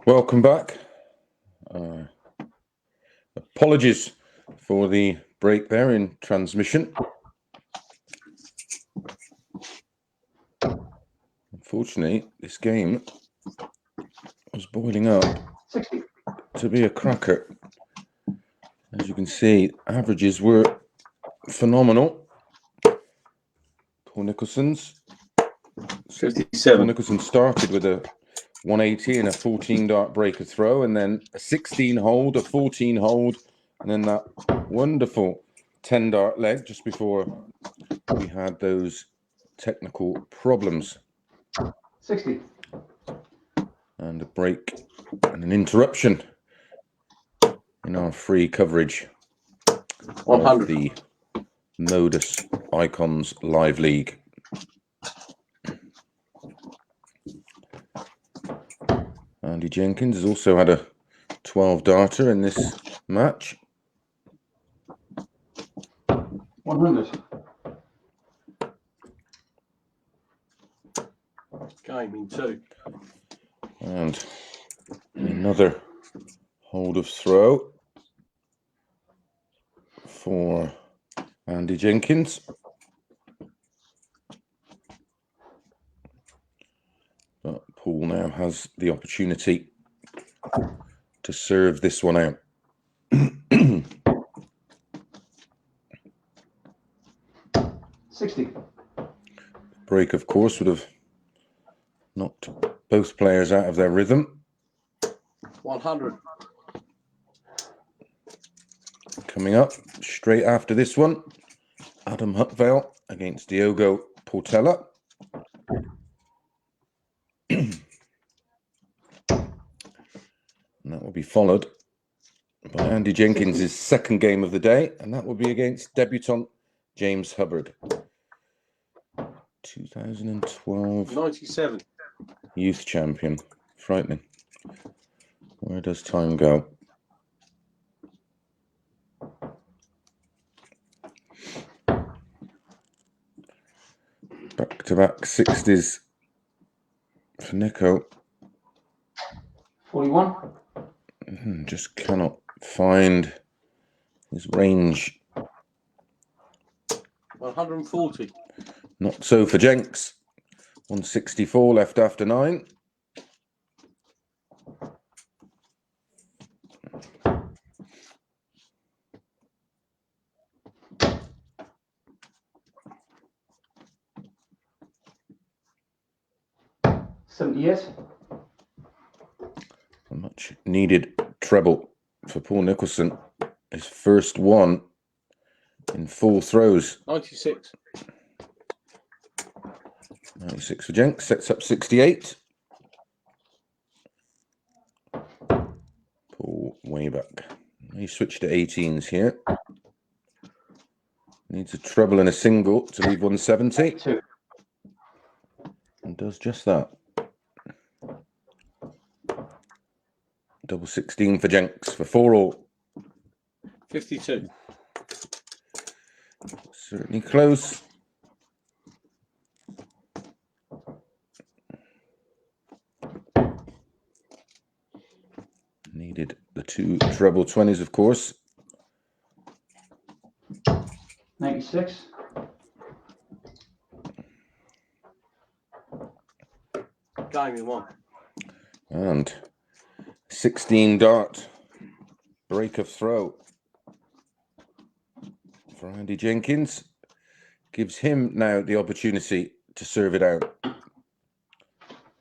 Welcome back. Apologies for the break there in transmission. Unfortunately, this game was boiling up to be a cracker. As you can see, averages were phenomenal. Paul Nicholson's. 57. Paul Nicholson started with a 180 and a 14 dart breaker throw, and then a 16 hold, a 14 hold, and then that wonderful 10 dart leg just before we had those technical problems. 60. And a break and an interruption in our free coverage 100. of the MODUS Icons Live League. Andy Jenkins has also had a 12 darter in this match. 100. Gaming 2. And another hold of throw for Andy Jenkins. But Paul now has the opportunity to serve this one out. $60. Break, of course, would have knocked both players out of their rhythm. 100. Coming up straight after this one, Adam Huckvale against Diogo Portela. And that will be followed by Andy Jenkins' second game of the day, and that will be against debutant James Hubbard. 2012 97. youth champion. Frightening. Where does time go? Back-to-back 60s for Nico. 41. Just cannot find his range. 140. Not so for Jenks. 164 left after 9. $78. A much needed treble for Paul Nicholson. His first one in 4 throws. 96. 96 for Jenks, sets up 68. Paul way back. He switched to 18s here. Needs a treble and a single to leave 170. 2. And does just that. Double 16 for Jenks for 4 all. 52. Certainly close. Needed the 2 treble 20s, of course. 96. Gaming 1. And 16 dart break of throw for Andy Jenkins. Gives him now the opportunity to serve it out.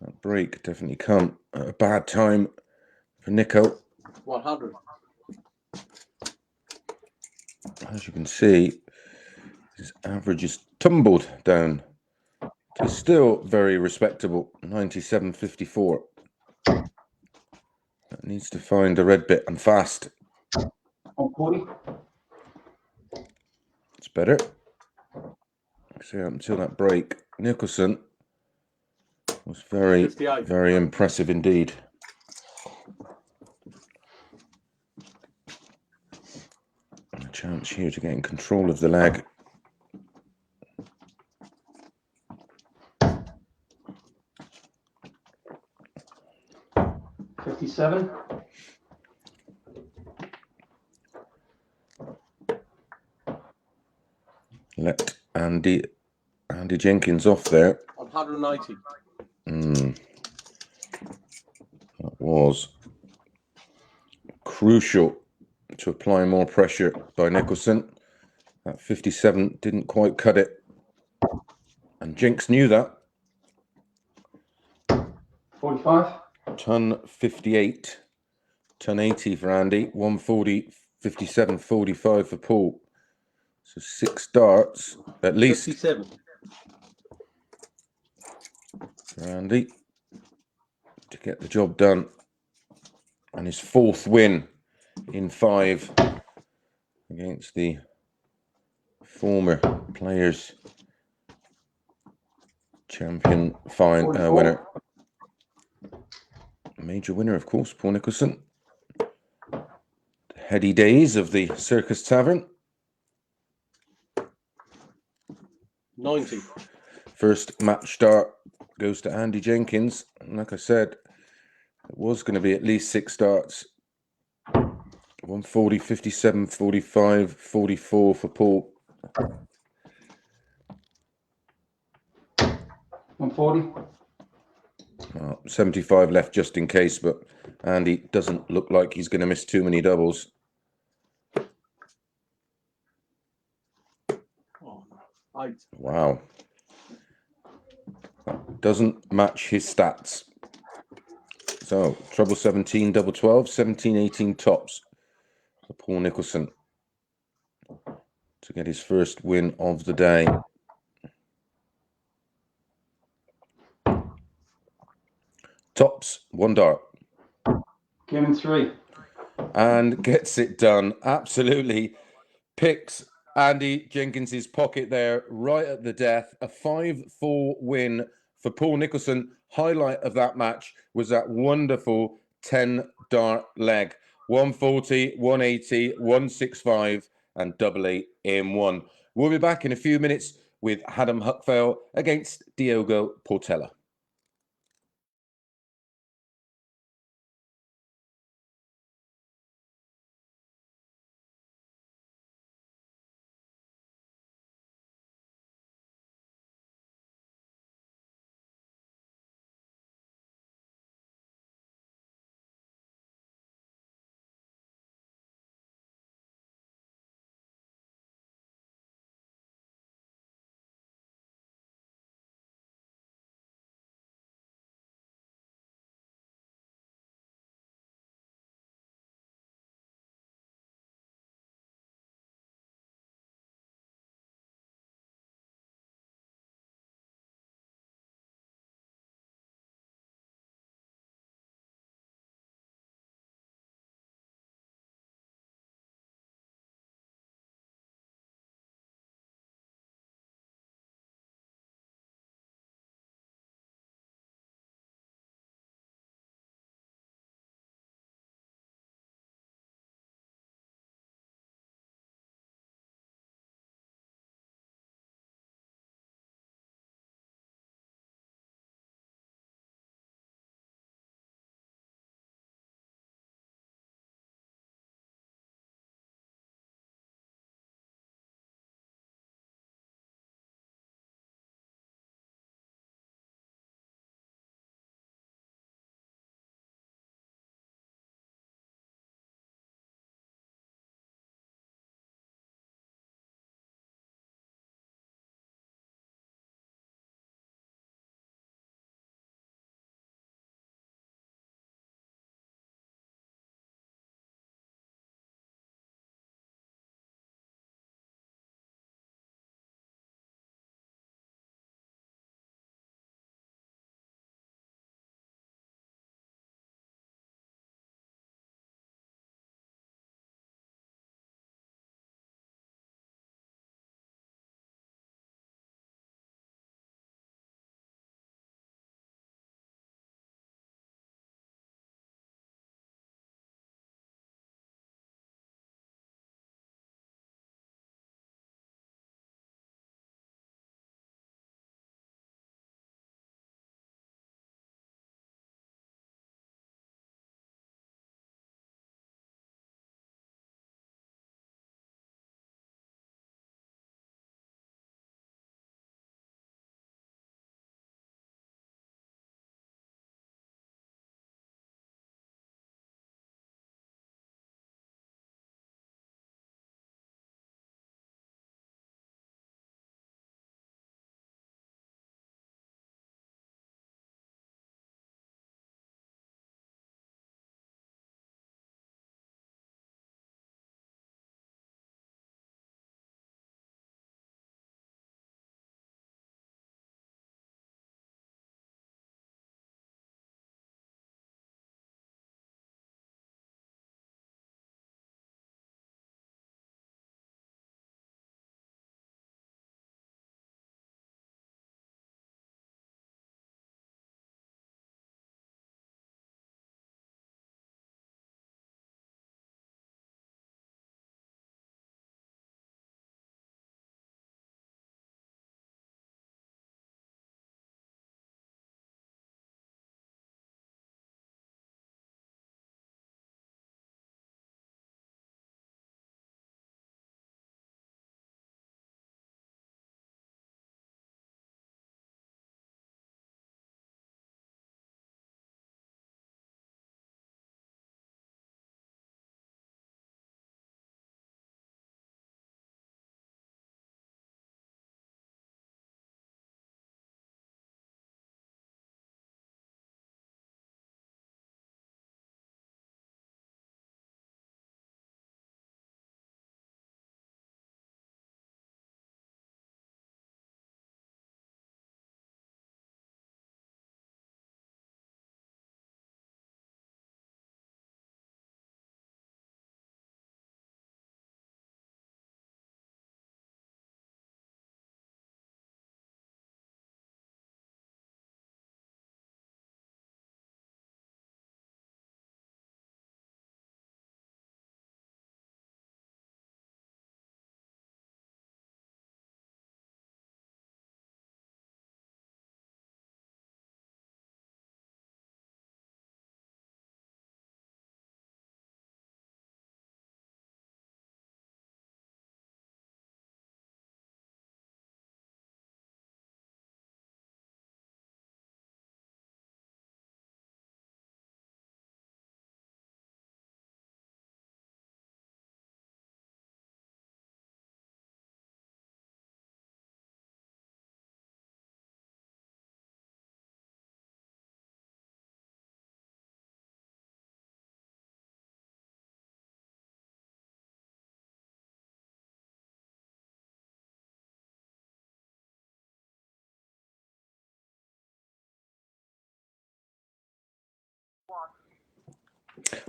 That break definitely come at a bad time for Nico. 100. As you can see, his average is tumbled down to still very respectable 97.54. That needs to find a red bit and fast. 140. It's better. See, until that break, Nicholson was very, 58. very impressive indeed. And a chance here to get in control of the leg. 87. Let Andy Jenkins off there. 180. That was crucial to apply more pressure by Nicholson. That 57 didn't quite cut it. And Jinx knew that. 45. Ton 58. Ton 80 for Andy. 140, 57, 45 for Paul. So 6 darts, at least, 57. for Andy to get the job done. And his 4th win in 5 against the former Players Champion winner. Major winner, of course, Paul Nicholson. The heady days of the Circus Tavern. 90. First match start goes to Andy Jenkins. And like I said, it was going to be at least 6 starts. 140, 57, 45, 44 for Paul. 140. 75 left just in case, but Andy doesn't look like he's going to miss too many doubles. Oh, 8. Wow. That doesn't match his stats. So, treble 17, double 12, 17, 18 tops for Paul Nicholson to get his first win of the day. Tops, 1 dart. Game in 3. And gets it done. Absolutely picks Andy Jenkins's pocket there right at the death. A 5-4 win for Paul Nicholson. Highlight of that match was that wonderful 10 dart leg. 140, 180, 165 and 88 in 1. We'll be back in a few minutes with Huckvale against Diogo Portela.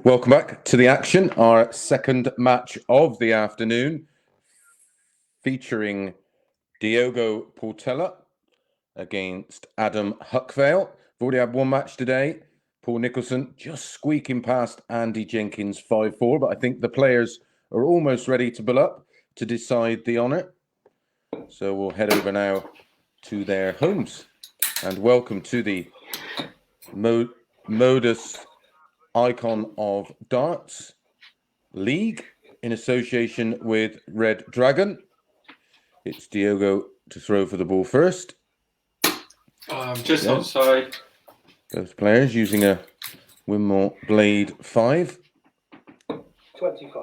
Welcome back to the action. Our second match of the afternoon, featuring Diogo Portela against Adam Huckvale. We've already had one match today. Paul Nicholson just squeaking past Andy Jenkins 5-4, but I think the players are almost ready to build up to decide the honour. So we'll head over now to their homes. And welcome to the MODUS Icon of Darts League in association with Red Dragon. It's Diogo to throw for the ball first. Just outside. Both players using a Windmill Blade 5. 25.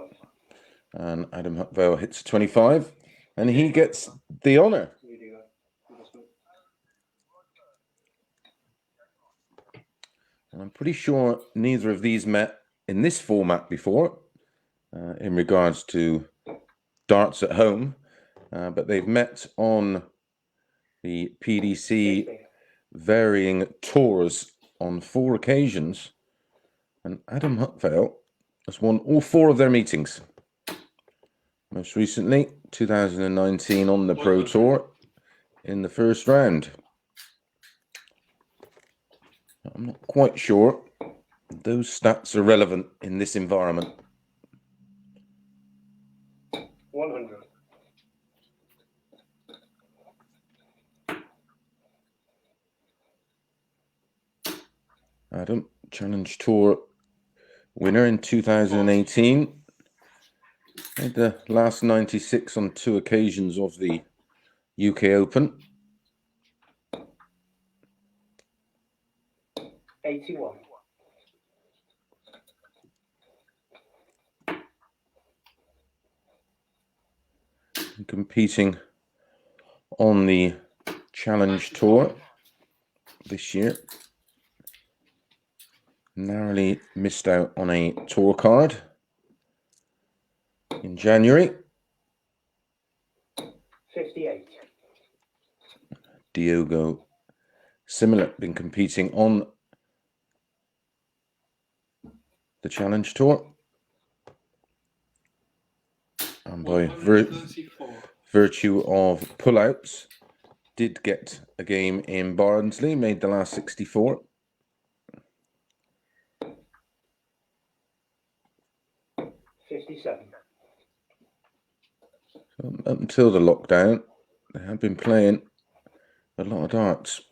And Adam Huckvale hits 25. And he gets the honour. And I'm pretty sure neither of these met in this format before in regards to darts at home. But they've met on the PDC varying tours on 4 occasions. And Adam Huckvale has won all 4 of their meetings. Most recently, 2019 on the Pro Tour in the first round. I'm not quite sure those stats are relevant in this environment. 100. Adam, Challenge Tour winner in 2018. Made the last 96 on 2 occasions of the UK Open. 81. Competing on the Challenge Tour this year. Narrowly missed out on a tour card in January. 58. Diogo, similar, been competing on the Challenge Tour. And by virtue of pullouts, did get a game in Barnsley, made the last 64. Up until the lockdown, they have been playing a lot of darts.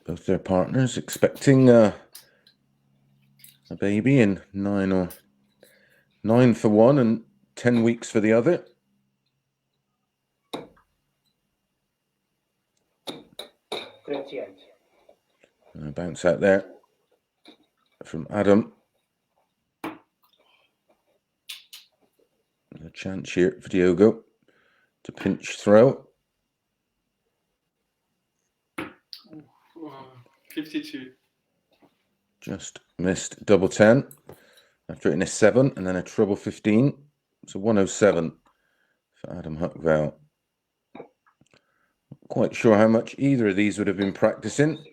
Both their partners expecting a baby in 9 for one and 10 weeks for the other. 38. And a bounce out there from Adam. A chance here for Diogo to pinch throw. 52. Just missed double 10 after hitting a 7 and then a treble 15. So 107 for Adam Huckvale. Not quite sure how much either of these would have been practicing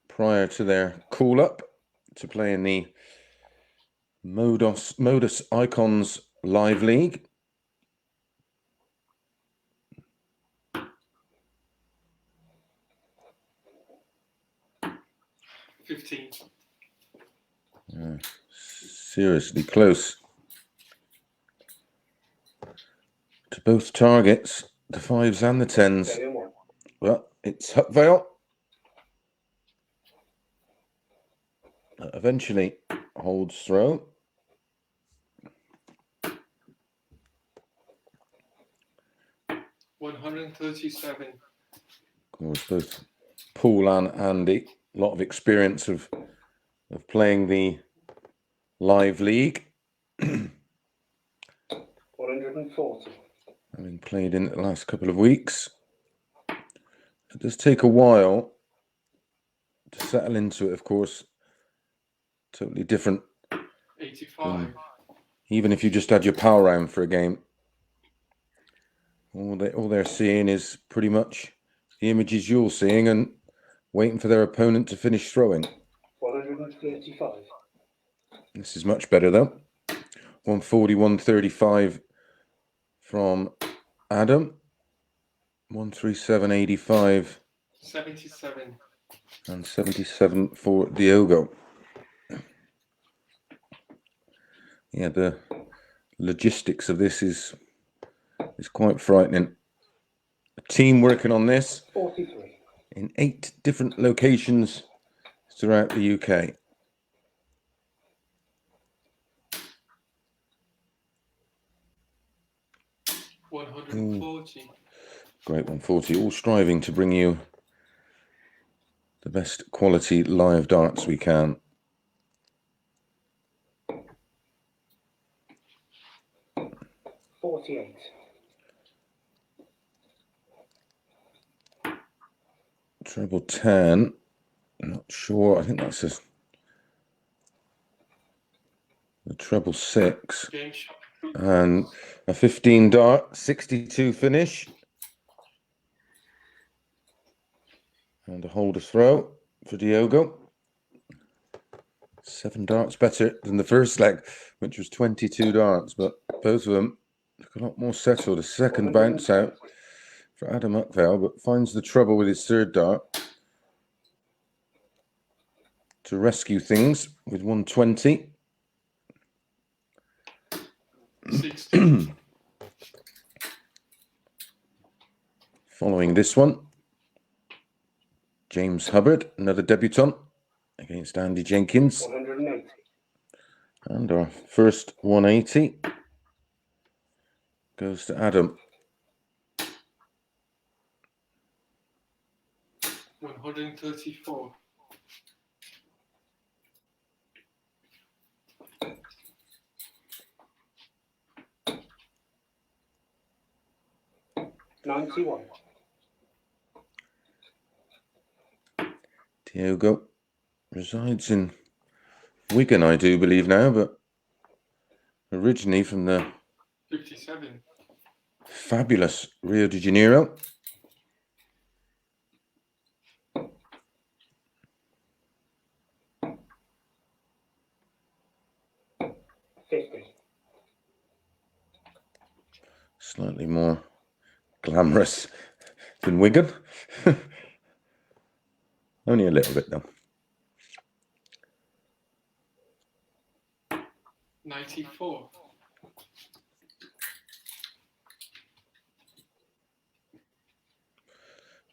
prior to their call up to play in the MODUS Icons Live League. Seriously close to both targets, the 5s and the 10s. Well, it's Huckvale. Eventually holds throw. $137. Of course, both Paul and Andy, a lot of experience of playing the live league. 140. Having played in it the last couple of weeks. It does take a while to settle into it, of course. Totally different. 85. Even if you just had your power round for a game. All they're seeing is pretty much the images you're seeing and waiting for their opponent to finish throwing. 135. This is much better though. 140, 135 from Adam. 137.85 77. and 77 for Diogo. Yeah, the logistics of this is quite frightening. A team working on this 43. in 8 different locations throughout the UK. Ooh. 140. Great 140, all striving to bring you the best quality live darts we can. $48. Treble 10, I'm not sure, I think that's the treble 6. Game shot. And a 15 dart, 62 finish. And a hold to throw for Diogo. 7 darts better than the first leg, which was 22 darts, but both of them look a lot more settled. A second bounce out for Adam Huckvale, but finds the trouble with his third dart to rescue things with 120. 60. Following this one, James Hubbard, another debutant, against Andy Jenkins. 180. And our first 180 goes to Adam. 134. $91. Diogo resides in Wigan, I do believe now, but originally from the 57. fabulous Rio de Janeiro. $50. Slightly more glamorous than Wigan. Only a little bit though. 94.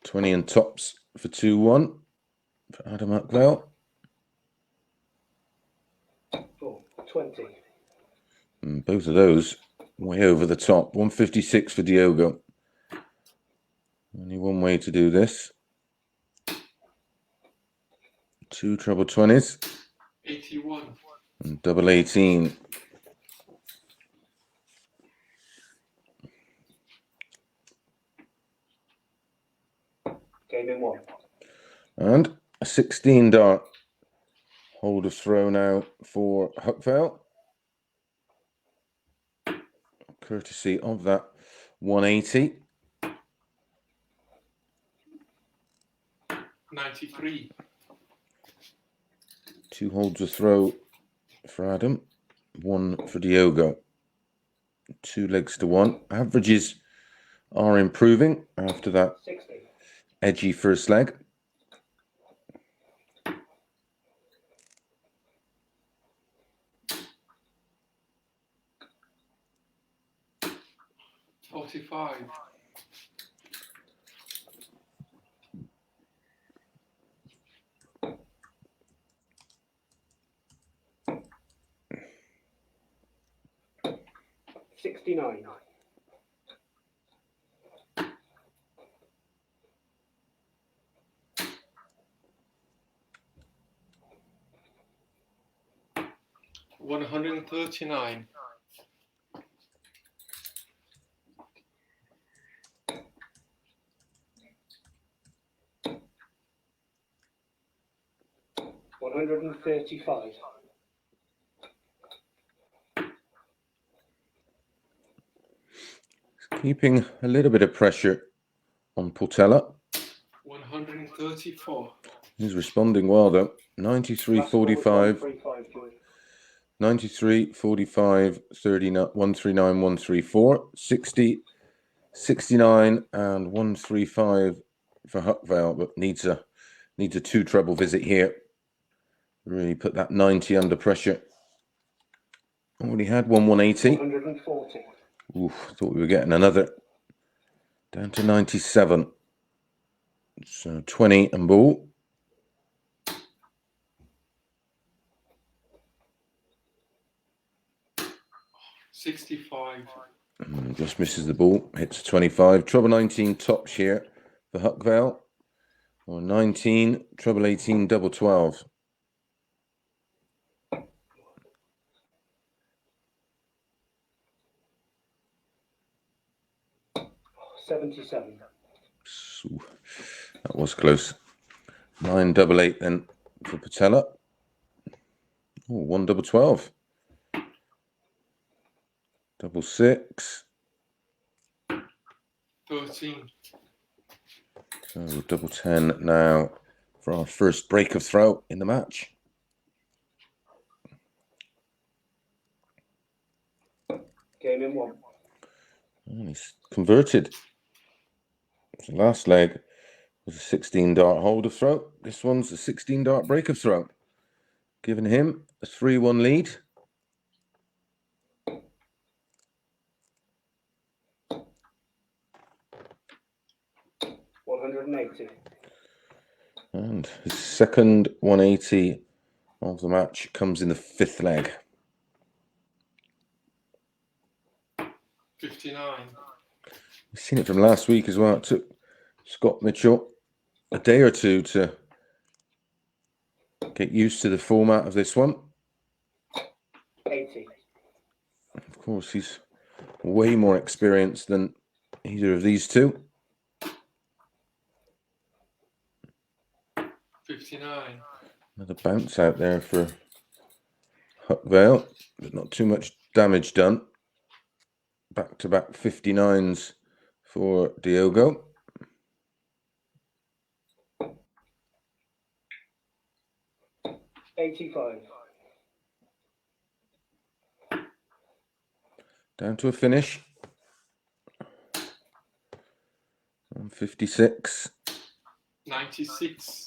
$20 and tops for 2-1 for Adam Huckvale. Oh, 20. And both of those way over the top. 156 for Diogo. Only one way to do this. 2 treble 20s 81. and double 18. Game in 1. And a 16 dart. Hold of throw now for Huckvale. Courtesy of that 180. 93. 2 holds of throw for Adam. 1 for Diogo. 2 legs to 1. Averages are improving after that 60. edgy first leg. $45. $69. $139. $135. Keeping a little bit of pressure on Portela. 134. He's responding well though. 93.45. 135, 93, 45, 39, 139, 134, 60, 69, and 135 for Huckvale, but needs a two treble visit here. Really put that 90 under pressure. Already had 180. 140. Oof, thought we were getting another. Down to 97. So 20 and ball. 65. Just misses the ball. Hits 25. Treble 19 tops here for Huckvale. Or 19. Treble 18. Double 12. $77. That was close. 9 double 8 then for Portela. Oh, 1 double 12. Double 6. 13. So double 10 now for our first break of throw in the match. Game in 1. And he's converted. The last leg was a 16 dart hold of throw. This one's a 16 dart break of throw. Giving him a 3-1 lead. $180. And his second 180 of the match comes in the 5th leg. 59. You've seen it from last week as well. It took Scott Mitchell a day or two to get used to the format of this one. 80. Of course, he's way more experienced than either of these two. 59. Another bounce out there for Huckvale, but not too much damage done. Back-to-back 59s for Diogo. $85. Down to a finish. On 56. 96.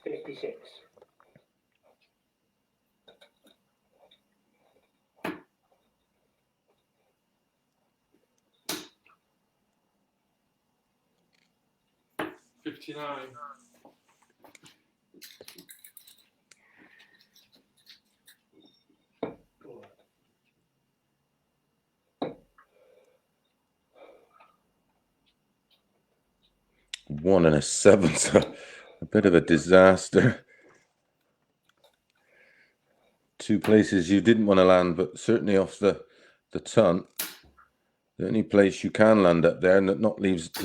56. 59. 1 and a 7, so a bit of a disaster. 2 places you didn't want to land, but certainly off the ton. The only place you can land up there and that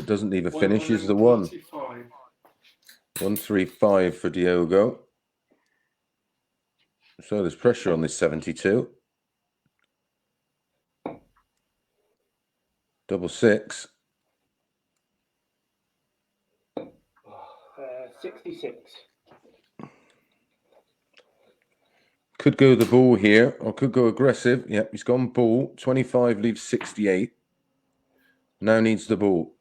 doesn't leave a finish is the 1. 135. 135 for Diogo. So there's pressure on this 72. Double 6. 66. Could go the ball here or could go aggressive. Yep, he's gone ball. 25 leaves 68. Now needs the ball.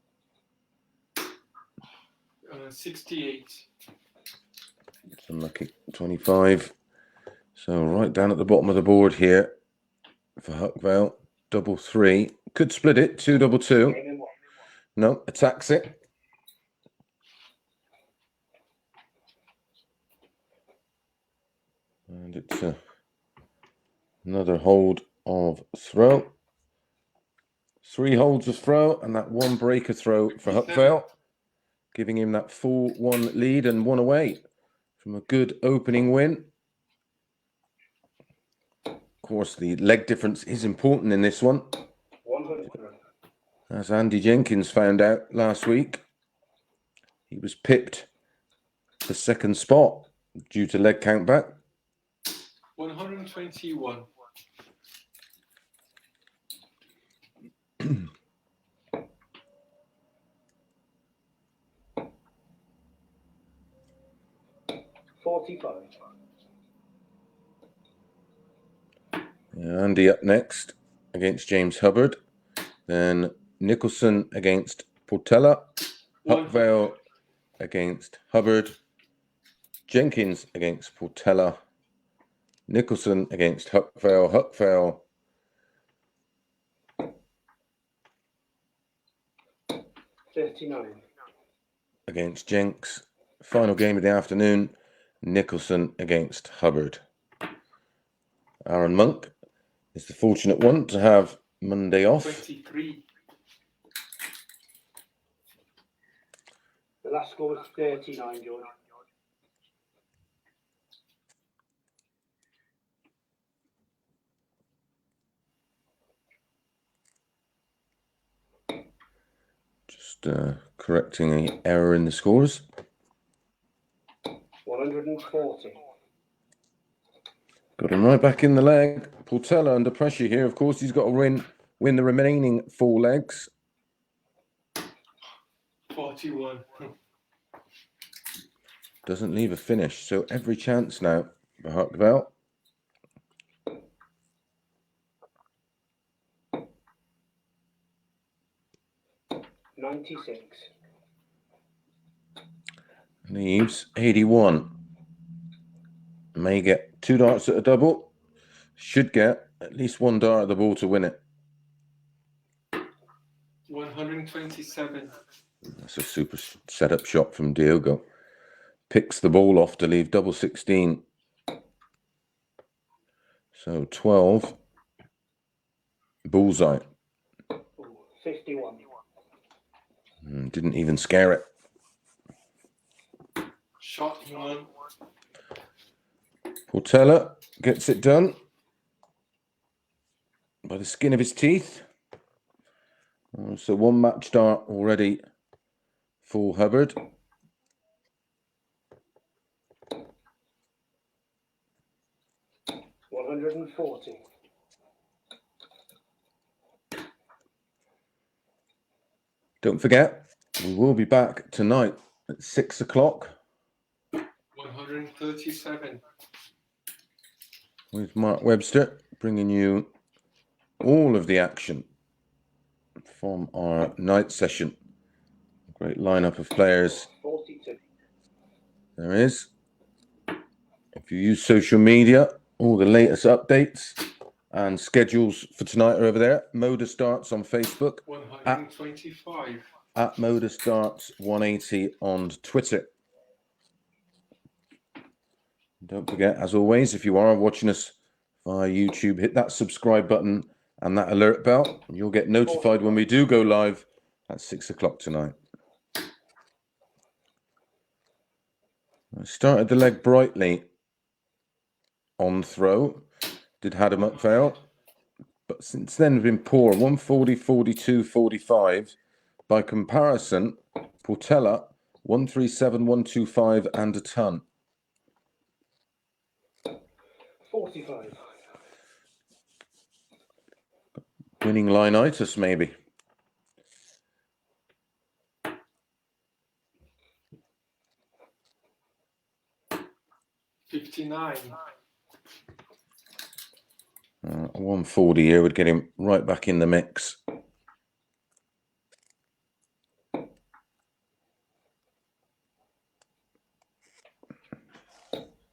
68. It's unlucky. 25. So right down at the bottom of the board here for Huckvale. Double 3. Could split it. 2 double 2. Game in 1. No, attacks it. And it's another hold of throw. 3 holds of throw and that 1 breaker throw for Huckvale, giving him that 4-1 lead and 1 away from a good opening win. Of course, the leg difference is important in this one. 100. As Andy Jenkins found out last week, he was pipped the second spot due to leg count back. 121. Andy up next against James Hubbard. Then Nicholson against Portela. Huckvale against Hubbard. Jenkins against Portela. Nicholson against Huckvale. Huckvale 39. against Jenks. Final game of the afternoon, Nicholson against Hubbard. Aaron Monk is the fortunate one to have Monday off. 23. The last score was 39, George. Just correcting an error in the scores. 140. Got him right back in the leg. Portela under pressure here. Of course, he's got to win the remaining 4 legs. 41. Doesn't leave a finish, so every chance now for Huckvale. $96. Leaves 81. May get 2 darts at a double. Should get at least 1 dart at the ball to win it. 127. That's a super setup shot from Diogo. Picks the ball off to leave double 16. So 12. Bullseye. 51. Didn't even scare it. Shot 1. Portela gets it done by the skin of his teeth. So 1 match dart already for Hubbard. $140. Don't forget, we will be back tonight at 6 o'clock 137. with Mark Webster, bringing you all of the action from our night session. Great lineup of players 42. there is. If you use social media, all the latest updates and schedules for tonight are over there. MODUS Darts on Facebook. 125. At MODUS Darts 180 on Twitter. Don't forget, as always, if you are watching us via YouTube, hit that subscribe button and that alert bell, and you'll get notified when we do go live at 6 o'clock tonight. I started the leg brightly on throw, did Adam Huckvale, but since then we've been poor. 140, 42, 45. By comparison, Portela 137, 125 and a ton. 45. Winning line-itis, maybe. $59. 140 here would get him right back in the mix.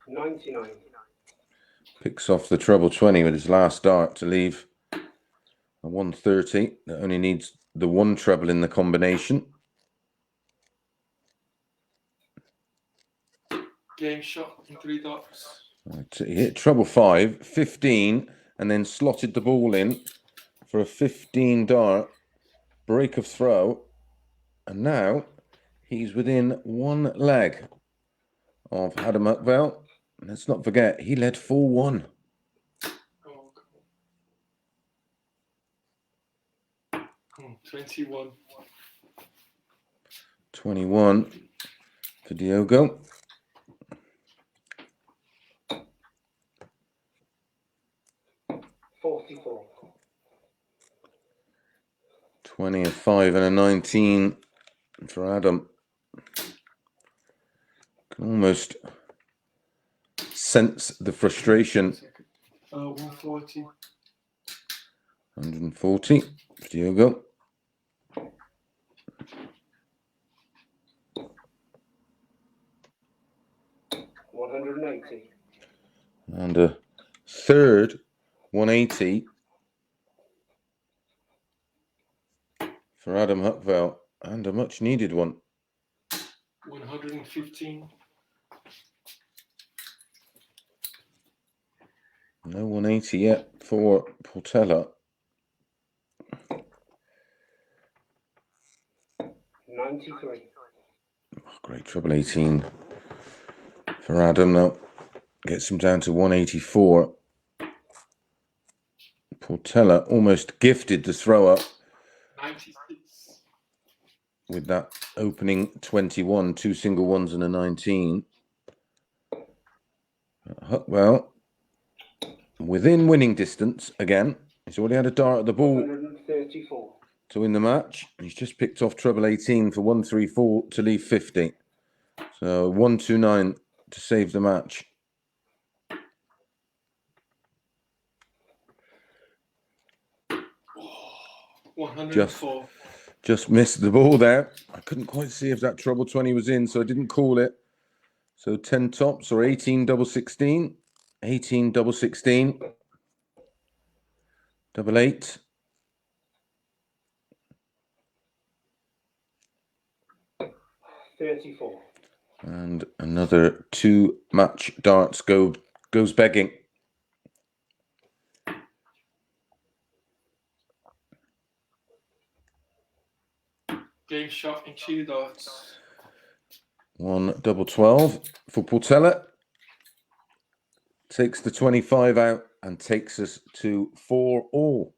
$99. Picks off the treble 20 with his last dart to leave a 130. That only needs the 1 treble in the combination. Game shot in 3 dots. He hit treble 5, 15, and then slotted the ball in for a 15 dart break of throw. And now he's within 1 leg of Adam Huckvale. Let's not forget, he led 4-1. Oh, 21. 21 for Diogo. 44. 20, a 5 and a 19 for Adam. Can almost sense the frustration. 140. 140 for Diogo. 180. And a third 180 for Adam Huckvale. And a much needed one. 115. No 180 yet for Portela. 93. Great treble 18 for Adam now. Gets him down to 184. Portela almost gifted the throw up 96. with that opening 21, 2 single ones and a 19. Huckvale within winning distance again. He's already had a dart at the ball 134. to win the match. He's just picked off treble 18 for 134 to leave 50. So 129 to save the match. Oh, 104. Just missed the ball there. I couldn't quite see if that treble 20 was in, so I didn't call it. So 10 tops or 18 double 16, 18 double 16, double 8. $34. And another 2 match darts goes begging. Game shot in 2 darts. 1 double 12 for Portela. Takes the 25 out and takes us to 4 all.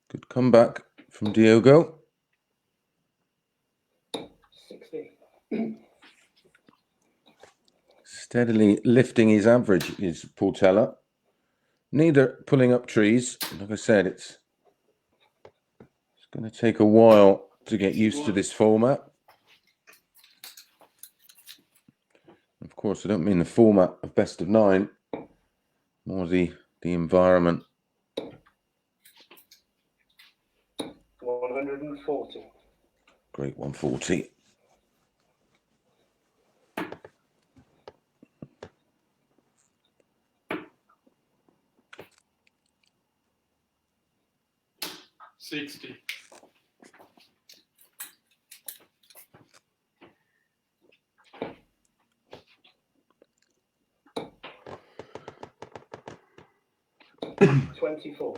Good comeback from Diogo. 60. Steadily lifting his average is Portela. Neither pulling up trees. Like I said, it's going to take a while to get used to this format. Of course, I don't mean the format of best of 9, more the environment. 140. Great 140. $60. 24.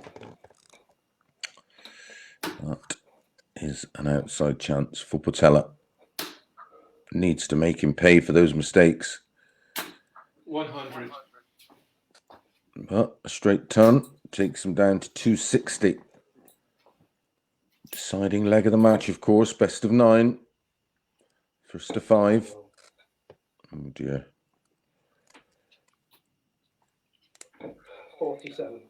That is an outside chance for Portela. Needs to make him pay for those mistakes. 100. But a straight turn takes him down to 260. Deciding leg of the match, of course. Best of 9. First to 5. Oh dear. 47.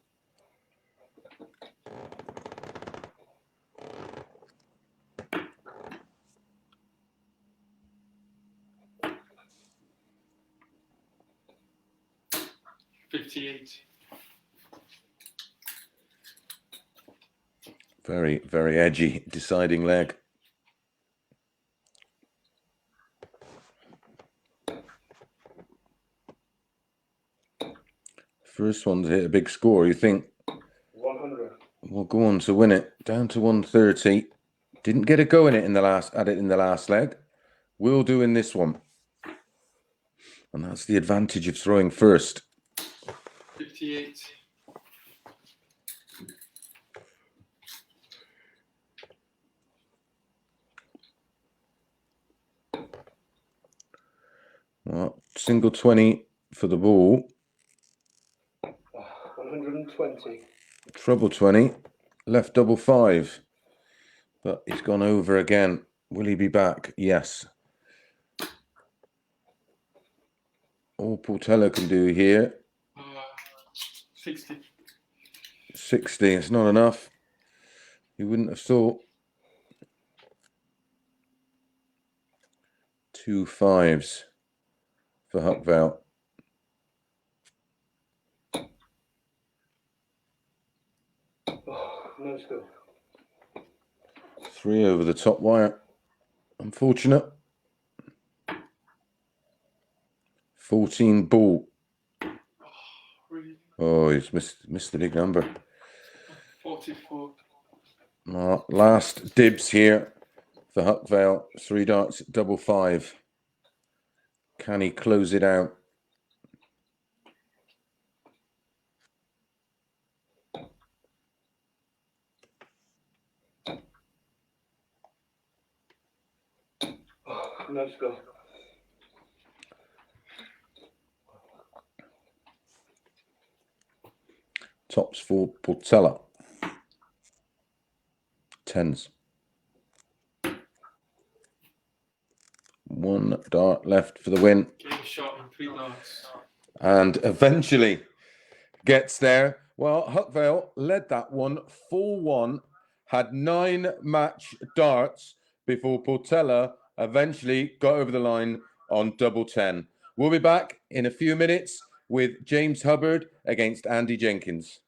58. Very, very edgy deciding leg. First one to hit a big score. You think 100. we'll go on to win it. Down to 130. Didn't get a go in it in the last leg. Will do in this one. And that's the advantage of throwing first. 58. Well, single 20 for the ball. 120. Treble 20. Left double 5. But he's gone over again. Will he be back? Yes. All Portela can do here. 60. 60. It's not enough. You wouldn't have thought. 2 5s for Huckvale. Oh, no score. 3 over the top wire. Unfortunate. 14 ball. Really? Oh, he's missed the big number. 44. Last dibs here for Huckvale. 3 darts, double 5. Can he close it out? Oh, no score. Tops for Portela. 10s. 1 dart left for the win. Game shot and 3 darts. And eventually gets there. Well, Huckvale led that one 4-1, had 9 match darts before Portela eventually got over the line on double 10. We'll be back in a few minutes with James Hubbard against Andy Jenkins.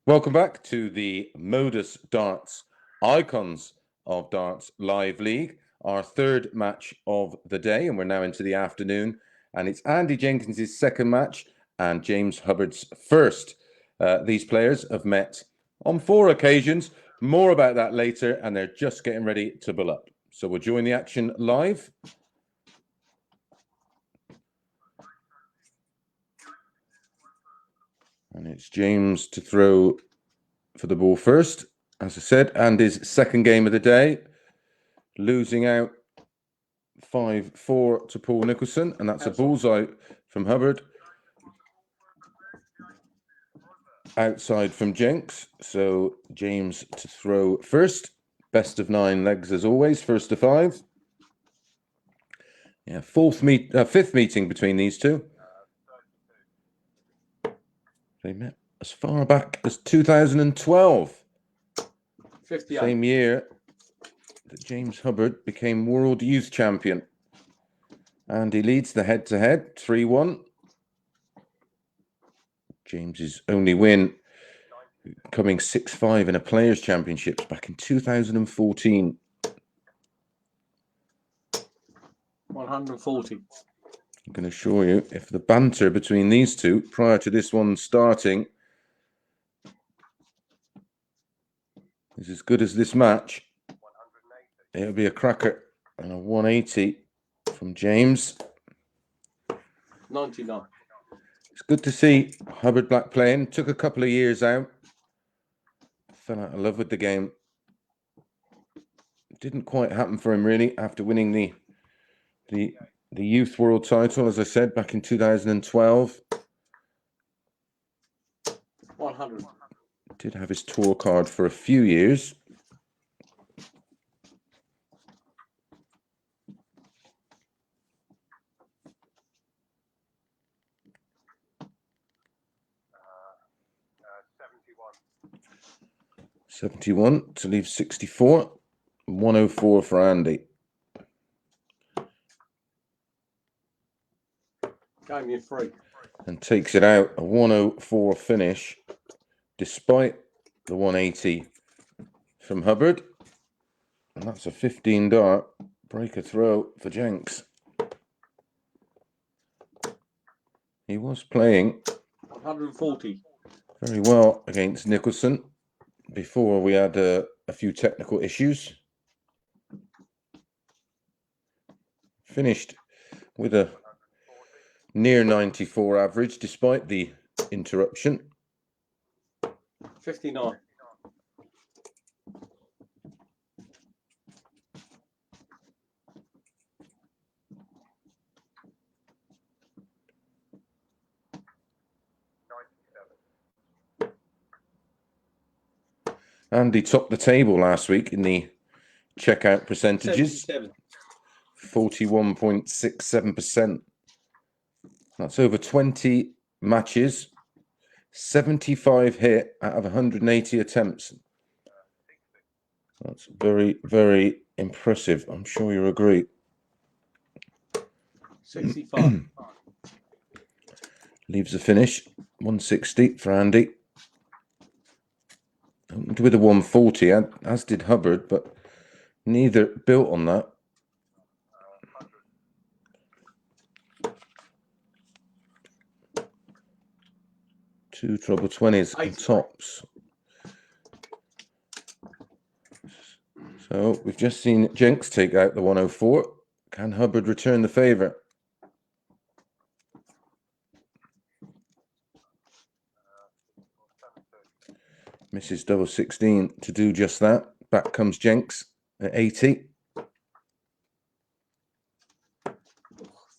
Welcome back to the MODUS Darts Icons of Darts Live League, our third match of the day, and we're now into the afternoon. And it's Andy Jenkins' second match and James Hubbard's first. These players have met on 4 occasions. More about that later, and they're just getting ready to bull up. So we'll join the action live. And it's James to throw for the ball first, as I said, and his second game of the day, losing out 5-4 to Paul Nicholson, and that's a bullseye from Hubbard. Outside from Jenks, so James to throw first. Best of 9 legs as always, first to 5. Yeah, fifth meeting between these two. They met as far back as 2012. 58. Same year that James Hubbard became World Youth Champion. And he leads the head-to-head, 3-1. James's only win coming 6-5 in a Players' Championships back in 2014. 140. I'm going to show you if the banter between these two prior to this one starting is as good as this match. It'll be a cracker, and a 180 from James. 99. It's good to see Hubbard Black playing. Took a couple of years out. Fell out of love with the game. It didn't quite happen for him really after winning the youth world title, as I said, back in 2012. 100. Did have his tour card for a few years. $71 to leave 64. 104 for Andy. Game you 3. And takes it out, a 104 finish, despite the 180 from Hubbard. And that's a 15 dart breaker throw for Jenks. He was playing 140. very well against Nicholson before we had a few technical issues. Finished with a near 94 average despite the interruption. 59. Andy topped the table last week in the checkout percentages. 77. 41.67%. That's over 20 matches, 75 hit out of 180 attempts. That's very, very impressive. I'm sure you agree. 65. Leaves the finish, 160 for Andy. With a 140, as did Hubbard, but neither built on that. Two treble 20s and tops. So we've just seen Jenks take out the 104. Can Hubbard return the favour? Misses double 16 to do just that. Back comes Jenks at 80.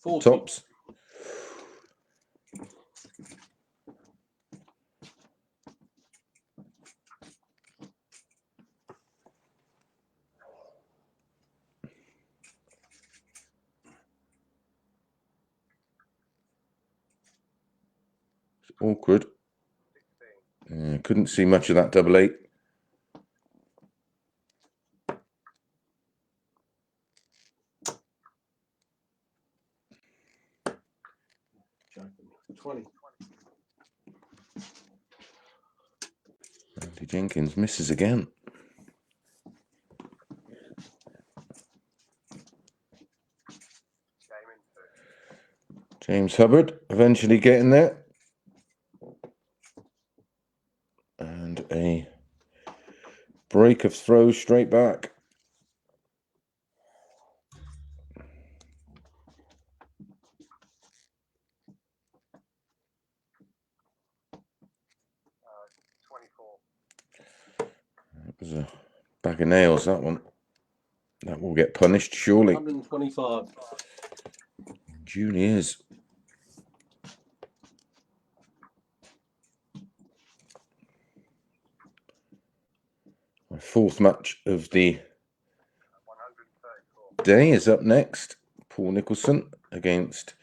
40. Tops. It's awkward. Couldn't see much of that double 8. Joking. 20. Andy Jenkins misses again. James Hubbard eventually getting there. And a break of throws straight back. That was a bag of nails, that one. That will get punished, surely. 125. Juniors. Our fourth match of the day is up next. Paul Nicholson against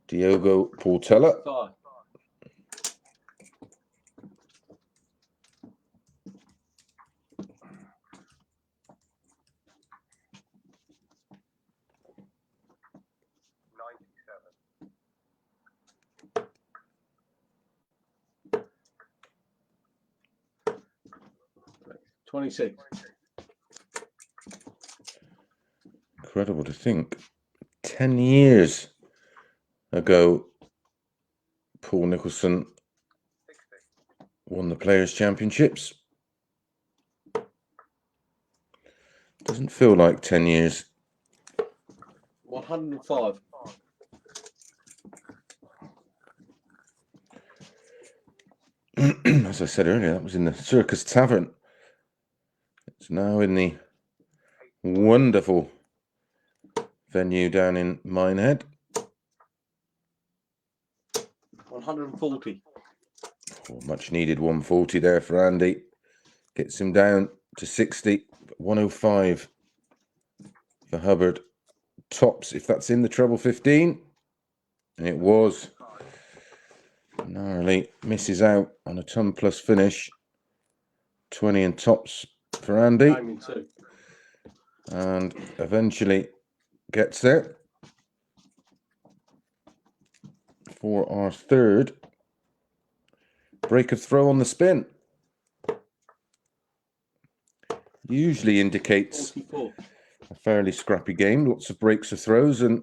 Diogo Portela. 5. $26. Incredible to think. 10 years ago, Paul Nicholson won the Players' Championships. Doesn't feel like 10 years. 105. As I said earlier, that was in the Circus Tavern. It's now in the wonderful venue down in Minehead. 140. Oh, much needed 140 there for Andy. Gets him down to 60. 105 for Hubbard. Tops, if that's in the treble 15. And it was. Narrowly misses out on a ton plus finish. 20 and tops for Andy. Gaming 2. And eventually gets there for our third break of throw on the spin. Usually indicates 44. a fairly scrappy game, lots of breaks of throws, and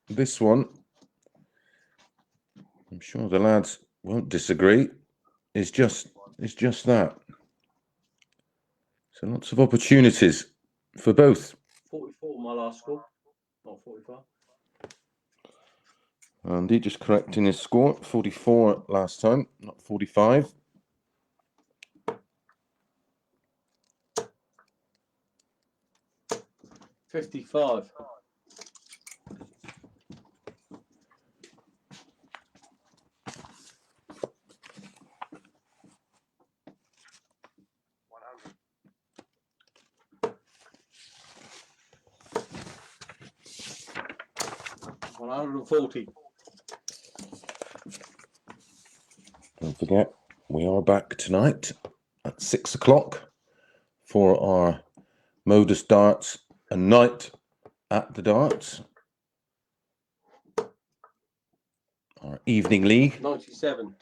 this one, I'm sure the lads won't disagree, is just that. So lots of opportunities for both. 44 my last score. Not 45. Andy just correcting his score. 44 last time, not 45. $55. $140. Don't forget, we are back tonight at 6 o'clock for our MODUS darts, a night at the darts. Our evening league. 97.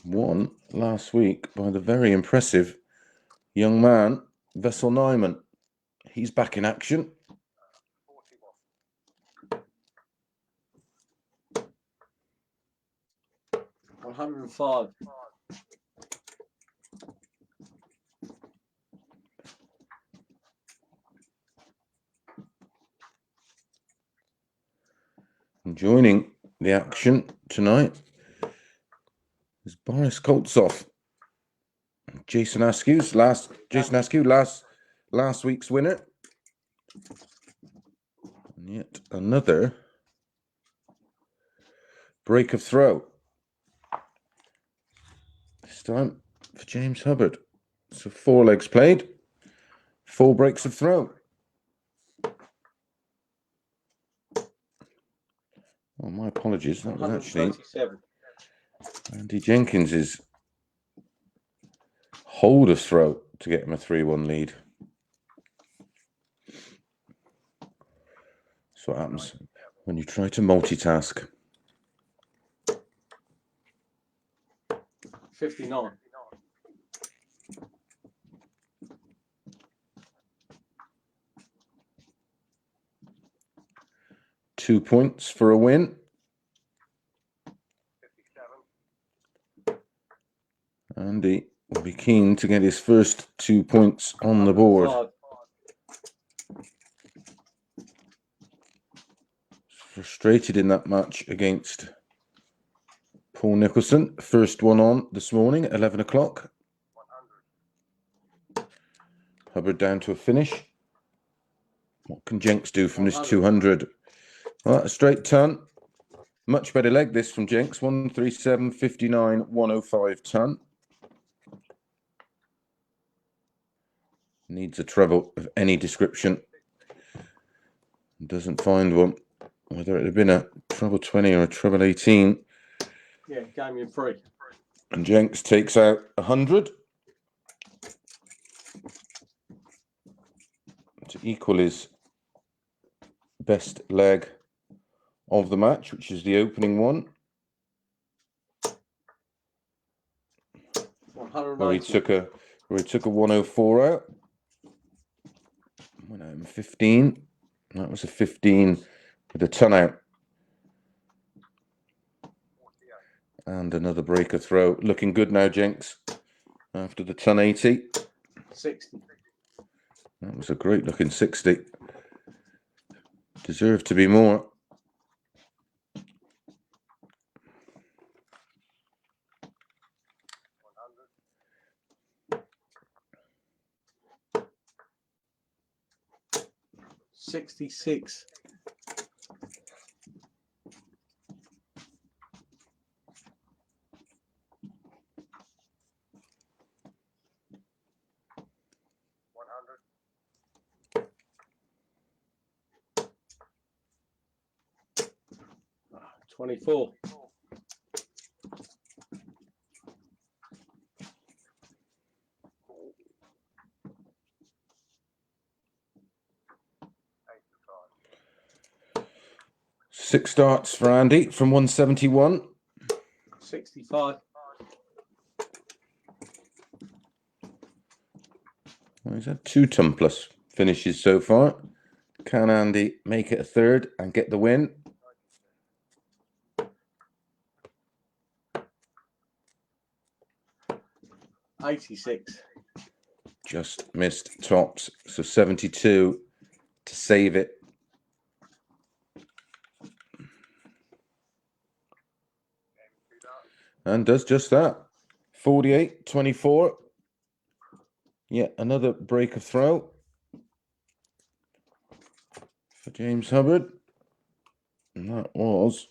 Won last week by the very impressive young man, Vessel Nyman. He's back in action. $105. And joining the action tonight is Boris Koltsov. Jason Askew, last week's winner. And yet another break of throw. This time for James Hubbard. So 4 legs played, 4 breaks of throw. Oh, my apologies. That was actually 137. Andy Jenkins's hold of throw to get him a 3-1 lead. That's what happens when you try to multitask. 59. Two points for a win. Andy will be keen to get his first 2 points on the board. 105. Frustrated in that match against Paul Nicholson. First one on this morning at 11 o'clock. Hubbard down to a finish. What can Jenks do from this 200? Well, a straight ton. Much better leg this from Jenks. 137, 59, 105 ton. Needs a treble of any description. Doesn't find one. Whether it had been a treble 20 or a treble 18. Yeah, game in 3. And Jenks takes out 100 to equal his best leg of the match, which is the opening one, where he took a 104 out. Went out in 15. That was a 15 with a ton out. And another breaker throw. Looking good now, Jenks, after the ton 80. 60. That was a great looking 60. Deserved to be more. $66. $24. Six darts for Andy from 171. 65. Well, he's had 2 ton plus finishes so far. Can Andy make it a third and get the win? $86. Just missed tops. So 72 to save it. And does just that. 48, 24. Yet another breaker throw for James Hubbard. And that was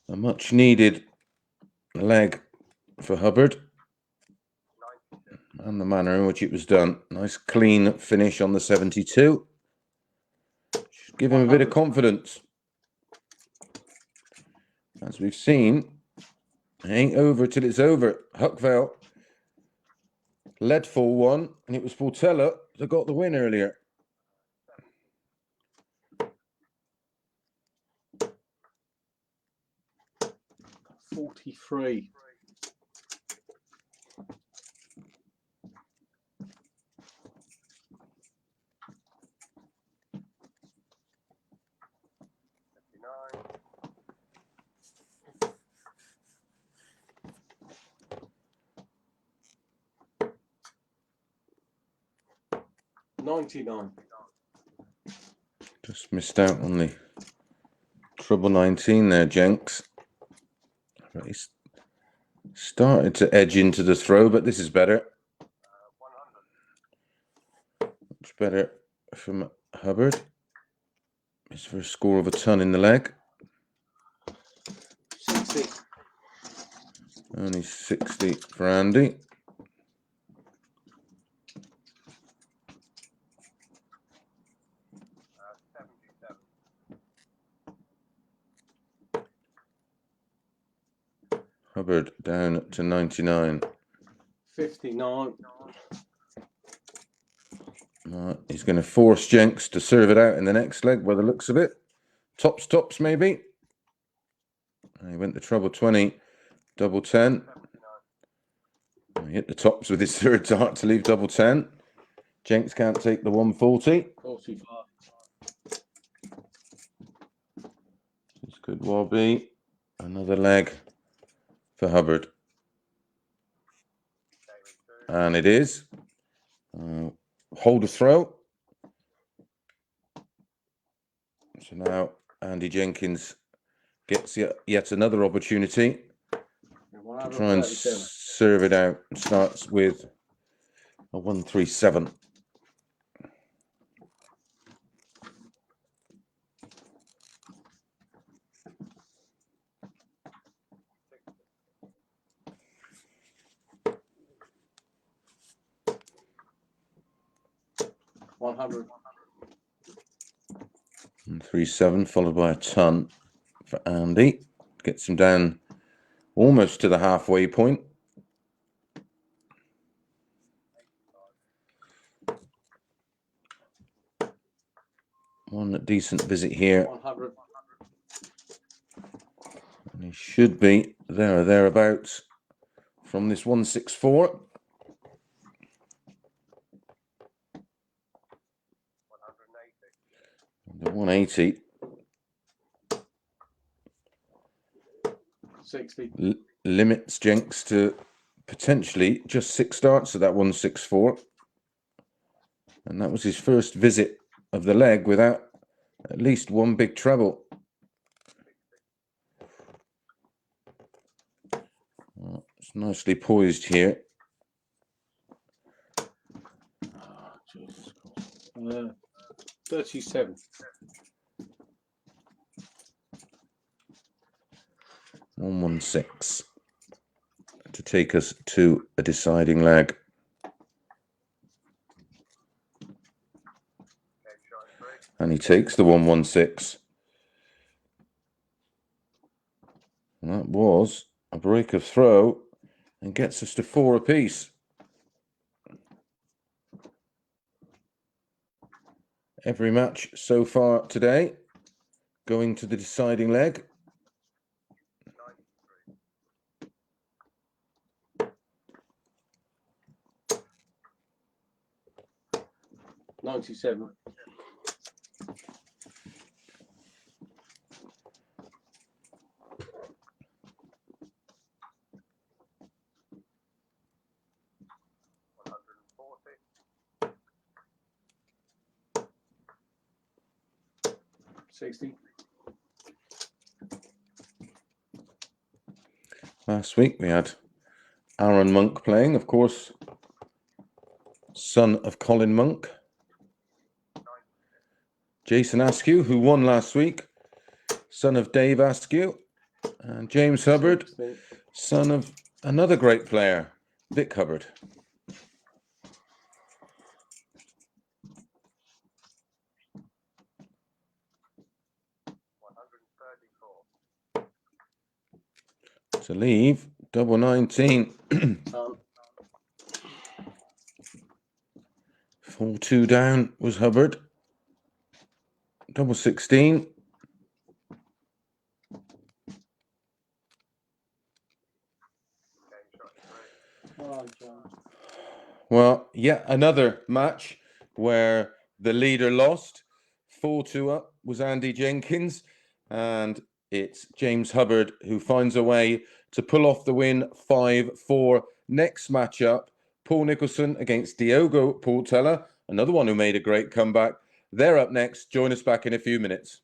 a much needed leg for Hubbard. And the manner in which it was done. Nice clean finish on the 72. Should give him a bit of confidence. As we've seen, it ain't over till it's over. Huckvale led 4-1, and it was Portela that got the win earlier. $43. $99. Just missed out on the treble 19 there, Jenks. He's started to edge into the throw, but this is better. Much better from Hubbard. It's for a score of a ton in the leg. 60. Only 60 for Andy. Hubbard down to 99. 59. He's going to force Jenks to serve it out in the next leg by the looks of it. Tops maybe. And he went to treble 20, double 10. He hit the tops with his third dart to leave double 10. Jenks can't take the 140. 45. This could well be another leg for Hubbard. And it is. Hold a throw. So now Andy Jenkins gets yet another opportunity to try and 137. serve it out. It starts with a 137. $100. 137 followed by a ton for Andy. Gets him down almost to the halfway point. One decent visit here. 100. And he should be there or thereabouts from this 164. The 180 60. limits Jenks to potentially just 6 starts at that 164. And that was his first visit of the leg without at least one big treble. Well, it's nicely poised here. Oh, Jesus Christ. 37. 116 to take us to a deciding leg. And he takes the 116. And that was a break of throw and gets us to 4 apiece. Every match so far today going to the deciding leg. $97. $60. Last week we had Aaron Monk playing, of course, son of Colin Monk. Jason Askew, who won last week, son of Dave Askew. And James Hubbard, 60. son of another great player, Vic Hubbard. To leave, double 19. 4-2 down was Hubbard. Double 16. Well, yet another match where the leader lost. 4-2 up was Andy Jenkins, and it's James Hubbard who finds a way to pull off the win 5-4. Next matchup, Paul Nicholson against Diogo Portela, another one who made a great comeback. They're up next. Join us back in a few minutes.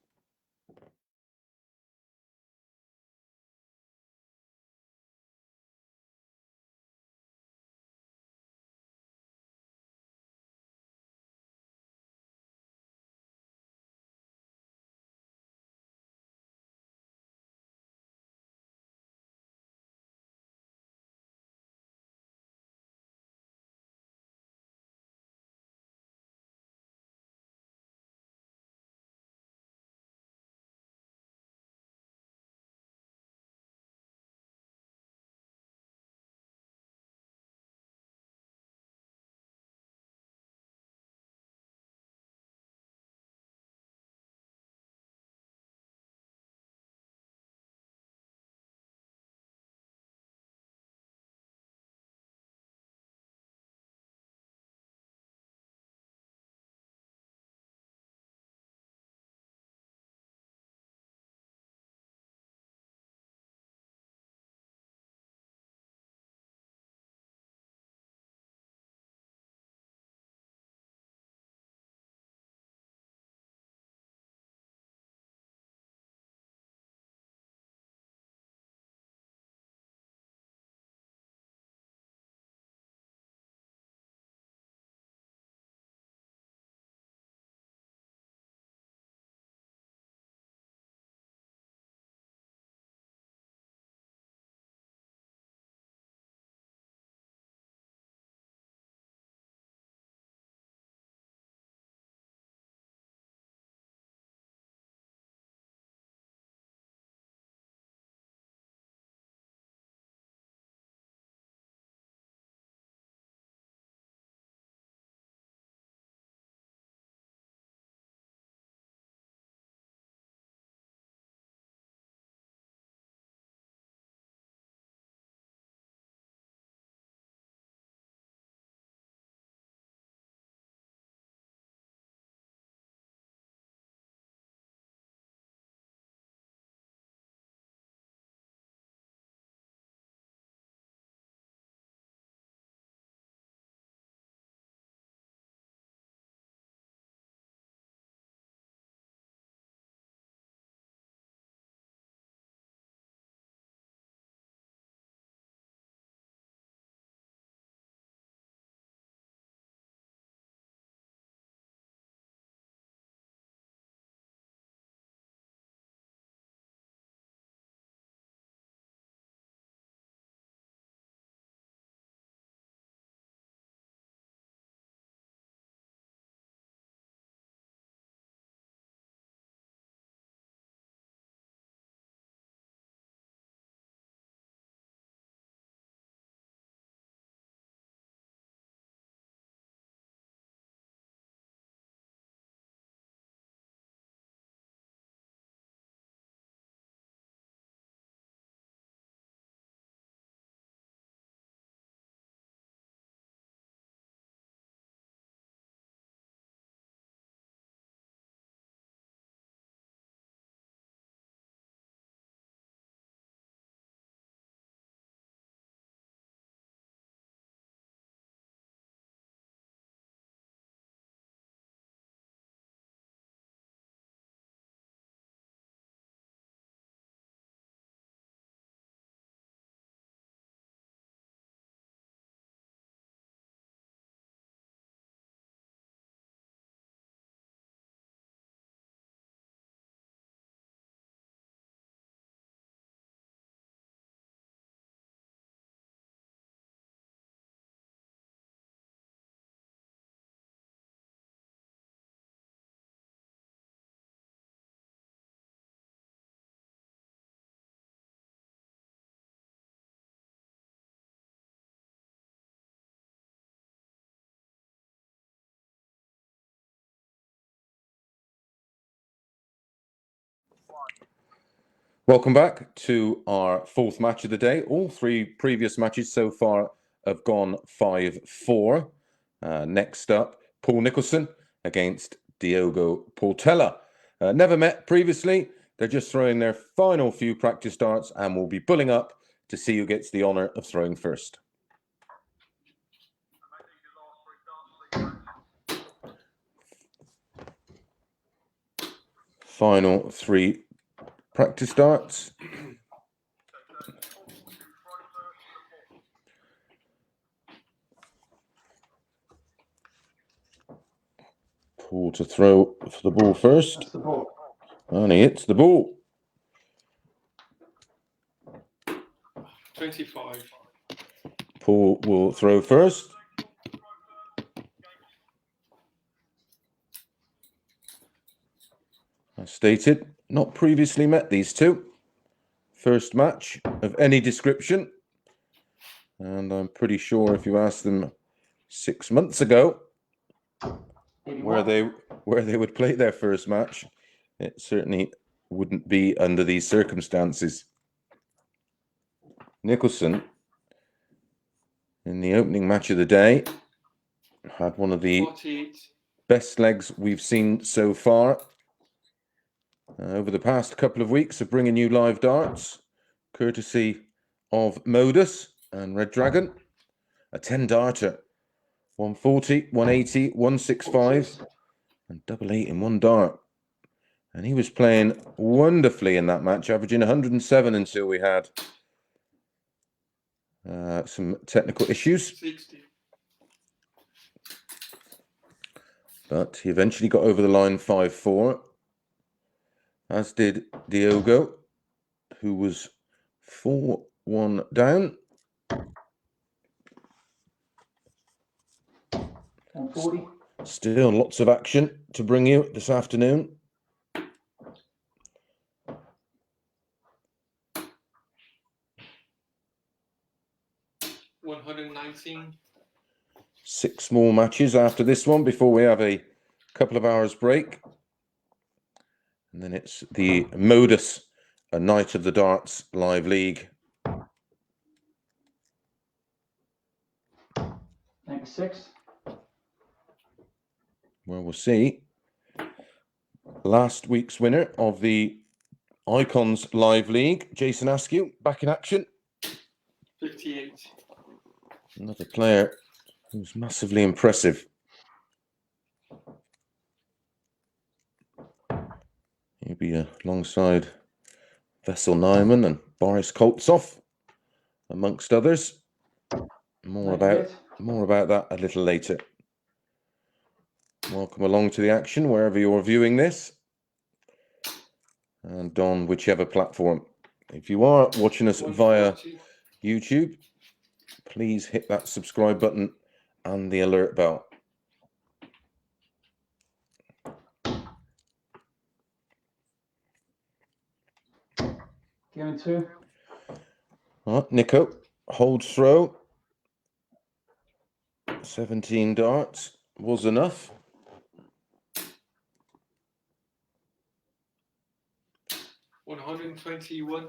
Welcome back to our fourth match of the day. All three previous matches so far have gone 5-4. Next up, Paul Nicholson against Diogo Portela. Never met previously. They're just throwing their final few practice darts and will be pulling up to see who gets the honour of throwing first. Final three practice darts. Paul to throw for the ball first. That's the ball. And he hits the ball. 25. Paul will throw first. As stated, not previously met these two. First match of any description. And I'm pretty sure if you asked them 6 months ago where they would play their first match, it certainly wouldn't be under these circumstances. Nicholson, in the opening match of the day, had one of the 48. best legs we've seen so far over the past couple of weeks of bringing you live darts, courtesy of MODUS and Red Dragon. A 10-darter, 140, 180, 165, and 88 in one dart. And he was playing wonderfully in that match, averaging 107 until we had some technical issues. 60. But he eventually got over the line 5-4, as did Diogo, who was 4-1 down. 140. Still lots of action to bring you this afternoon. $119. 6 more matches after this one before we have a couple of hours break. And then it's the MODUS, a Night of the Darts live league. 96. Well, we'll see. Last week's winner of the Icons Live League, Jason Askew, back in action. 58. Another player who's massively impressive. He'll be alongside Vessel Nyman and Boris Koltsov, amongst others. More about that a little later. Welcome along to the action wherever you're viewing this, and on whichever platform. If you are watching us via 140. YouTube, please hit that subscribe button and the alert bell. Giving 2. Nico holds throw. 17 darts was enough. $121.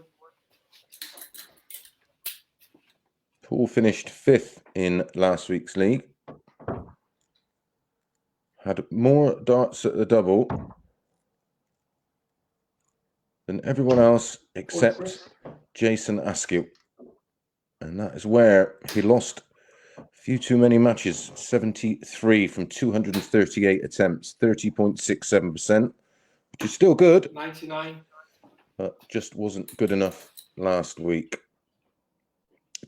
Paul finished 5th in last week's league. Had more darts at the double than everyone else except 46. Jason Askew. And that is where he lost a few too many matches. 73 from 238 attempts, 30.67%, which is still good, 99. but just wasn't good enough last week.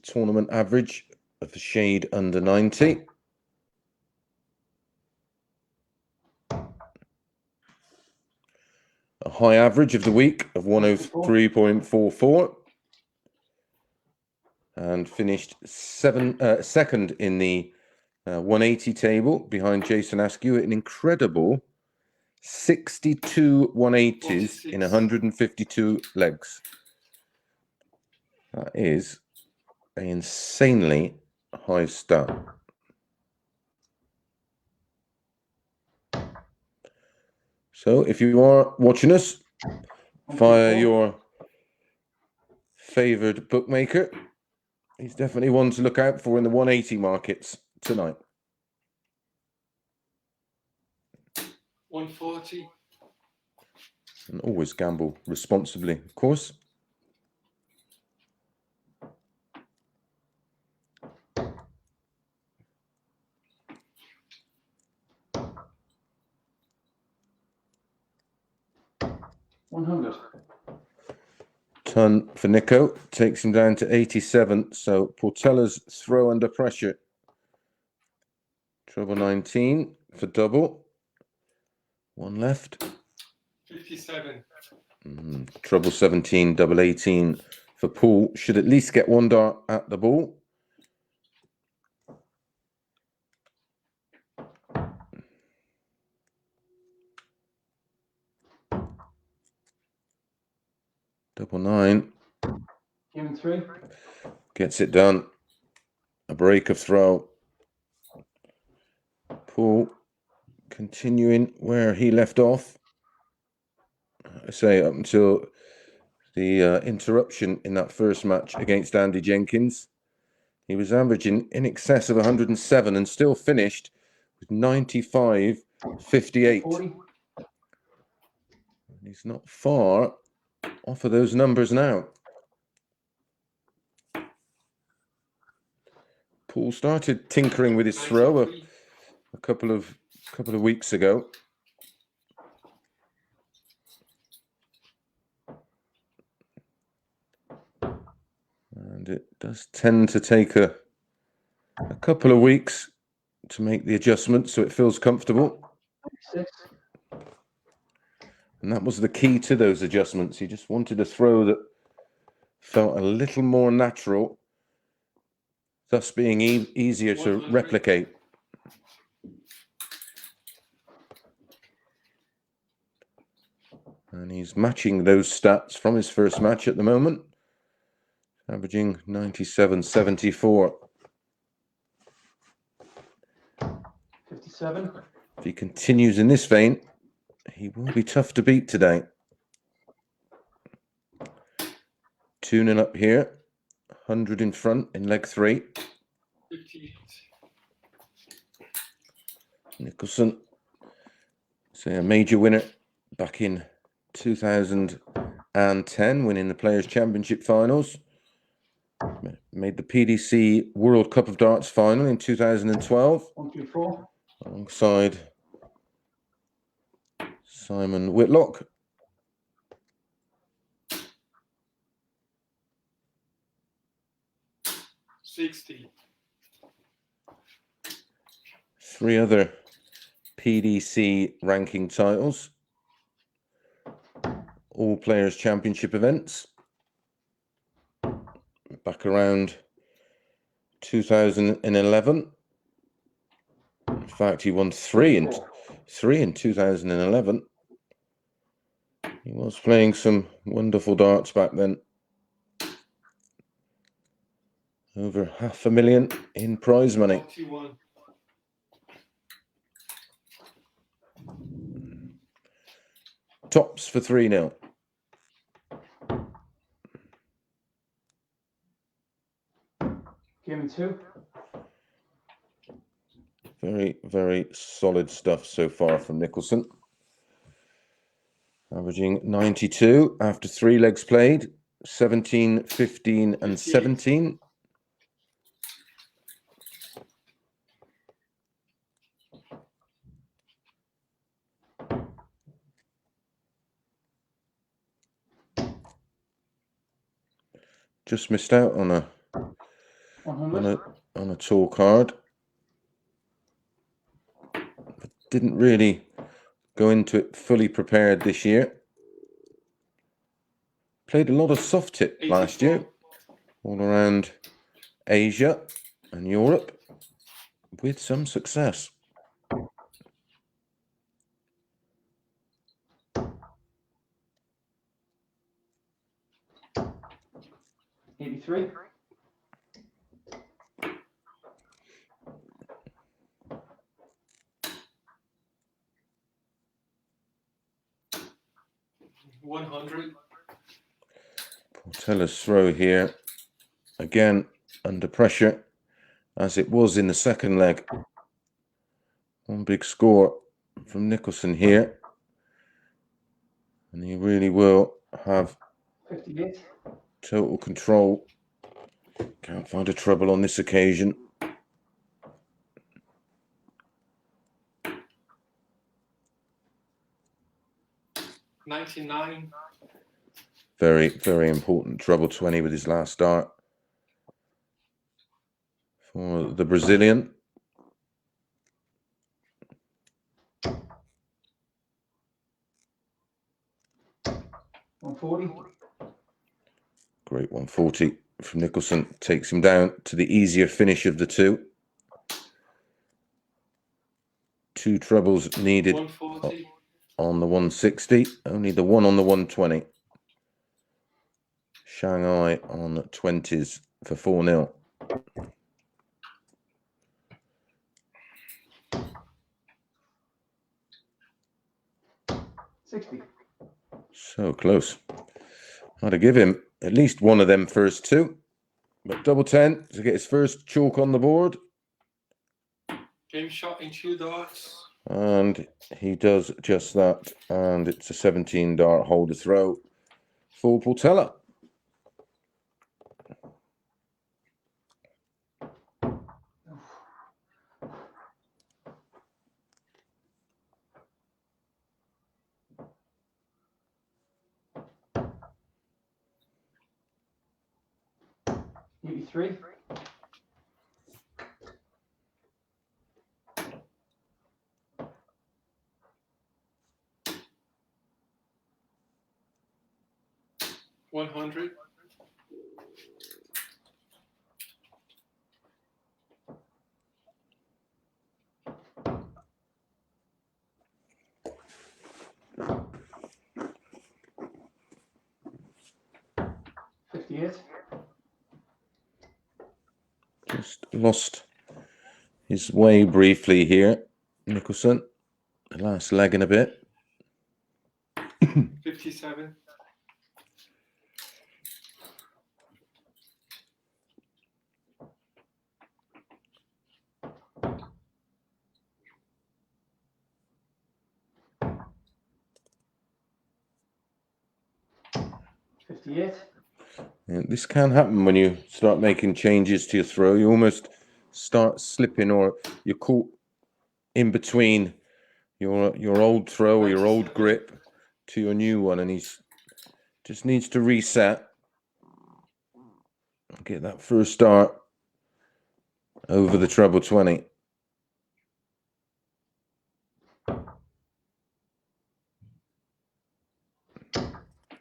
Tournament average of a shade under 90. A high average of the week of 103.44. And finished second in the 180 table behind Jason Askew at an incredible 62 180s in 152 legs. That is an insanely high stat. So if you are watching us, via your favoured bookmaker. He's definitely one to look out for in the 180 markets tonight. 140. And always gamble responsibly, of course. $100. Ton for Nico, takes him down to 87. So Portela's throw under pressure. Treble 19 for double. One left. 57. Treble 17, double 18 for Paul. Should at least get one dart at the ball. Double 9. Give him 3. Gets it done. A break of throw. Paul continuing where he left off. I say up until the interruption in that first match against Andy Jenkins. He was averaging in excess of 107 and still finished with 95.58. 40. He's not far off of those numbers now. Paul started tinkering with his throw a couple of weeks ago. And it does tend to take a couple of weeks to make the adjustment so it feels comfortable. 6. And that was the key to those adjustments. He just wanted a throw that felt a little more natural, thus being easier to replicate. And he's matching those stats from his first match at the moment, averaging 97.74. 57. If he continues in this vein, he will be tough to beat today. Tuning up here, 100 in front in leg 3. 58. Nicholson, say a major winner back in 2010, winning the Players' Championship finals. Made the PDC World Cup of Darts final in 2012. 124. Alongside Simon Whitlock. $60. 3 other PDC ranking titles. All Players' Championship events. Back around 2011. In fact, he won 3 in 2011. He was playing some wonderful darts back then. Over $500,000 in prize money. 41. Tops for 3-0. Give him 2. Very, very solid stuff so far from Nicholson. Averaging 92 after 3 legs played. 17, 15 and 17. Just missed out on a 100. on a tall card. Didn't really go into it fully prepared this year. Played a lot of soft tip last year, all around Asia and Europe, with some success. $83. 100. Portela's throw here, again under pressure, as it was in the second leg. One big score from Nicholson here, and he really will have 58. total control. Can't find a treble on this occasion. $99. Very, very important treble 20 with his last start for the Brazilian. $140. Great 140 from Nicholson. Takes him down to the easier finish of the two. Two trebles needed 140. on the 160. Only the one on the 120. Shanghai on 20s for 4-0. $60. So close. I'd have give him at least one of them first two. But double 10 to get his first chalk on the board. Game shot in 2 darts. And he does just that. And it's a 17 dart holder throw for Portela. $83. $100. $58. Just lost his way briefly here, Nicholson. The last leg in a bit. 57. $58. And this can happen when you start making changes to your throw. You almost start slipping, or you're caught in between your old throw or your old grip to your new one, and he's just needs to reset and get that first start over the treble 20.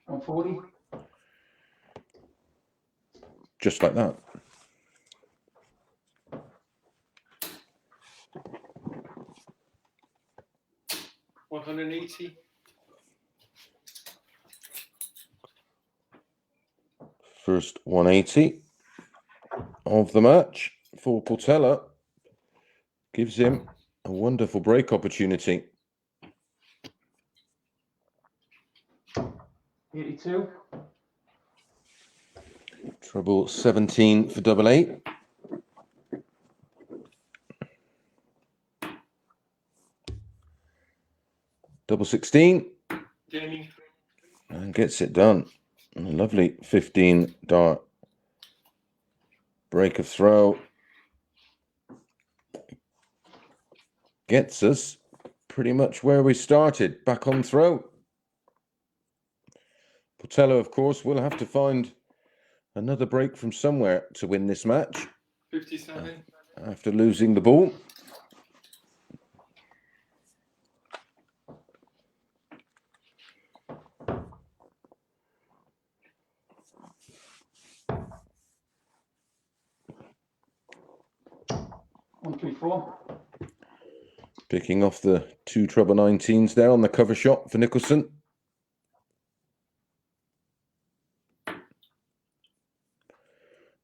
$140. Just like that. $180. First 180 of the match for Portela. Gives him a wonderful break opportunity. 82. Treble 17 for double 8. Double 16. Gaming. And gets it done. A lovely 15 dart break of throw. Gets us pretty much where we started, back on throw. Portela, of course, will have to find another break from somewhere to win this match 57. after losing the ball. $134. Picking off the two treble 19s there on the cover shot for Nicholson.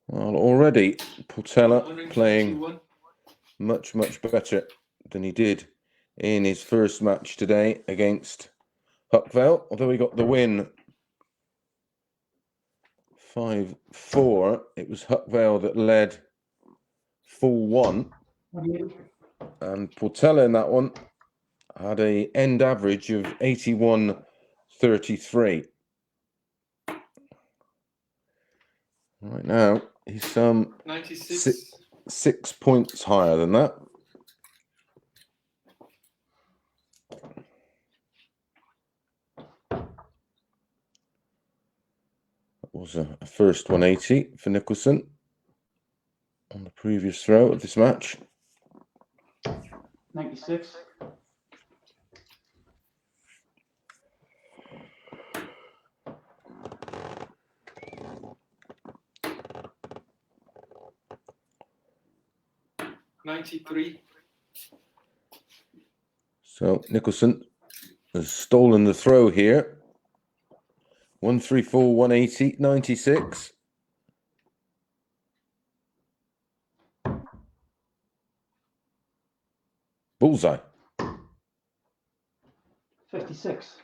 Well, already Portela playing 151. much better than he did in his first match today against Huckvale, although he got the win 5-4, it was Huckvale that led 4-1. 28. And Portela in that one had a end average of 81.33. Right now, he's 96. 6 points higher than that. That was a first 180 for Nicholson on the previous throw of this match. 96. 93. So Nicholson has stolen the throw here. 134, 180, 96. Bullseye. 56.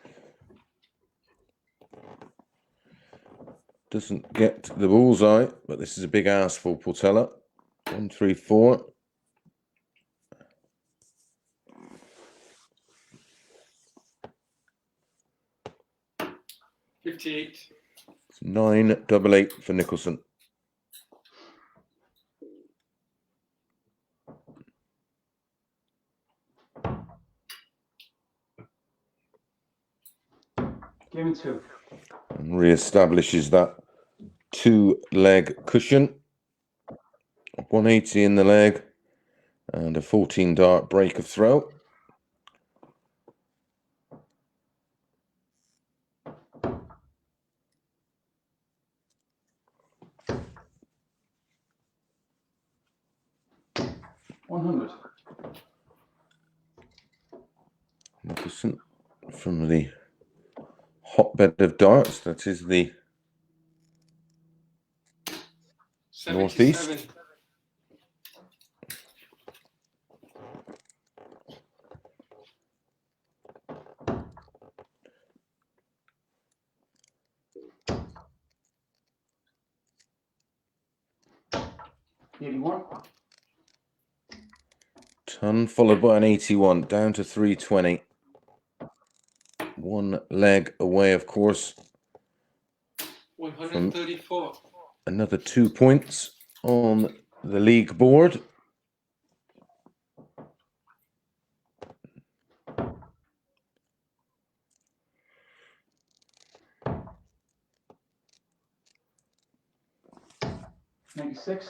Doesn't get the bullseye, but this is a big ask for Portela. 134. 58. 988 for Nicholson. Give him 2. And re-establishes that 2-leg cushion. 180 in the leg and a 14-dart break of throw. $100. Nicholson from the hotbed of darts, that is the 77. Northeast. $81. Ton followed by an 81, down to 320. 1 leg away, of course. 134. Another 2 points on the league board. $96.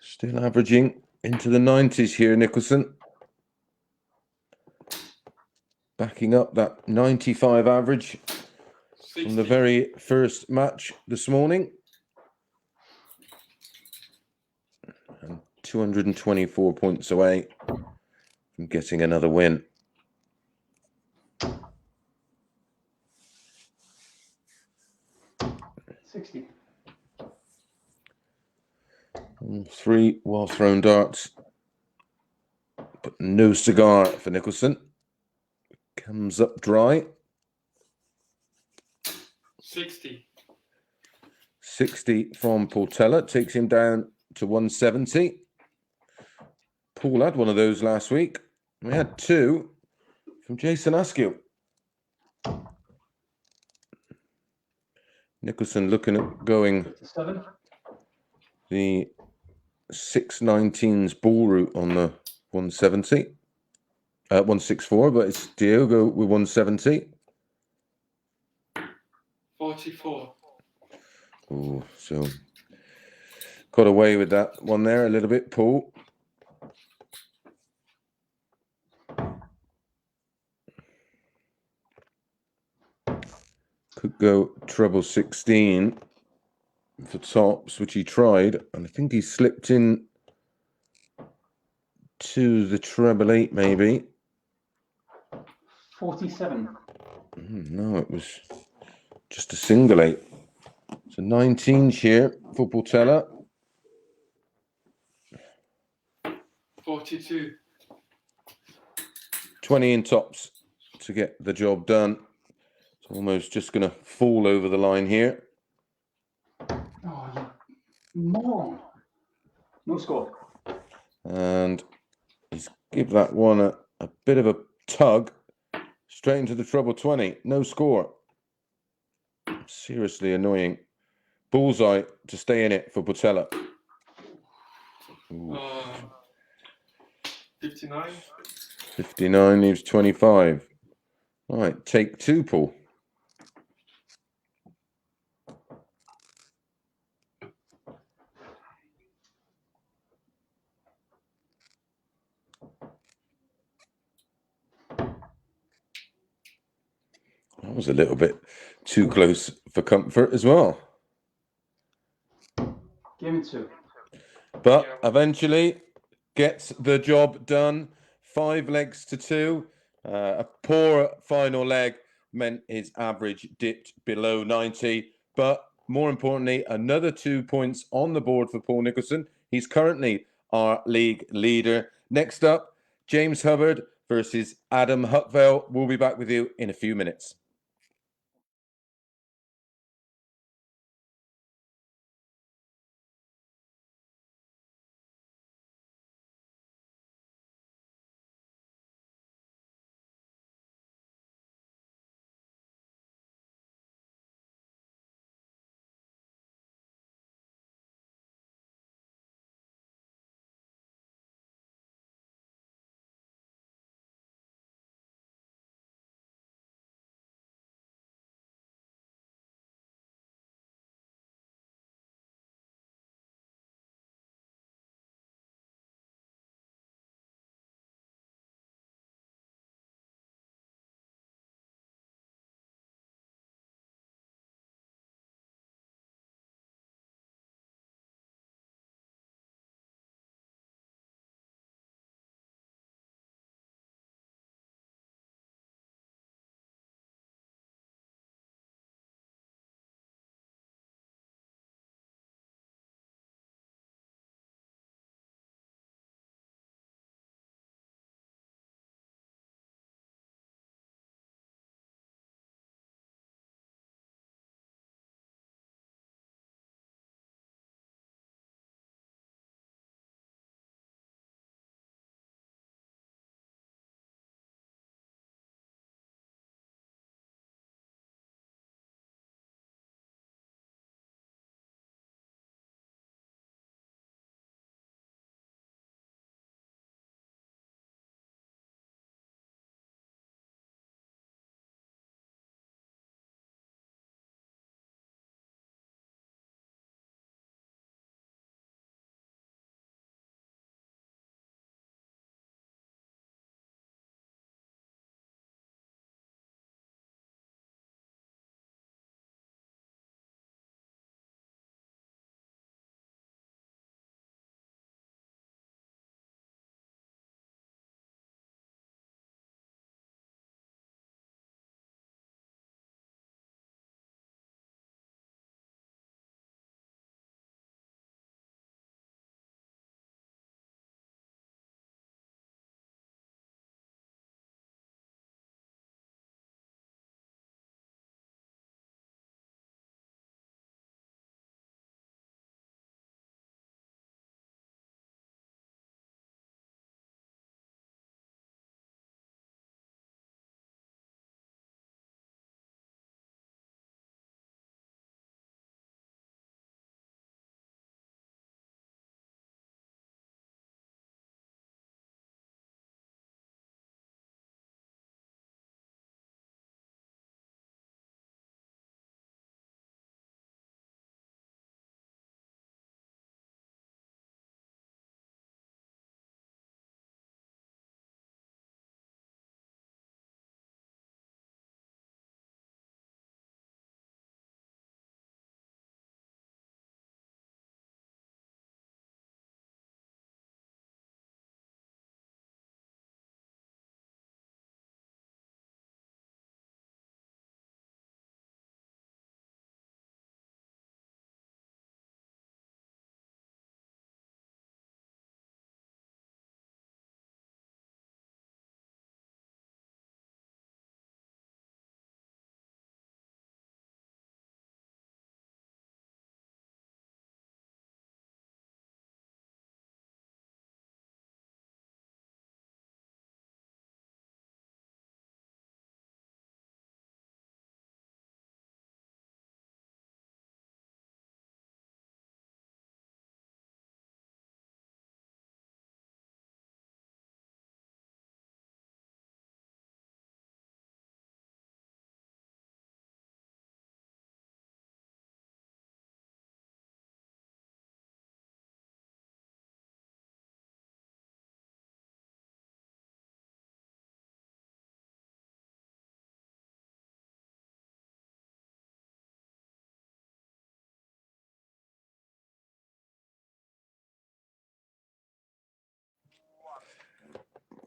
Still averaging into the 90s here, Nicholson. Backing up that 95 average 60. from the very first match this morning. And 224 points away from getting another win. $60. 3 well-thrown darts. But no cigar for Nicholson. Comes up dry. 60. 60 from Portela. Takes him down to 170. Paul had one of those last week. We had 2 from Jason Askew. Nicholson looking at going 57. the 619's ball route on the 170. 164, but it's Diogo with 170. 44. Oh, so got away with that one there a little bit, Paul. Could go treble 16 for tops, which he tried, and I think he slipped in to the treble 8, maybe. 47. No, it was just a single 8. So 19 here for Portela. 42. 20 in tops. to get the job done. It's almost just going to fall over the line here. Oh, you moron. No score. And he's give that one a bit of a tug. Straight into the treble 20. No score. Seriously annoying. Bullseye to stay in it for Portela. 59. 59 leaves 25. All right, take two, Paul. That was a little bit too close for comfort as well. Give me 2. But eventually gets the job done. 5 legs to 2. A poor final leg meant his average dipped below 90. But more importantly, another 2 points on the board for Paul Nicholson. He's currently our league leader. Next up, James Hubbard versus Adam Huckvale. We'll be back with you in a few minutes.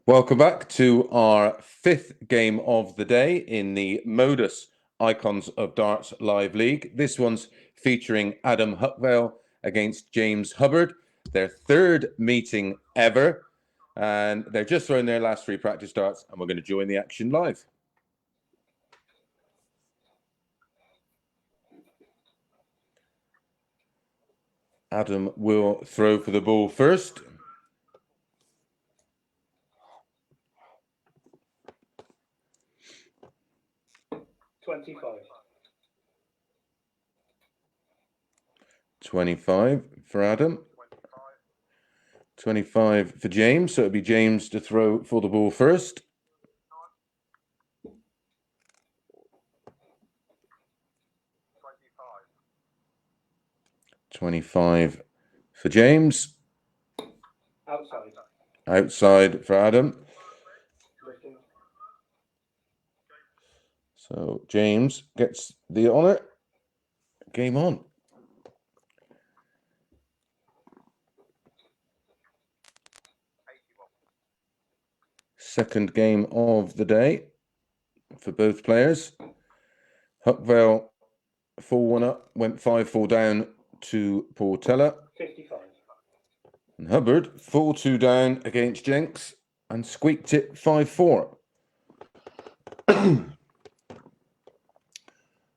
Welcome back to our fifth game of the day in the MODUS Icons of Darts Live League. This one's featuring Adam Huckvale against James Hubbard, their third meeting ever. And they're just throwing their last three practice darts, and we're going to join the action live. Adam will throw for the ball first. $25. 25 for Adam. 25 for James. So it'll be James to throw for the ball first. $25 for James. Outside. Outside for Adam. Lifting. So James gets the honour. Game on. Second game of the day for both players. Huckvale 4-1 up, went 5-4 down to Portela. 55. And Hubbard 4-2 down against Jenkins and squeaked it 5-4.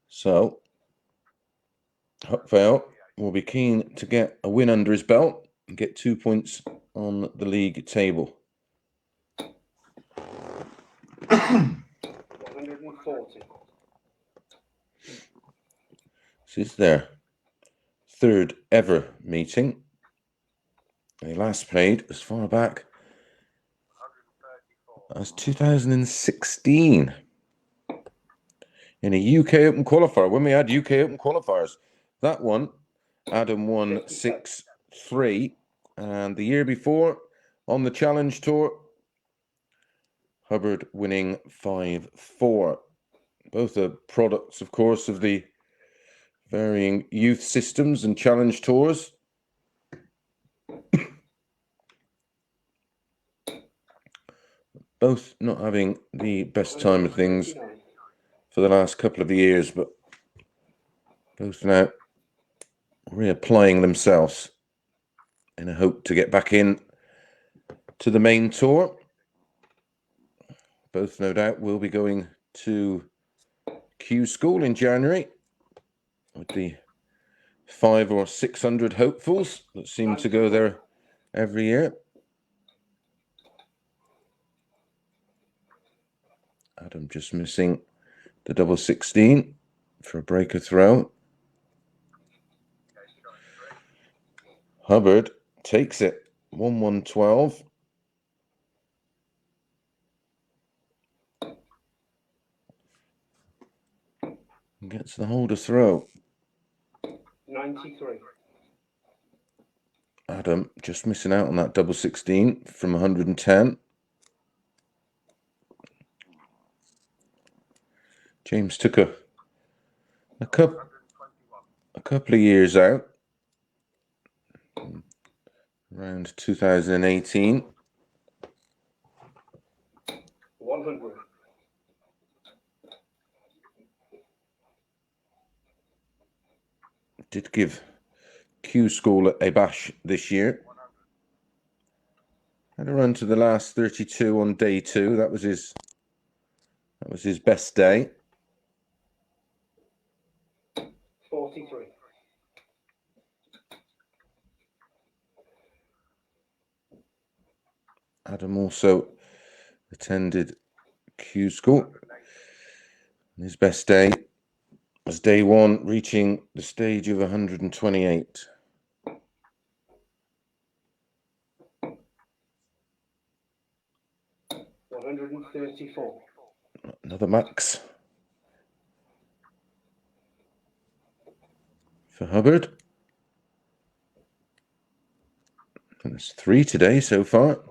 So Huckvale will be keen to get a win under his belt and get 2 points on the league table. 140. This is their third ever meeting. They last played as far back as 2016 in a UK Open qualifier, when we had UK Open qualifiers. That one, Adam won 6-3, and the year before on the Challenge Tour, Hubbard winning 5-4. Both are products, of course, of the varying youth systems and challenge tours. Both not having the best time of things for the last couple of years, but both now reapplying themselves in a hope to get back in to the main tour. Both, no doubt, will be going to Q School in January with the 500 or 600 hopefuls that seem to go there every year. Adam just missing the double 16 for a breaker throw. Hubbard takes it 1-1-12. Gets the holder throw. 93. Adam just missing out on that double 16 from 110. James took a couple of years out, around 2018. 100. Did give Q School a bash this year. Had a run to the last 32 on day 2. That was his best day. 43. Adam also attended Q School. His best day was day 1, reaching the stage of 128. $134. Another max for Hubbard. And there's 3 today so far.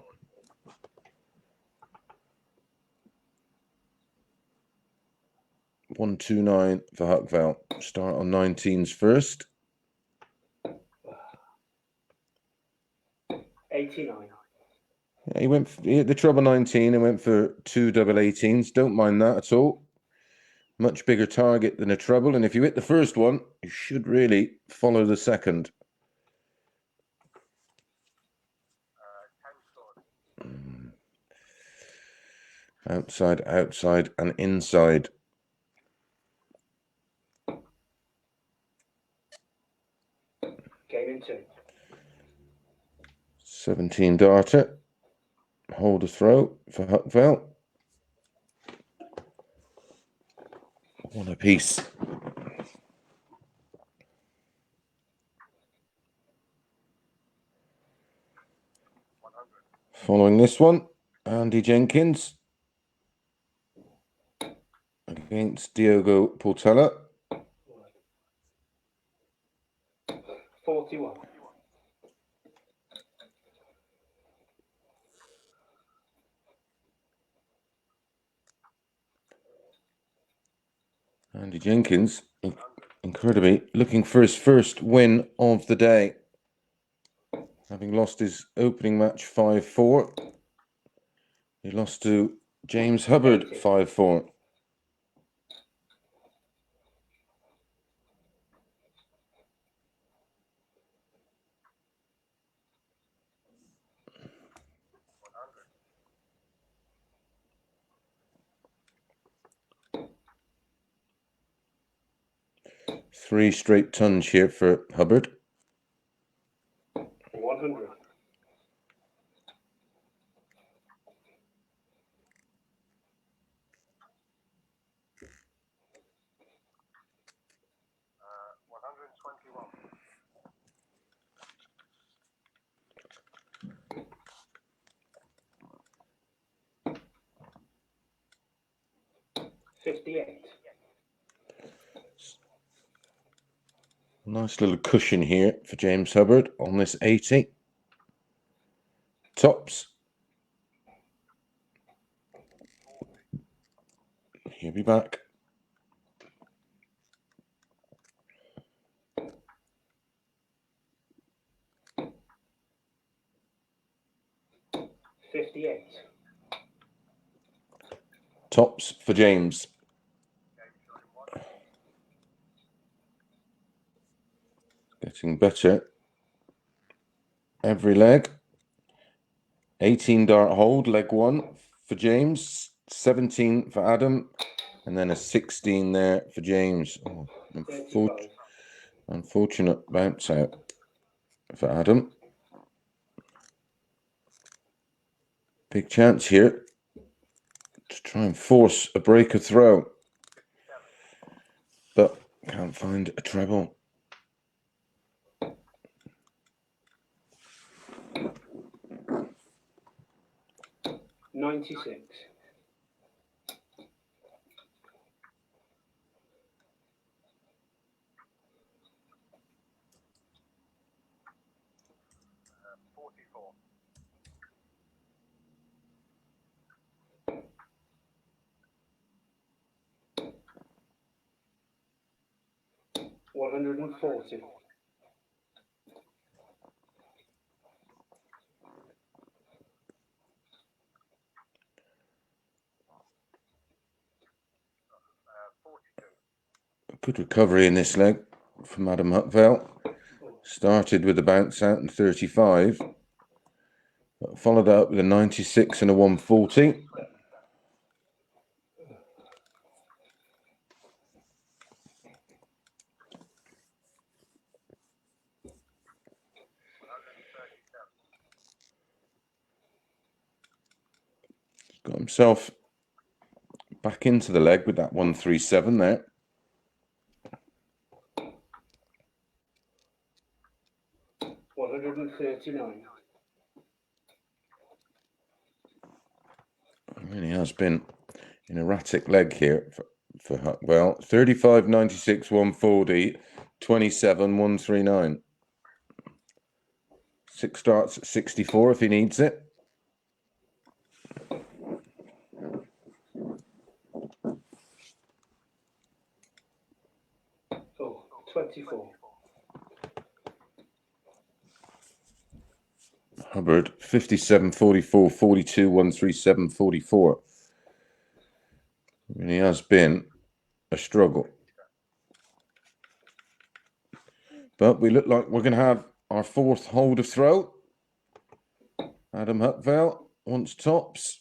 $129 for Huckvale. Start on 19s first. 89. He hit the treble 19 and went for 2 double 18s. Don't mind that at all. Much bigger target than a treble. And if you hit the first one, you should really follow the second. Outside, outside, and inside. Game in 2. 17 darter. Hold a throw for Huckvale. One apiece. Following this one, Andy Jenkins against Diogo Portela. 41. Andy Jenkins, incredibly, looking for his first win of the day. Having lost his opening match 5-4. He lost to James Hubbard 5-4. Three straight tons here for Hubbard. 100. $58. Nice little cushion here for James Hubbard on this 80. Tops. He'll be back. $58. Tops for James. Getting better every leg. 18 dart hold, leg 1 for James. 17 for Adam. And then a 16 there for James. Oh, 35. unfortunate bounce out for Adam. Big chance here to try and force a breaker throw. But can't find a treble. $96. $140. Good recovery in this leg from Adam Huckvale. Started with a bounce out in 35. But followed up with a 96 and a 140. Got himself back into the leg with that 137 there. $139. It really has been an erratic leg here for Huckvale. 35, 96, 140, 27, 139. 6 starts at 64 if he needs it. Oh, 24. Hubbard, 57, 44, 42, 137, 44. Really has been a struggle. But we look like we're going to have our fourth hold of throw. Adam Huckvale wants tops.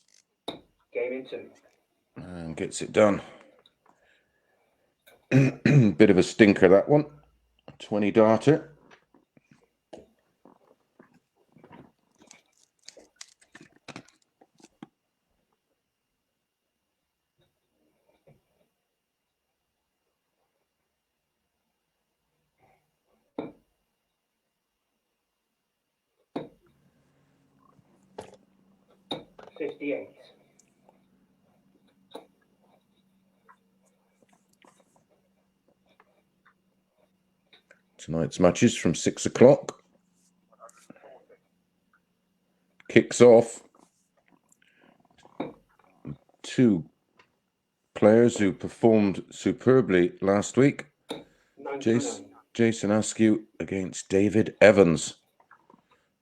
Game in 2. And gets it done. Bit of a stinker, that one. 20 darter. $58. Tonight's matches from 6 o'clock. Kicks off. Two players who performed superbly last week. 99. Jason Askew against David Evans.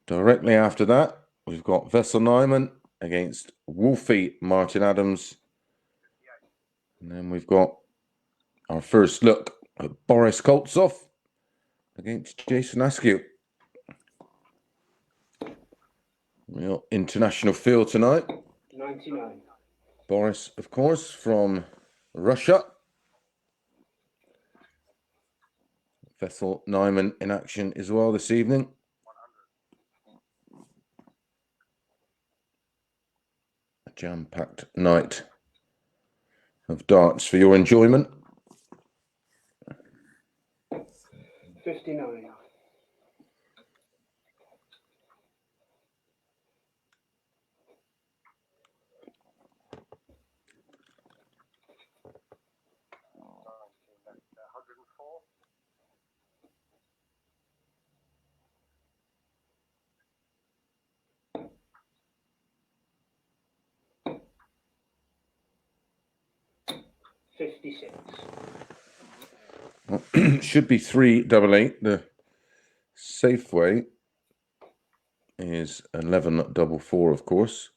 Directly after that, we've got Vessel Nyman against Wolfie Martin Adams. And then we've got our first look at Boris Koltsov against Jason Askew. Real international feel tonight. 99. Boris, of course, from Russia. Vessel Nyman in action as well this evening. A jam-packed night of darts for your enjoyment. 59. $56. Should be 388. The safe way is 1144, of course.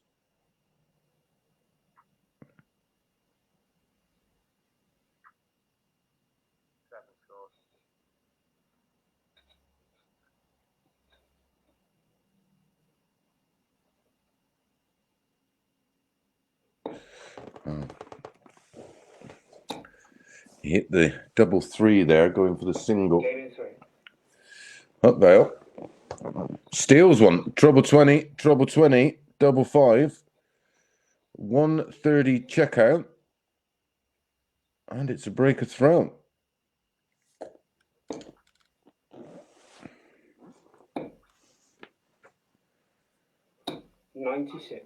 He hit the double three there, going for the single. Game in 3. Huckvale steals one. Treble 20, treble 20, double 5. 130 checkout. And it's a break of throw. $96.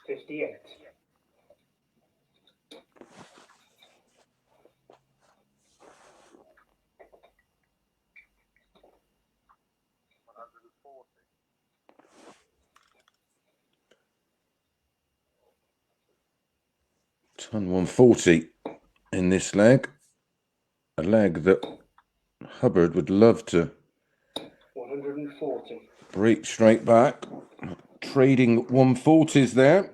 $58. Ton 140 in this leg. A leg that Hubbard would love to 140. break straight back. Trading 140s there.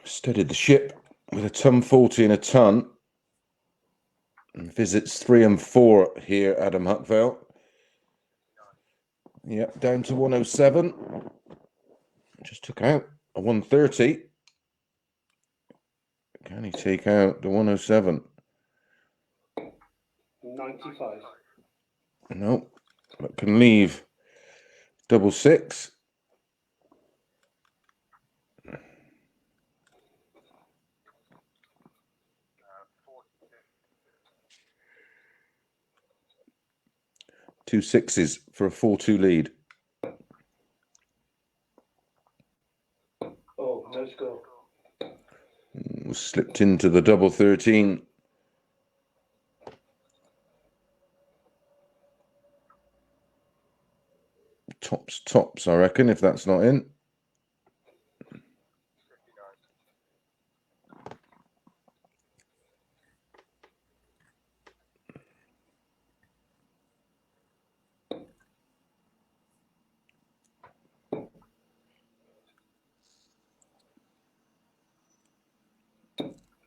Steadied the ship with a ton 40 and a ton. And visits 3 and 4 here, Adam Huckvale. Yep, down to 107. Just took out a 130. Can he take out the 107? 95. No, but can leave double 6. 2 sixes for a 4-2 lead. Oh, no score. Slipped into the double 13. Tops, I reckon, if that's not in.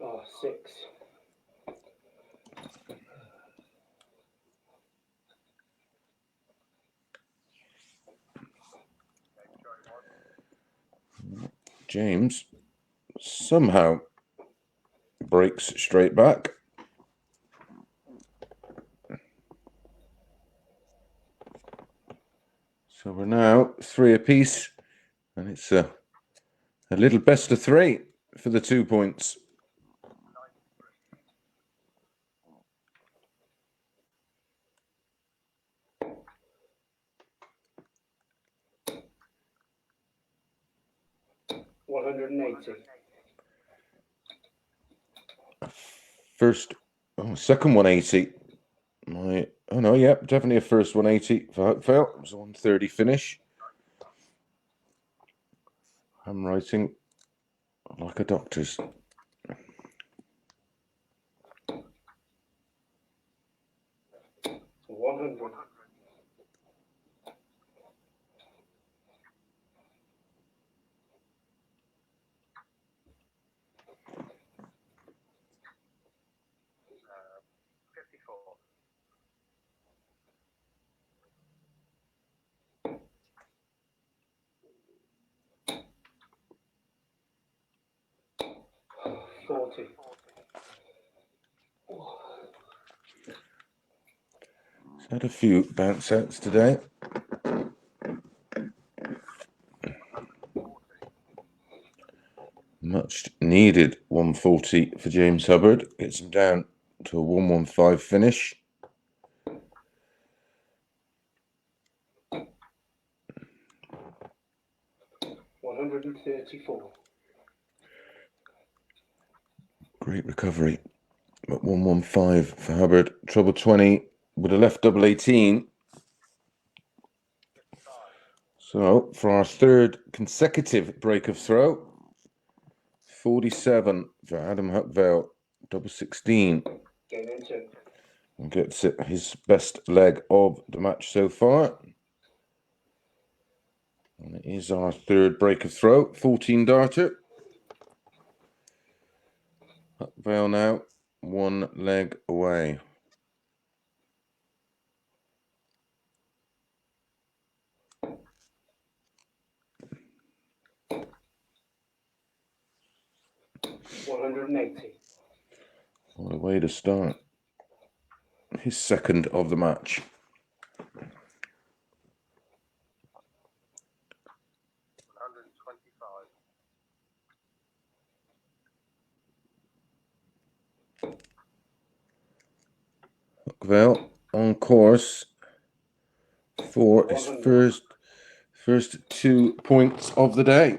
Oh, 6. James somehow breaks straight back. So we're now 3 apiece, and it's a little best of 3 for the 2 points. Second 180. Oh no, yeah, definitely a first 180 for Huckvale. It was a 130 finish. I'm writing like a doctor's. Had a few bounce outs today. Much needed 140 for James Hubbard. Gets him down to a 115 finish. $134. Great recovery. But 115 for Hubbard. Trouble 20 would have left double 18. So for our third consecutive break of throw, 47 for Adam Huckvale, double 16. Game in 2. And gets it his best leg of the match so far. And it is our third break of throw, 14 darter. Huckvale now 1 leg away. $180. What a way to start. His second of the match. Huckvale on course for his first 2 points of the day.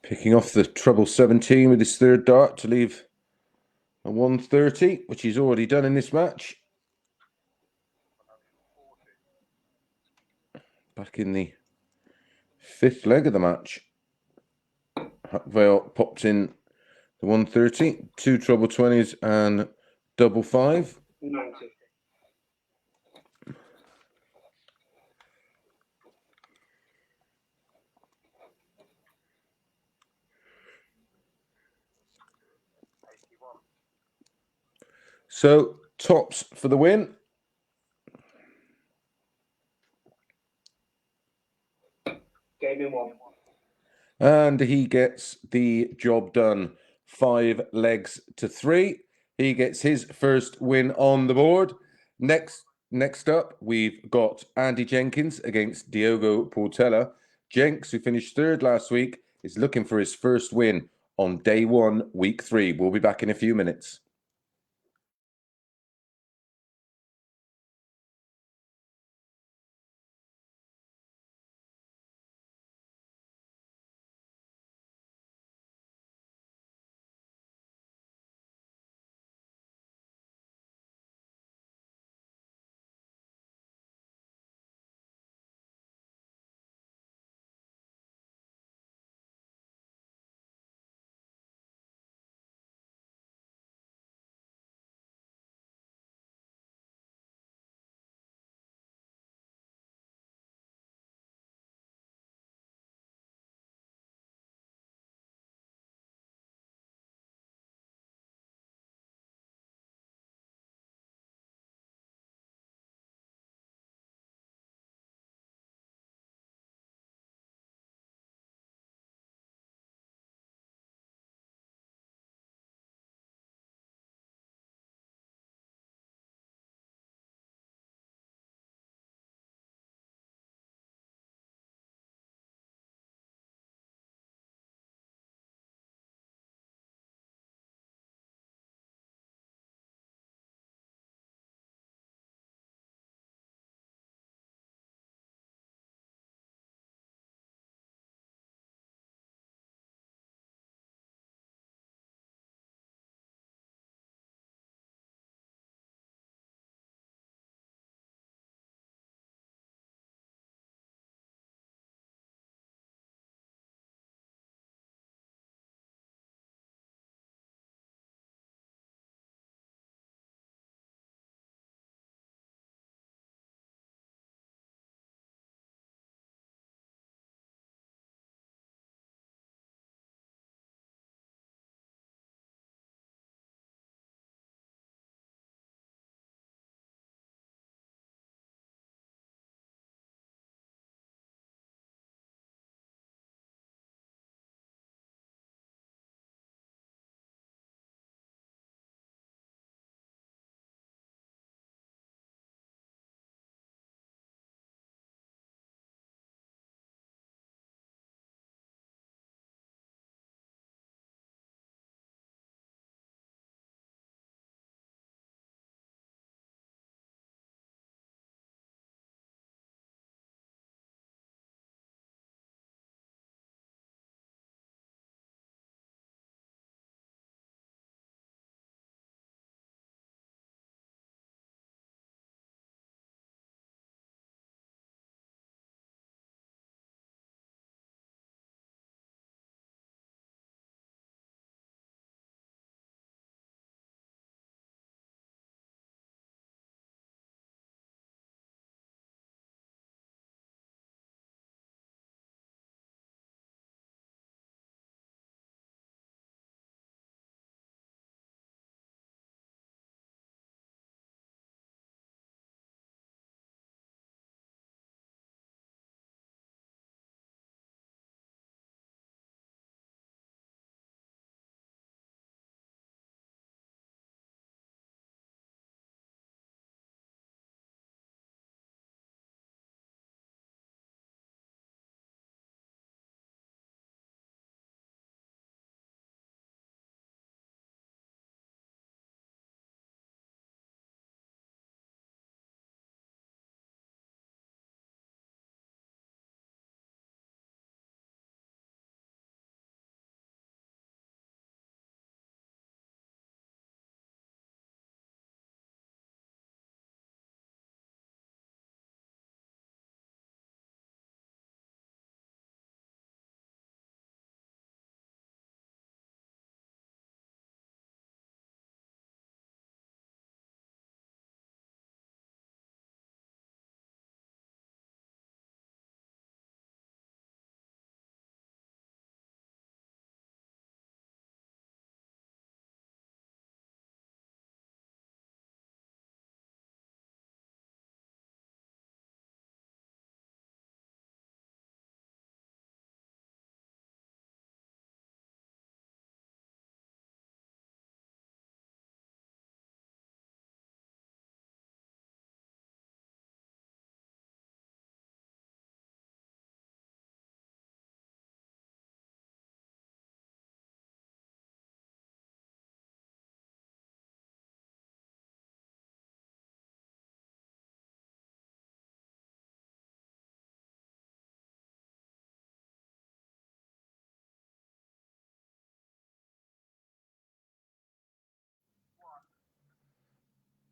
Picking off the treble 17 with his third dart to leave a 130, which he's already done in this match. Back in the 5th leg of the match. Huckvale popped in the 130, 2 treble 20s and double 5. 90. So tops for the win. Game in 1. And he gets the job done. 5 legs to 3. He gets his first win on the board. Next up, we've got Andy Jenkins against Diogo Portela. Jenks, who finished 3rd last week, is looking for his first win on day 1, week 3. We'll be back in a few minutes.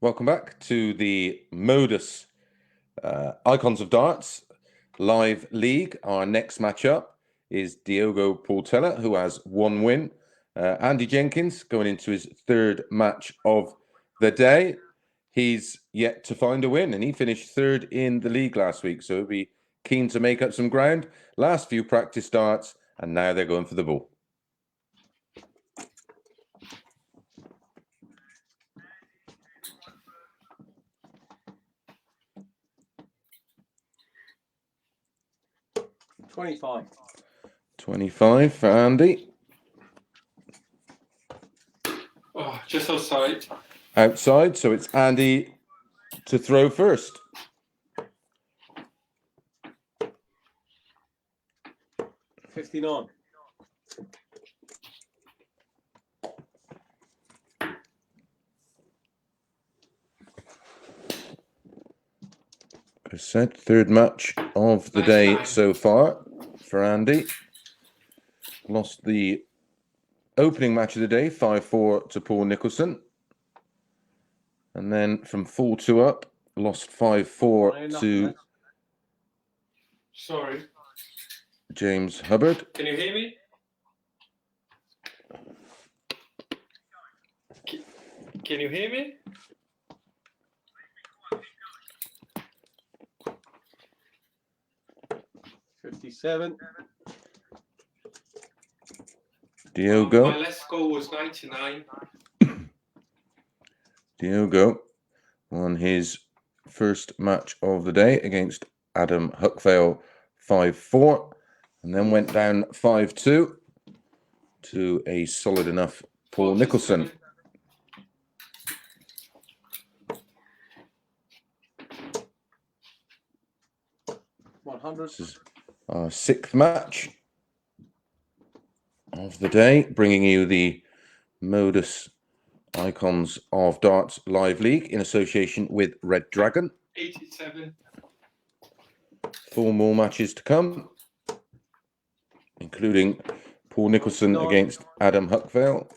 Welcome back to the MODUS Icons of Darts live league. Our next matchup is Diogo Portela, who has 1 win. Andy Jenkins going into his 3rd match of the day. He's yet to find a win, and he finished 3rd in the league last week, so he'll be keen to make up some ground. Last few practice starts, and now they're going for the ball. $25. 25 for Andy. Oh, just outside. Outside, so it's Andy to throw first. $59. As said, 3rd match of the Nice day time. so far for Andy. Lost the opening match of the day, 5-4 to Paul Nicholson. And then from 4-2 up, lost 5-4 to Sorry. James Hubbard. Can you hear me? Can you hear me? $57. Diogo. My last score was 99. Diogo won his first match of the day against Adam Huckvale 5-4, and then went down 5-2 to a solid enough Paul Nicholson. 100. This is our 6th match of the day, bringing you the MODUS Icons of Darts Live League in association with Red Dragon. 87. 4 more matches to come, including Paul Nicholson against Adam Huckvale,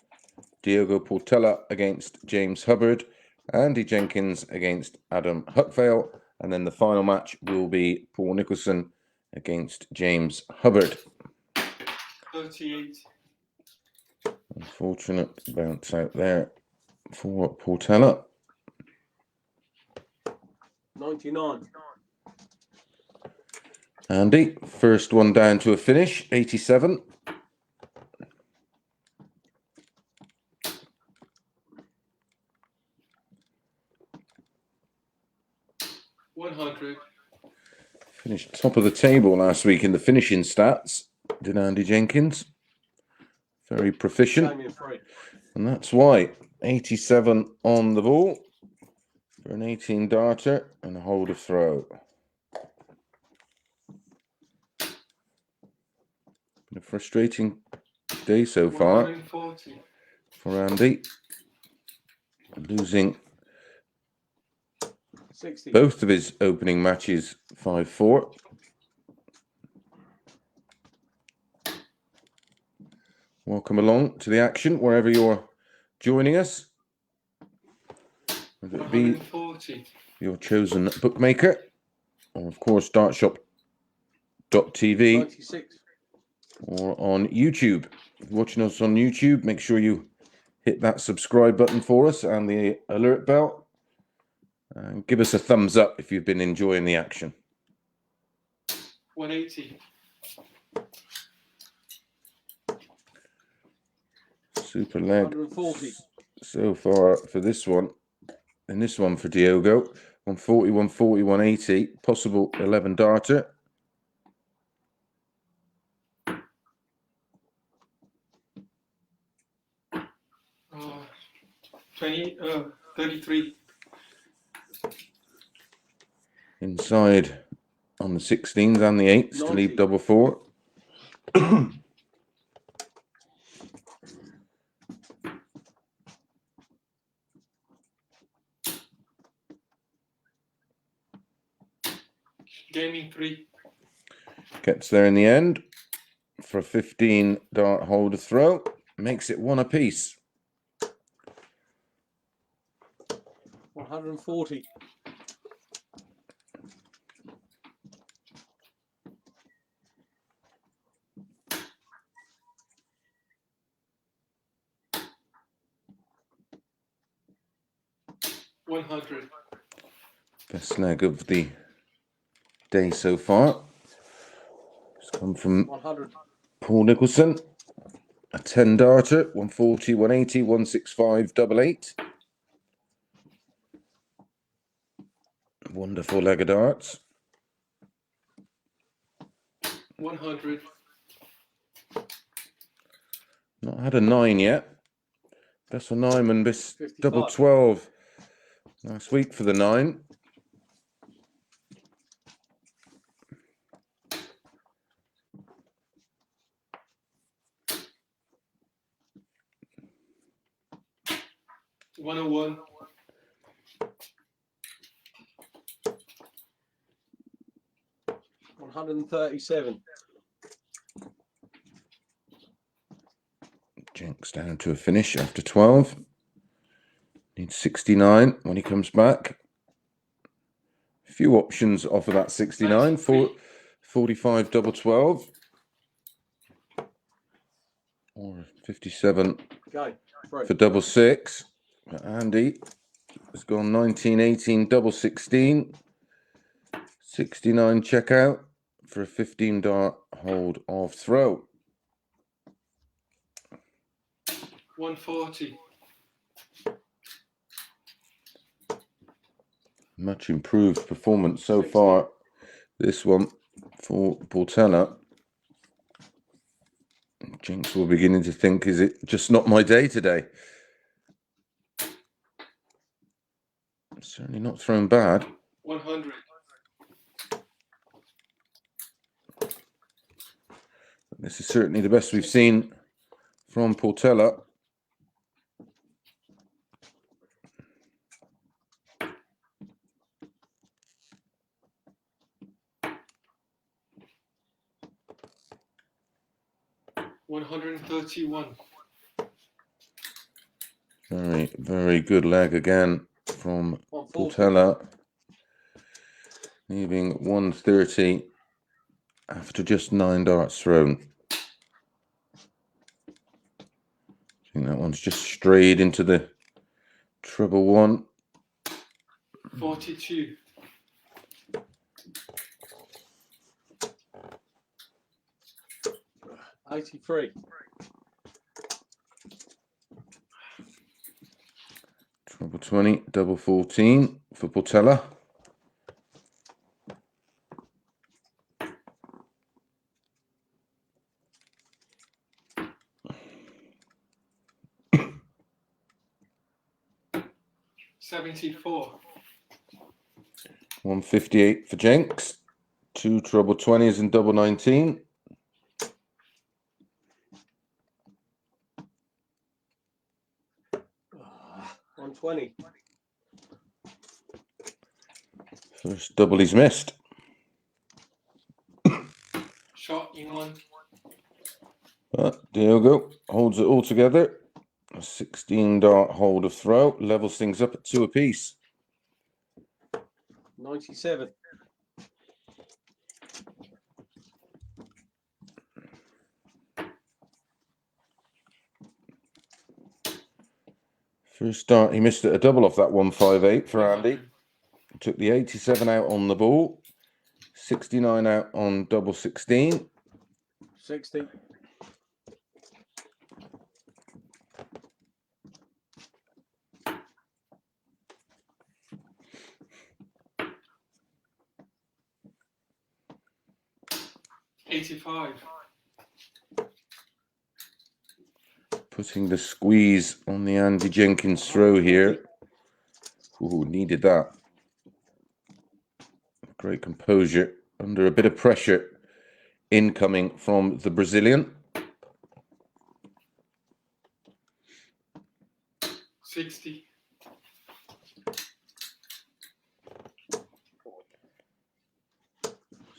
Diogo Portela against James Hubbard, Andy Jenkins against Adam Huckvale, and then the final match will be Paul Nicholson against James Hubbard. 38. Unfortunate bounce out there for Portela. 99. Andy, first one down to a finish, 87. $100. Finished top of the table last week in the finishing stats, did Andy Jenkins. Very proficient. Damien Free. And that's why 87 on the ball for an 18 darter and a hold of throw. Been a frustrating day so far 140. for Andy. Losing 60. both of his opening matches 5-4. Welcome along to the action wherever you're joining us. Whether it be 140. your chosen bookmaker, or of course dartshop.tv, 96. or on YouTube. If you're watching us on YouTube, make sure you hit that subscribe button for us and the alert bell. And give us a thumbs up if you've been enjoying the action. 180. Super leg 140. so far for this one. And this one for Diogo. 140, 140, 180. Possible 11 darter. Uh, 33. Inside on the 16s and the 8s to 90. leave double 4. Gaming 3. Gets there in the end for a 15 dart holder throw. Makes it 1 apiece. 140. $100. Best leg of the day so far. It's come from 100. Paul Nicholson. A 10 darter, 140, 180, 165, double eight. Wonderful leg of darts. 100. Not had a 9 yet. Best for 9 and this 55. double 12. Last week for the 9. $101. 137. Jenks down to a finish after 12. Needs 69 when he comes back. A few options off of that 69. 45 double 12. Or 57 Okay. Free. for double 6. But Andy has gone 19, 18, double 16. 69 checkout for a 15 dart hold of throw. 140. Much improved performance so far. This one for Portela. Jinx will beginning to think, is it just not my day today? Certainly not thrown bad. 100. This is certainly the best we've seen from Portela. $131. Very, very good leg again from 140. Portela. Leaving 130 after just 9 darts thrown. I think that one's just strayed into the treble 1. 42. $83. Treble 20, double 14 for Portela. $74. 158 for Jenks. 2 treble 20s and double 19. $120. First double he's missed. Shot in one. But Diogo holds it all together. A 16 dart hold of throw. Levels things up at 2 apiece. 97. First start, he missed it a double off that 158 for Andy. Took the 87 out on the ball. 69 out on double 16. 60. $85. Putting the squeeze on the Andy Jenkins throw here. Ooh, needed that. Great composure under a bit of pressure incoming from the Brazilian. 60.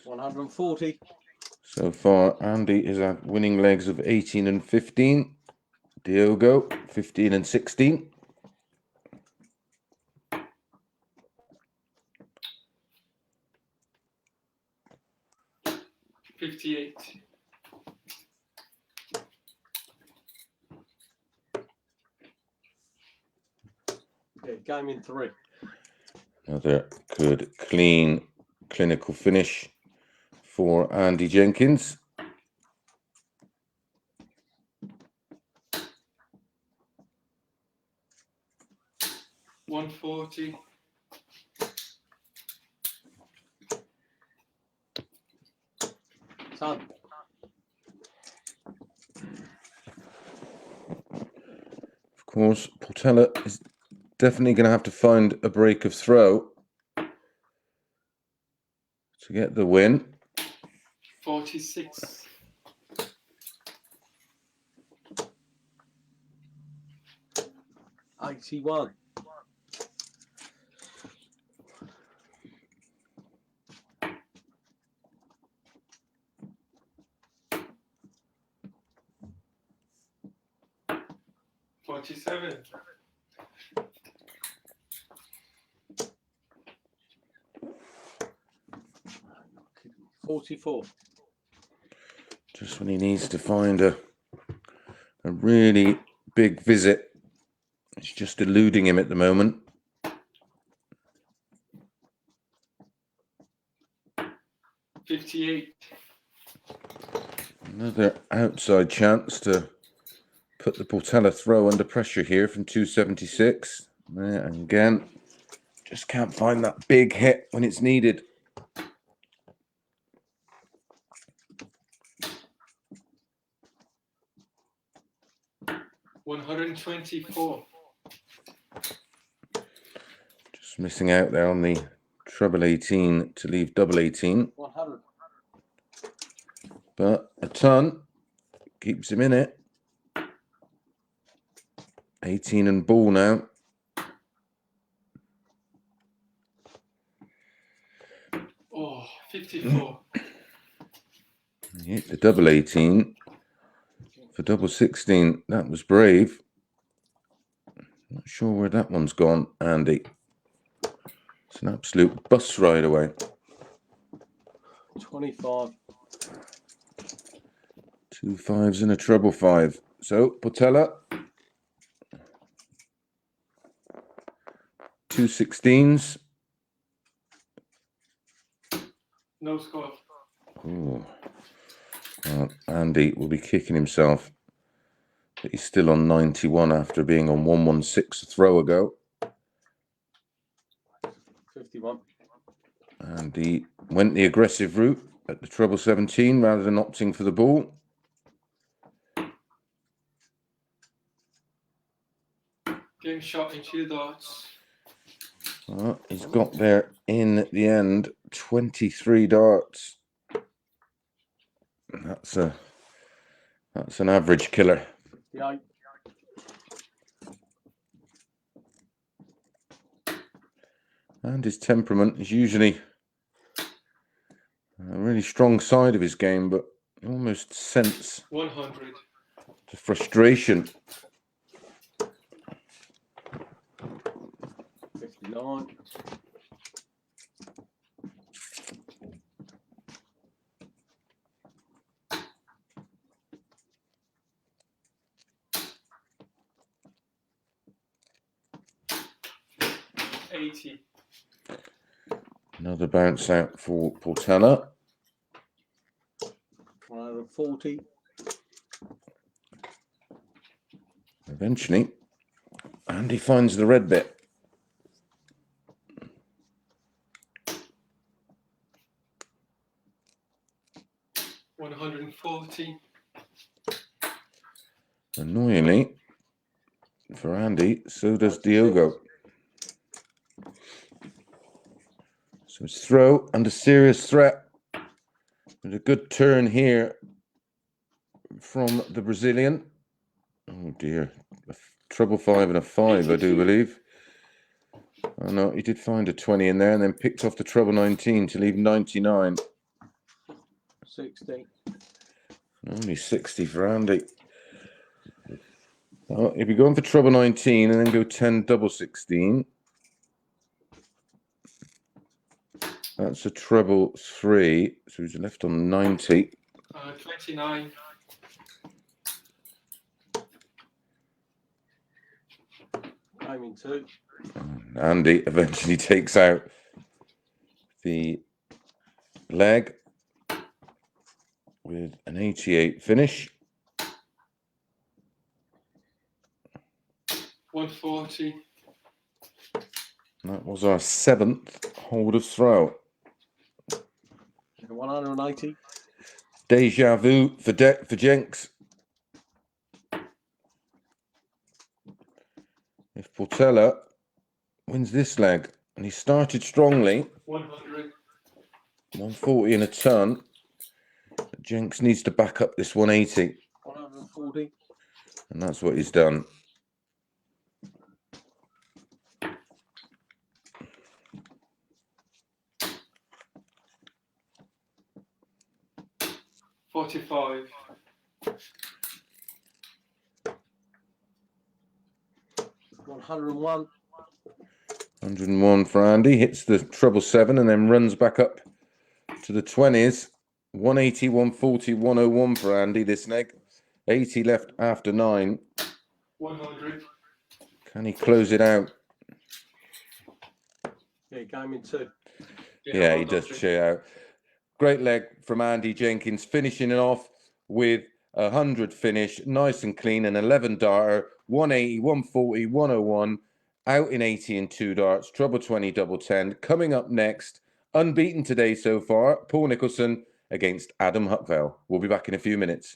$140. So far, Andy is at winning legs of 18 and 15. Diogo, 15 and 16. 58. Yeah, game in 3. Another good, clean, clinical finish for Andy Jenkins. $140. Ton. Of course, Portela is definitely going to have to find a break of throw to get the win. 46. $81. $47. 44. Just when he needs to find a really big visit. It's just eluding him at the moment. $58. Another outside chance to put the Portela throw under pressure here from 276. There, and again, just can't find that big hit when it's needed. $124. Just missing out there on the treble 18 to leave double 18. 100. But a ton keeps him in it. 18 and ball now. Oh, 54. He hit the double 18 for double 16. That was brave. Not sure where that one's gone, Andy. It's an absolute bus ride away. 25. 2 5s and a treble 5. So, Portela. 2 16s. No score. Ooh. Well, Andy will be kicking himself. But he's still on 91 after being on 116 a throw ago. 51. And he went the aggressive route at the treble 17 rather than opting for the ball. Game shot into the darts. Well, he's got there in the end 23 darts. That's an average killer. 58. And his temperament is usually a really strong side of his game, but you almost sense 100. the frustration. 59. $80. Another bounce out for Portela. 140. Eventually, and he finds the red bit. $140. Annoyingly, for Andy, so does Diogo. So it's throw and a serious threat. With a good turn here from the Brazilian. Oh dear. A treble 5 and a 5, I do believe. Oh no, he did find a 20 in there and then picked off the treble 19 to leave 99. 60. Only 60 for Andy. Oh, he'll be going for treble 19 and then go 10 double 16. That's a treble 3. So he's left on 90. 29. Gaming 2. Andy eventually takes out the leg with an 88 finish. 140. That was our 7th hold of throw. 180. Deja vu for Jenks. If Portela wins this leg, and he started strongly, 100. 140 and a ton. But Jenks needs to back up this 180, 140. and that's what he's done. $45. 101. 101 for Andy, hits the treble 7 and then runs back up to the 20s. 180, 140, 101 for Andy this leg. 80 left after 9. 100. Can he close it out? Yeah, gaming 2. Yeah, he does cheer out. Great leg from Andy Jenkins, finishing it off with a 100 finish, nice and clean, an 11 darter, 180, 140, 101, out in 80 and 2 darts, treble 20, double 10. Coming up next, unbeaten today so far, Paul Nicholson against Adam Huckvale. We'll be back in a few minutes.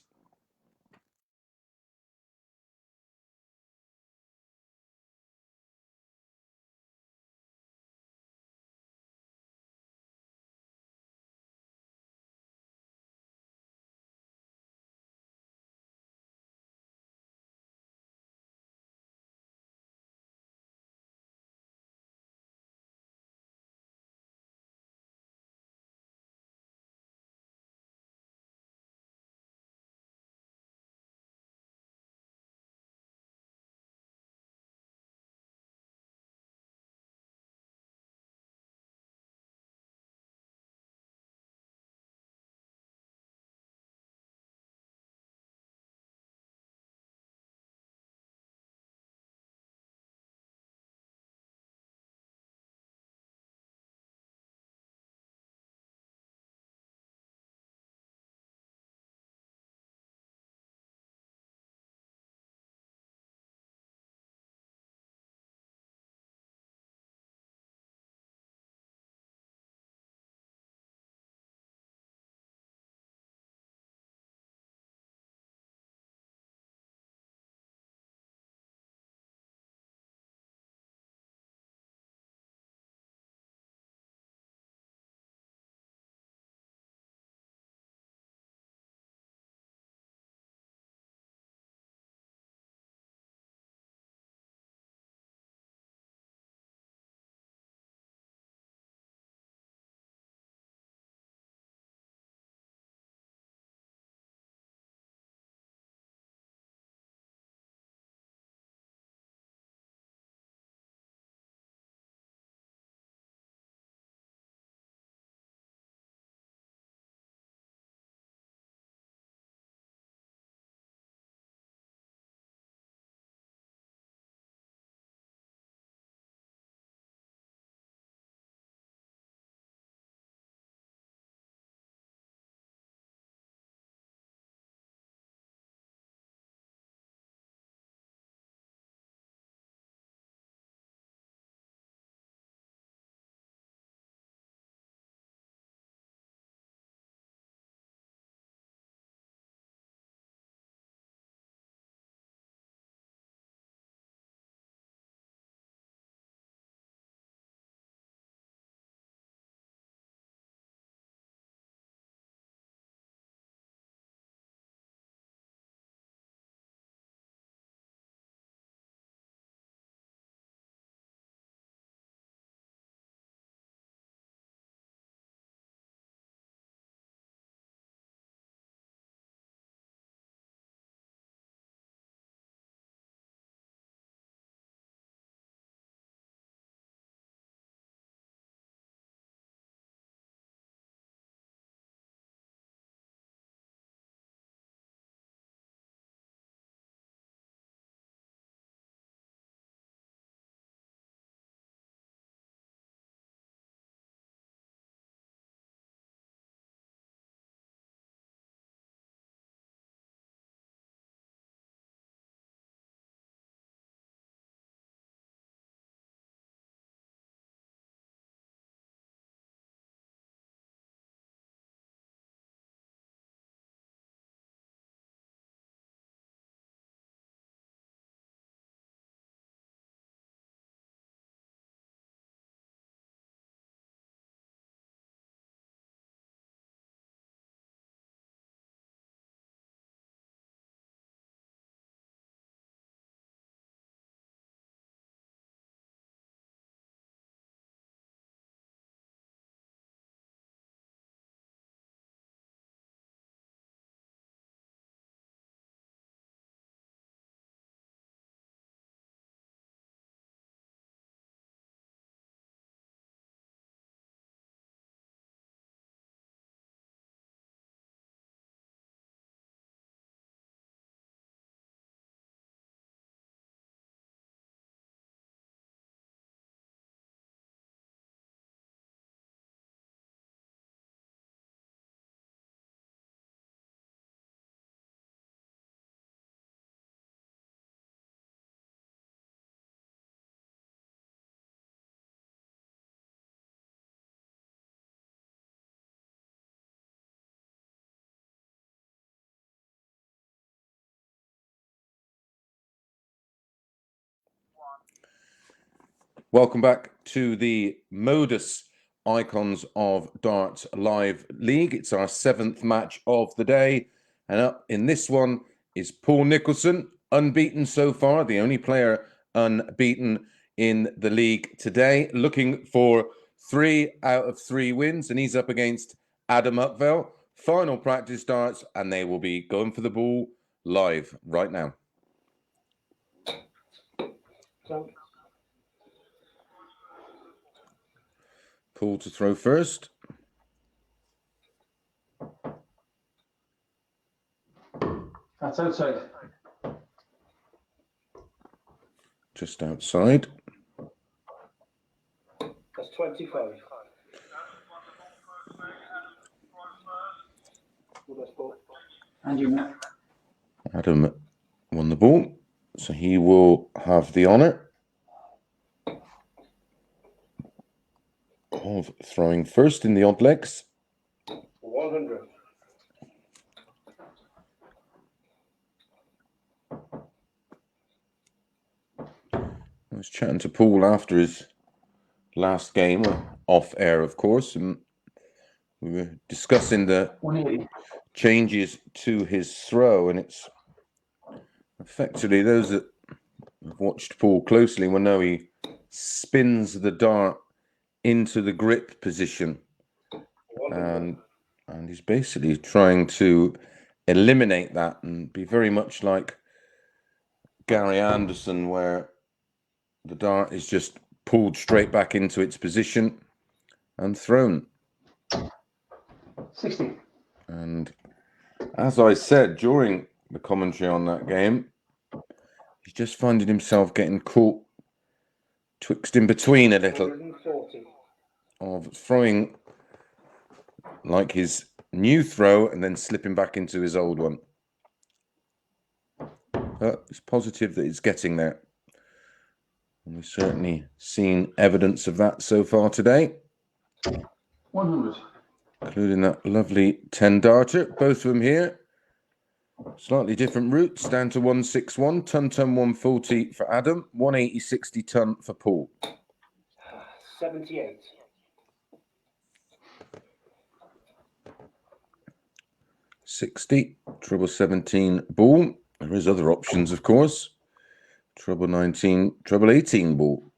Welcome back to the MODUS Icons of Darts Live League. It's our 7th match of the day. And up in this one is Paul Nicholson, unbeaten so far, the only player unbeaten in the league today, looking for 3 out of 3 wins. And he's up against Adam Huckvale. Final practice darts, and they will be going for the ball live right now. So, Paul to throw first. That's outside. Just outside. that's 25. MODUS ball. And you now. Adam won the ball, so he will have the honour of throwing first in the odd legs. 100. I was chatting to Paul after his last game, off air, of course, and we were discussing the 180. changes to his throw, and it's effectively those that have watched Paul closely will know he spins the dart into the grip position, 100. and he's basically trying to eliminate that and be very much like Gary Anderson, where the dart is just pulled straight back into its position and thrown. 60. And as I said during the commentary on that game, he's just finding himself getting caught twixt in between a little 140. of throwing like his new throw and then slipping back into his old one. But it's positive that it's getting there. And we've certainly seen evidence of that so far today, 100. including that lovely 10 darter. Both of them here. Slightly different routes, down to 161, ton 140 for Adam, 180 60 ton for Paul. 78. 60, treble 17 ball. There is other options, of course. Treble 19, treble 18 ball.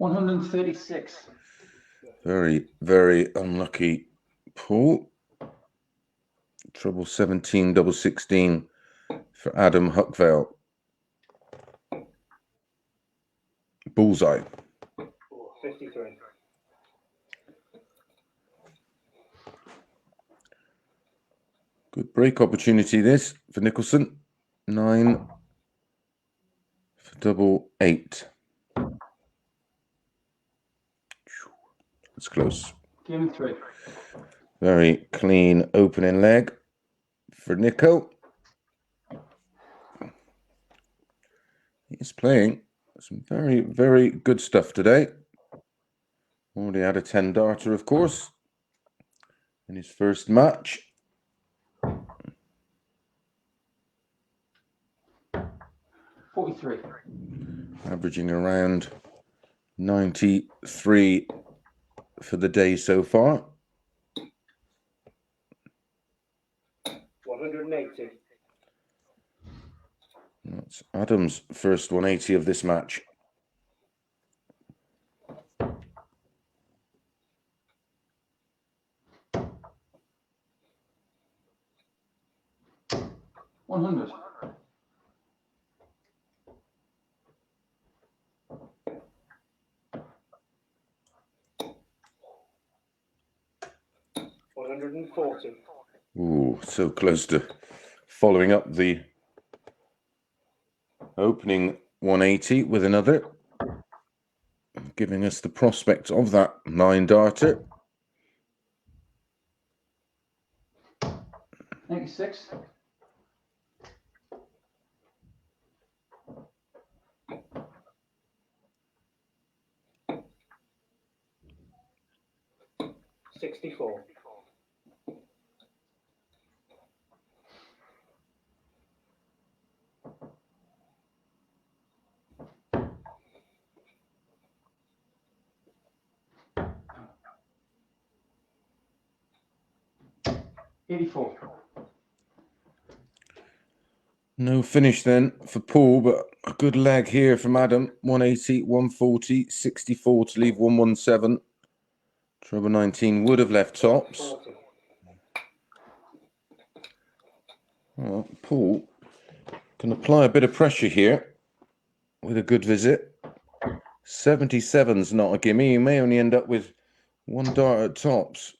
$136. Very, very unlucky Paul. Treble 17, double 16 for Adam Huckvale. Bullseye. 53. Good break opportunity this for Nicholson. 9 for double 8. That's close. Give him 3. Very clean opening leg for Nico. He's playing some very, very good stuff today. Already had a 10 darter, of course, in his first match. 43. Averaging around 93 for the day so far. 180. That's Adam's first 180 of this match. $100. 140. Ooh, so close to following up the opening 180 with another, giving us the prospect of that 9 darter. 96. 64. 84. No finish then for Paul, but a good leg here from Adam. 180, 140, 64 to leave 117. Treble 19 would have left tops. 40. Well, Paul can apply a bit of pressure here with a good visit. 77's not a gimme. You may only end up with one dart at tops.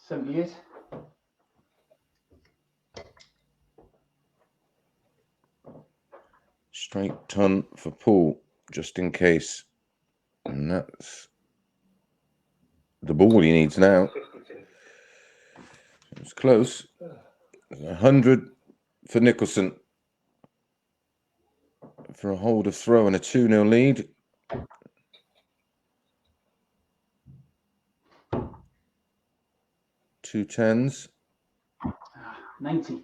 $78. Straight ton for Paul, just in case. And that's the ball he needs now. 52. It's close. 100 for Nicholson for a hold of throw and a 2-0 lead. Two tens. 90.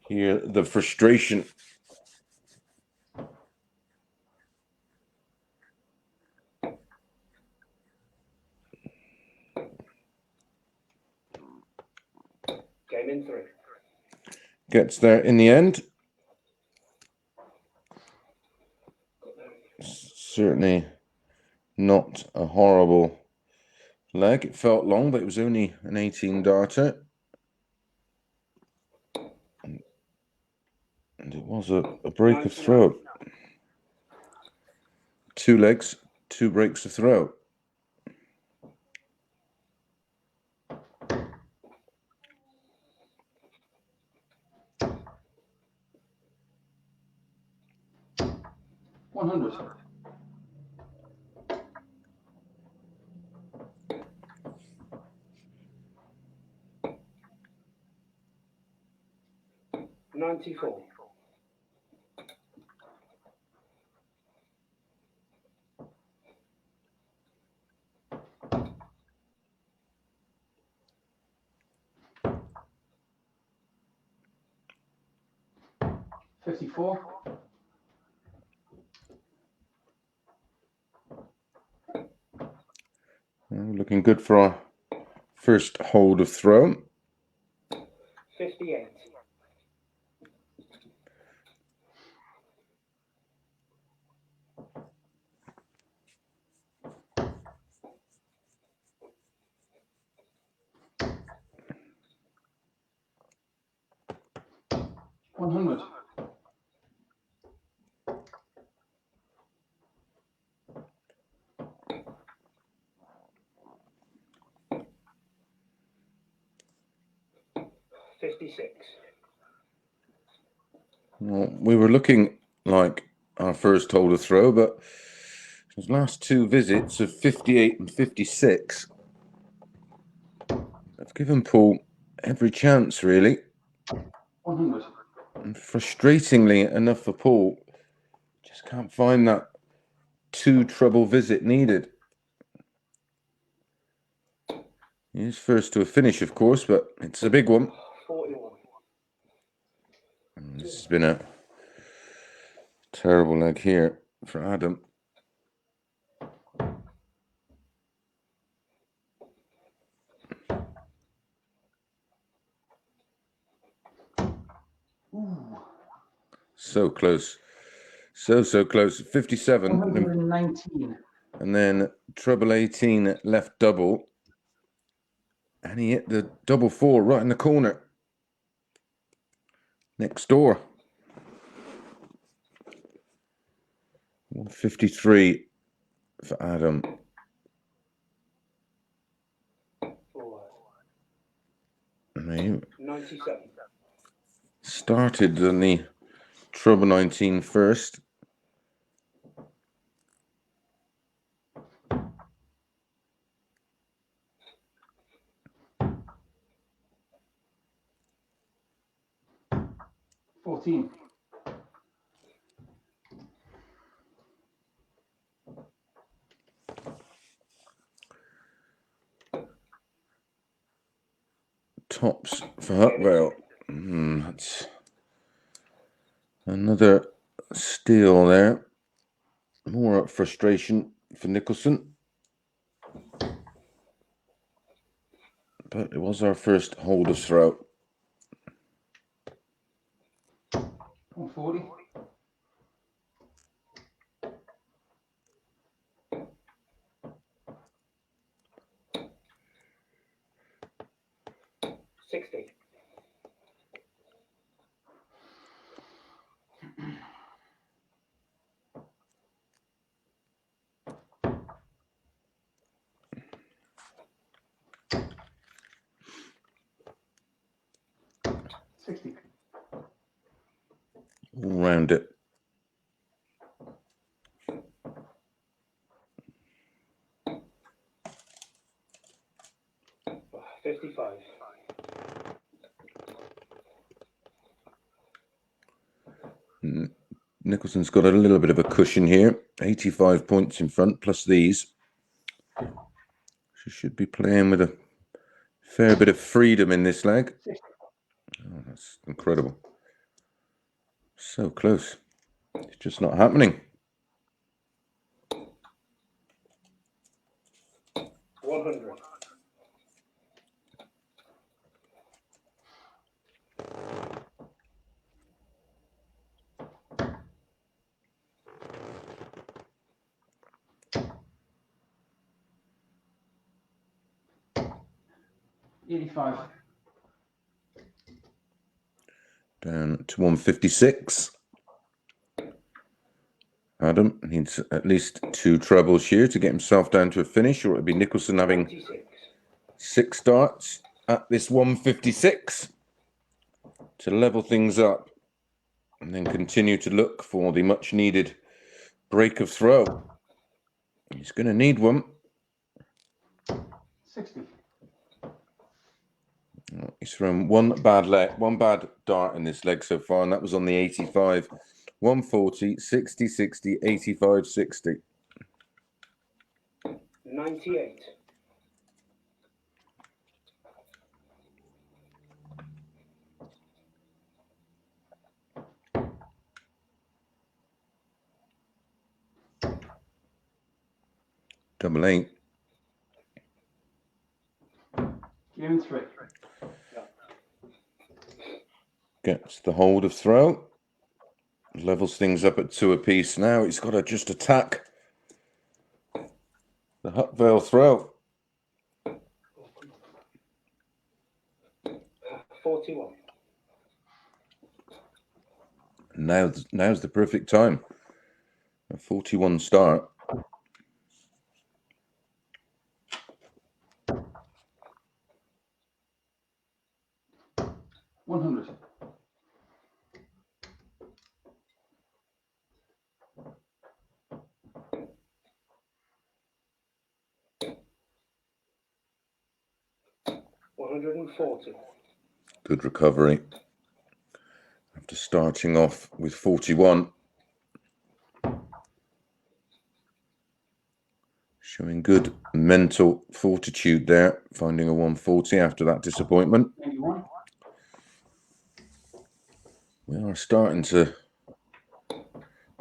Here, the frustration. Game in 3. Gets there in the end. Certainly not a horrible leg. It felt long, but it was only an 18 darter. And it was a break of throw. 2 legs, 2 breaks of throw. $100. $94. $54. Looking good for our first hold of throw. 58. $100. $56. Well, we were looking like our first hold of throw, but his last 2 visits of 58 and 56 have given Paul every chance, really. 100. And frustratingly enough for Paul, just can't find that 2 treble visit needed. He's first to a finish, of course, but it's a big one. 41. And this has been a terrible leg here for Adam. Ooh. So close. So close. 57. 119. And then treble 18 left double. And he hit the double 4 right in the corner. Next door. 153 for Adam. 4. And he 97. started on the treble 19 first. $14. Tops for Huckvale. That's another steal there. More frustration for Nicholson. But it was our first holders throw. 140. $60. 60. All round it. $55. Nicholson's got a little bit of a cushion here. 85 points in front, plus these. She should be playing with a fair bit of freedom in this leg. Oh, that's incredible. So close. It's just not happening. 100. $85. Down to 156. Adam needs at least 2 trebles here to get himself down to a finish, or it'd be Nicholson having 96. 6 darts at this 156 to level things up and then continue to look for the much needed break of throw. He's going to need one. 60. He's thrown one bad dart in this leg so far, and that was on the 85. 140, 60, 60, 85, 60. 98. Double 8. Give him 3. Gets the hold of throw. Levels things up at 2 apiece now. He's got to just attack the Huckvale throw. 41. Now's the perfect time. A 41 start. $100. $140. Good recovery. After starting off with 41. Showing good mental fortitude there, finding a 140 after that disappointment. 91. We are starting to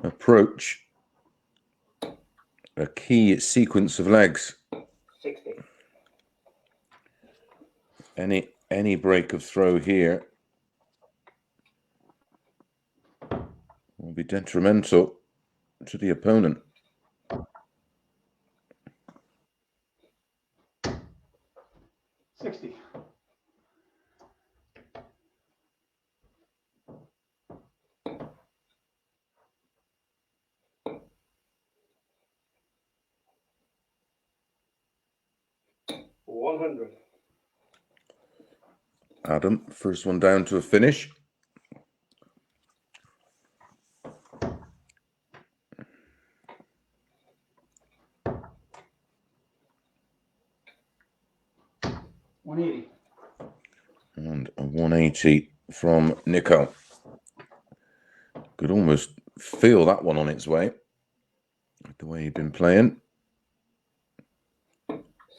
approach a key sequence of legs. 60. Any break of throw here will be detrimental to the opponent. $60. $100. Adam, first one down to a finish. $180. And a 180 from Nico. Could almost feel that one on its way, the way he'd been playing.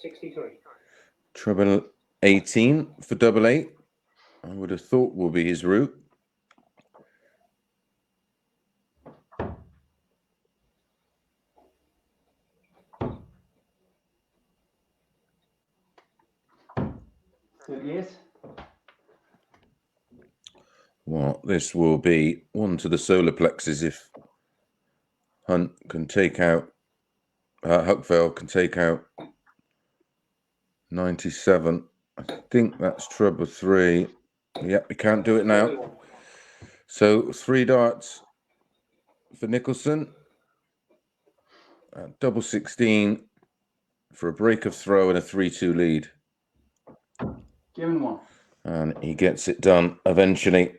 63. Treble 18 for double 8. I would have thought will be his route. 38. Well, this will be one to the solar plexus if Hunt can take out, Huckvale can take out 97. I think that's treble 3. Yep, we can't do it now. 41. So 3 darts for Nicholson. Double 16 for a break of throw and a 3-2 lead. Given 1. And he gets it done eventually.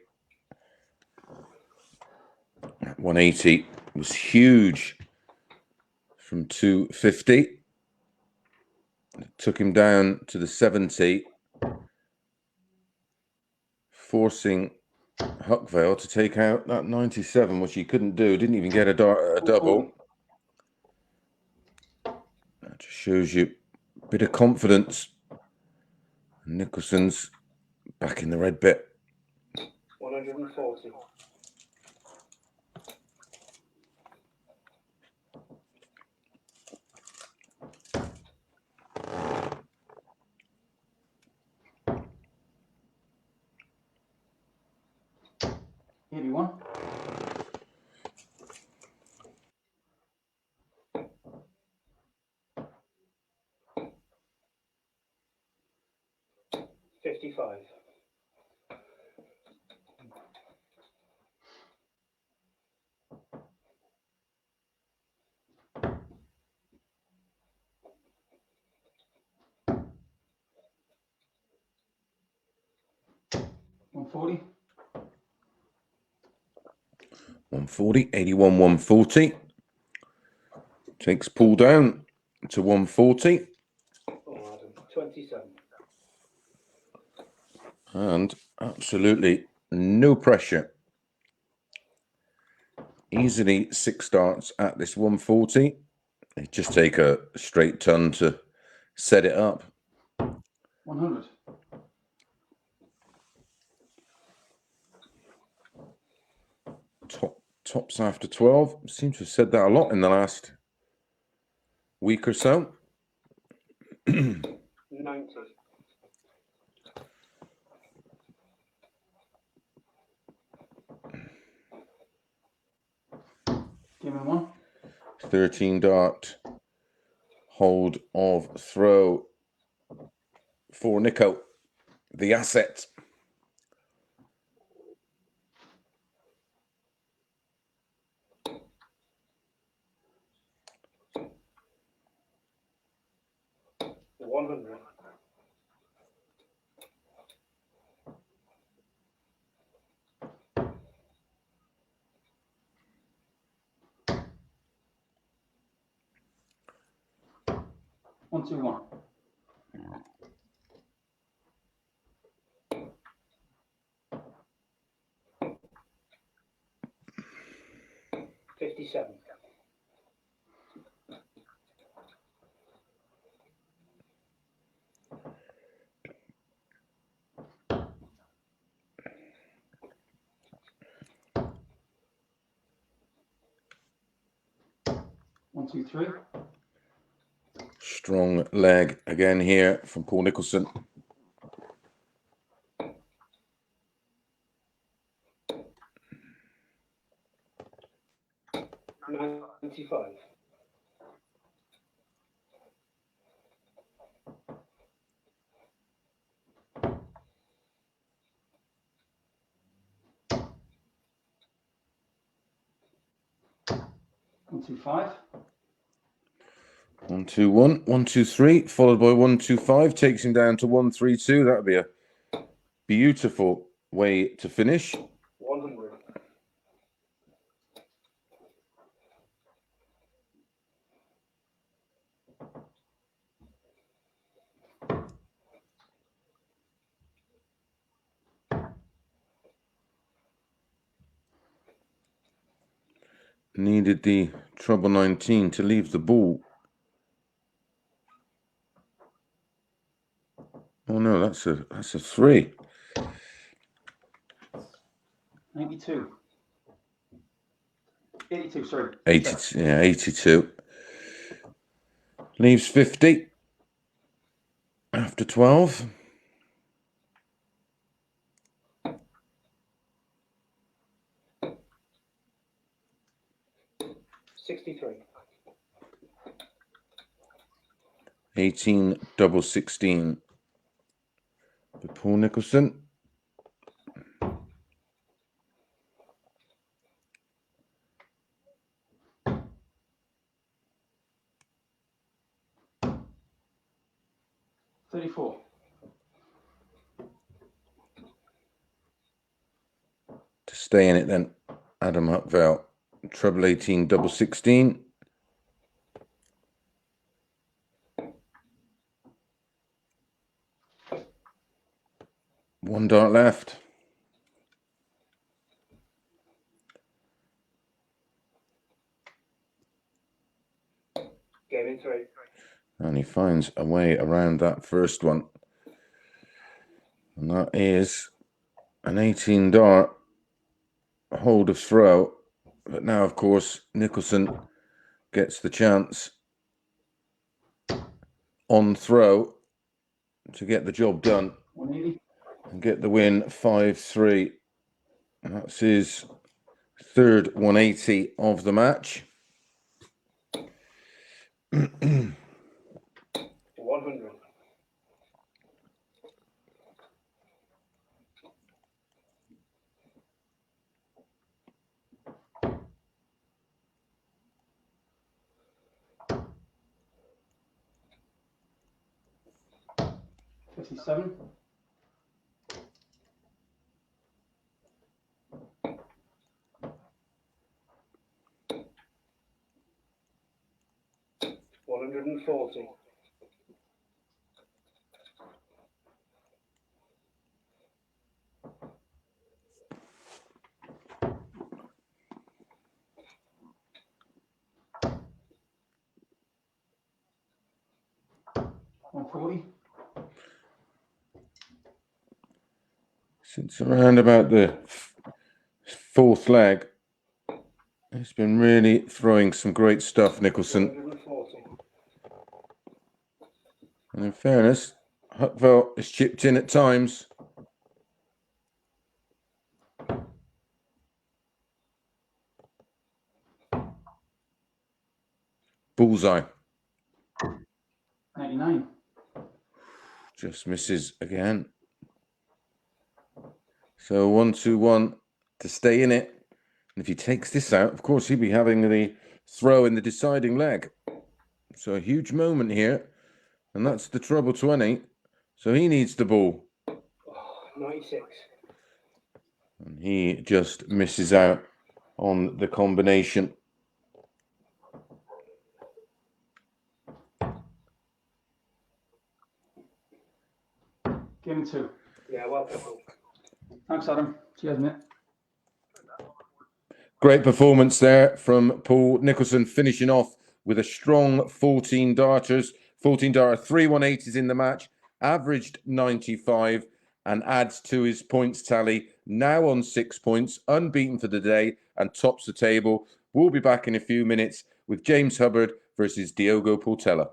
180 was huge from 250. It took him down to the 70, forcing Huckvale to take out that 97, which he couldn't do. Didn't even get a double. That just shows you a bit of confidence. Nicholson's back in the red bit. 140. $81. $55. $140. 140, 81, 140. Takes Paul down to 140. Oh, Adam. 27. And absolutely no pressure. Easily 6 darts at this 140. They just take a straight ton to set it up. 100. Tops after 12. Seem to have said that a lot in the last week or so. 90. Given 1. 13 dart hold of throw for Nico, the asset. $100. $121. $57. $123. Strong leg again here from Paul Nicholson. $95. $125. 121, 123, followed by 125, takes him down to 132. That would be a beautiful way to finish. 100. Needed the treble 19 to leave the ball. Oh no, that's a 3. 92. 82, sorry. 80, yeah, 82. Leaves 50 after 12. 18 double 16 for Paul Nicholson. $34. To stay in it then, Adam Huckvale. Treble 18 double 16. One dart left. Game in 3. And he finds a way around that first one. And that is an 18 dart hold of throw. But now, of course, Nicholson gets the chance on throw to get the job done 180. and get the win 5-3. That's his third 180 of the match. 100. $57. $140. $140. Since around about the fourth leg, he's been really throwing some great stuff, Nicholson. 140. And in fairness, Huckvale has chipped in at times. Bullseye. 99. Just misses again. So 1-2-1 to stay in it. And if he takes this out, of course, he'll be having the throw in the deciding leg. So a huge moment here. And that's the treble 20. So he needs the ball. 96. And he just misses out on the combination. Game in 2. Yeah, well done. Thanks, Adam. Cheers, mate. Great performance there from Paul Nicholson, finishing off with a strong 14 darters. 14 darter, 3 180s in the match, averaged 95 and adds to his points tally. Now on 6 points, unbeaten for the day and tops the table. We'll be back in a few minutes with James Hubbard versus Diogo Portela.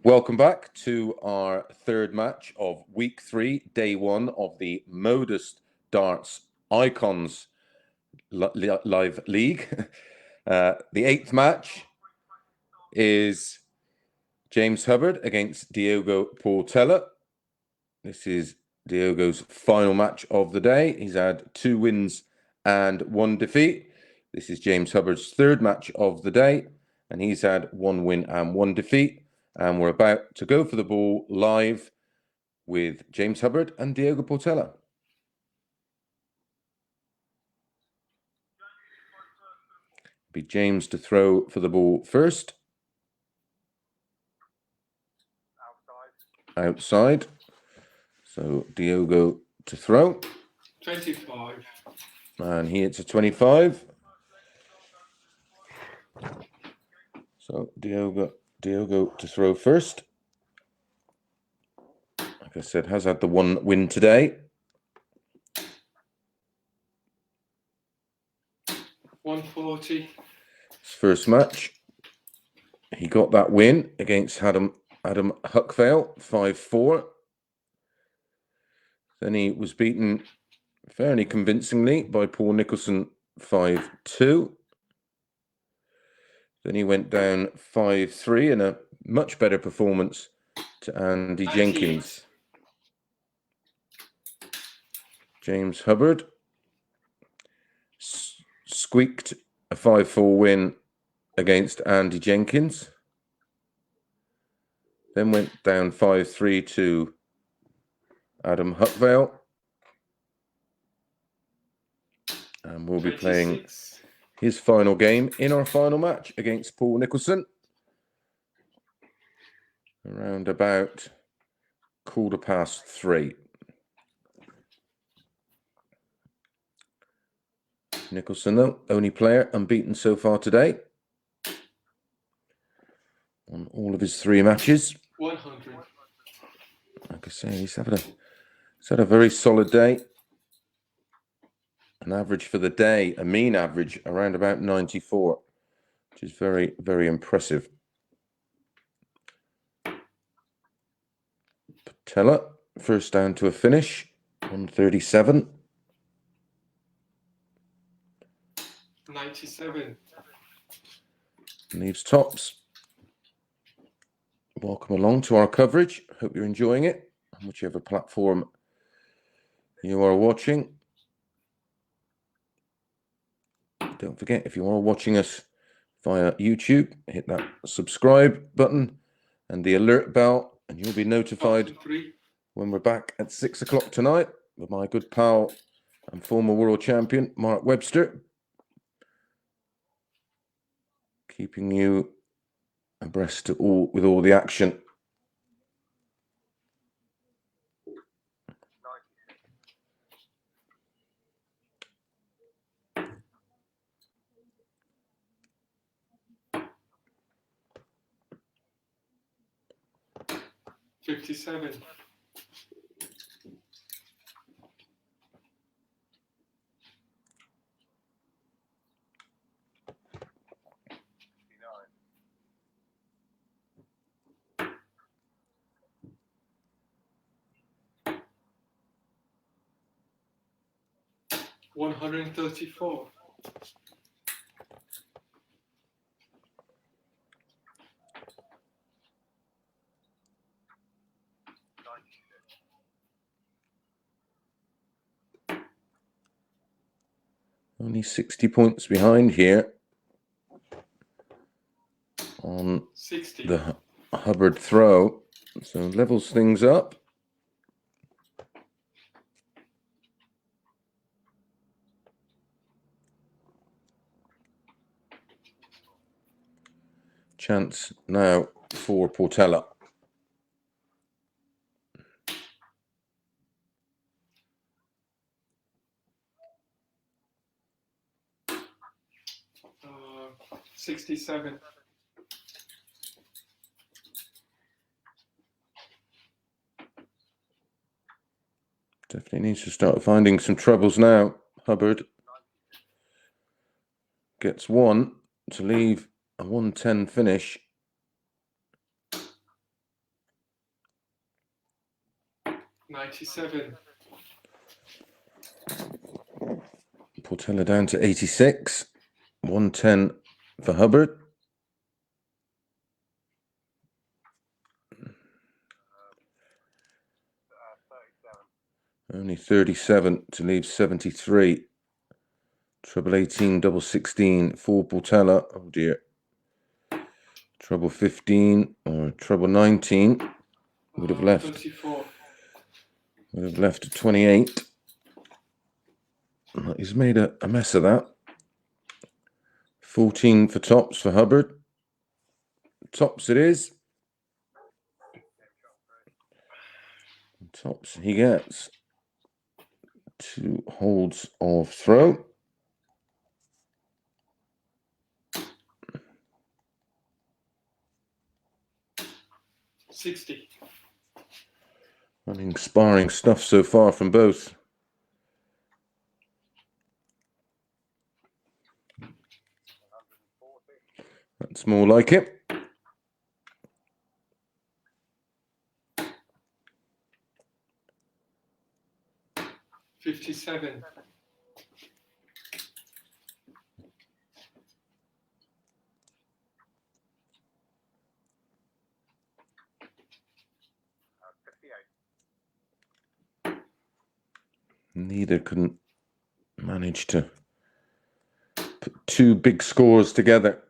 Welcome back to our third match of week 3, day 1 of the MODUS Darts Icons Live League. The 8th match is James Hubbard against Diogo Portela. This is Diogo's final match of the day. He's had 2 wins and 1 defeat. This is James Hubbard's third match of the day, and he's had 1 win and 1 defeat. And we're about to go for the ball live with James Hubbard and Diogo Portela. Be James to throw for the ball first. Outside. So Diogo to throw. 25. And he hits a 25. So Diogo to throw first. Like I said, has had the 1 win today. 140. His first match. He got that win against Adam Huckvale, 5-4. Then he was beaten fairly convincingly by Paul Nicholson, 5-2. Then he went down 5-3 in a much better performance to Andy Jenkins. James Hubbard squeaked a 5-4 win against Andy Jenkins. Then went down 5-3 to Adam Huckvale. And we'll be playing his final game in our final match against Paul Nicholson. Around about 3:15. Nicholson, though, only player unbeaten so far today on all of his 3 matches. 100. Like I say, he's had a very solid day. An average for the day, a mean average around about 94, which is very, very impressive. Portela, first down to a finish, 137. 97. Leaves tops. Welcome along to our coverage. Hope you're enjoying it on whichever platform you are watching. Don't forget, if you are watching us via YouTube, hit that subscribe button and the alert bell, and you'll be notified when we're back at 6 o'clock tonight with my good pal and former world champion, Mark Webster, keeping you abreast with all the action. $57. $134. Only 60 points behind here on 60. the Hubbard throw, so levels things up. Chance now for Portela. Uh, 67. Definitely needs to start finding some troubles now. Hubbard gets 1 to leave a 110 finish. 97. Portela down to 86. 110 for Hubbard. Only 37 to leave 73. Treble 18, double 16 for Portela. Oh dear. Treble 15 or treble 19 would have left. 24. Would have left a 28. He's made a mess of that. 14 for tops for Hubbard. Tops it is. Tops he gets. 2 holds of throw. $60. Uninspiring stuff so far from both. That's more like it. $57. Neither couldn't manage to put 2 big scores together.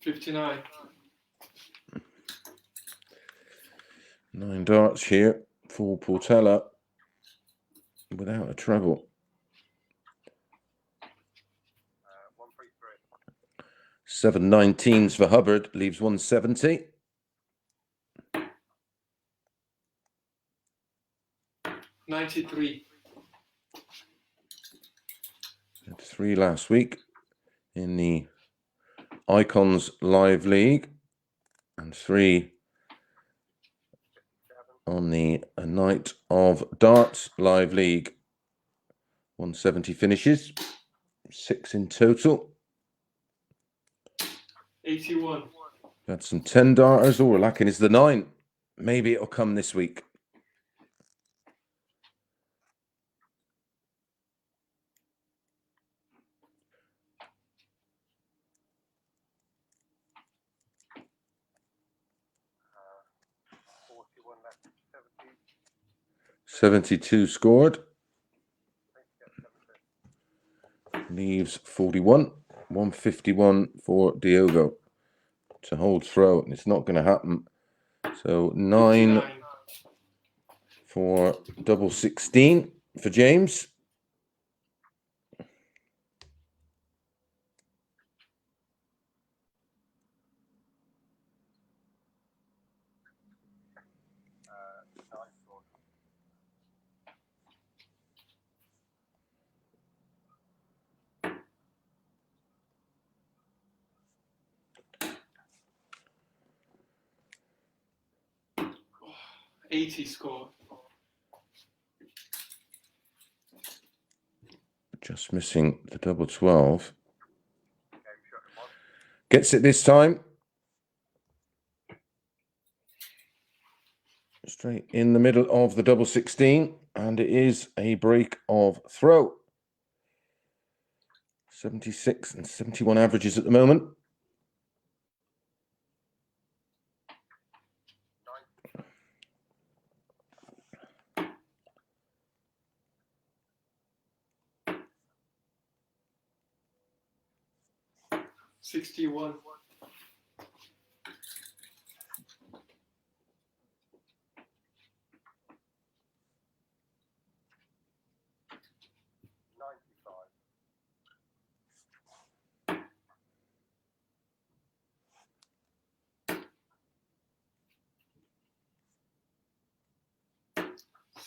59. 9 darts here for Portela without a treble. 7 19s for Hubbard, leaves 170. 93. Had 3 last week in the Icons Live League and 3 on the Night of Darts Live League. 170 finishes, 6 in total. 81. Got some 10 darters. All we're lacking is the 9. Maybe it'll come this week. $72 scored. Leaves 41. 151 for Diogo to hold throw. It's not going to happen. So 9 59. for double 16 for James. $80 score. Just missing the double 12. Gets it this time. Straight in the middle of the double 16. And it is a break of throw. 76 and 71 averages at the moment. $61.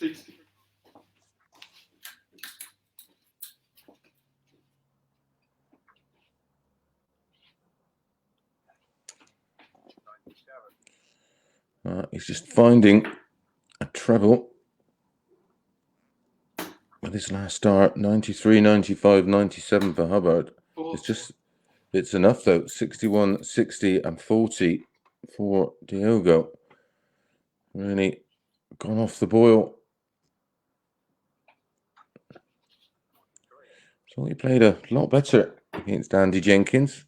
$60. He's just finding a treble with his last start. 93, 95, 97 for Hubbard. It's enough though. 61, 60 and 40 for Diogo. Really gone off the boil. So he played a lot better against Andy Jenkins.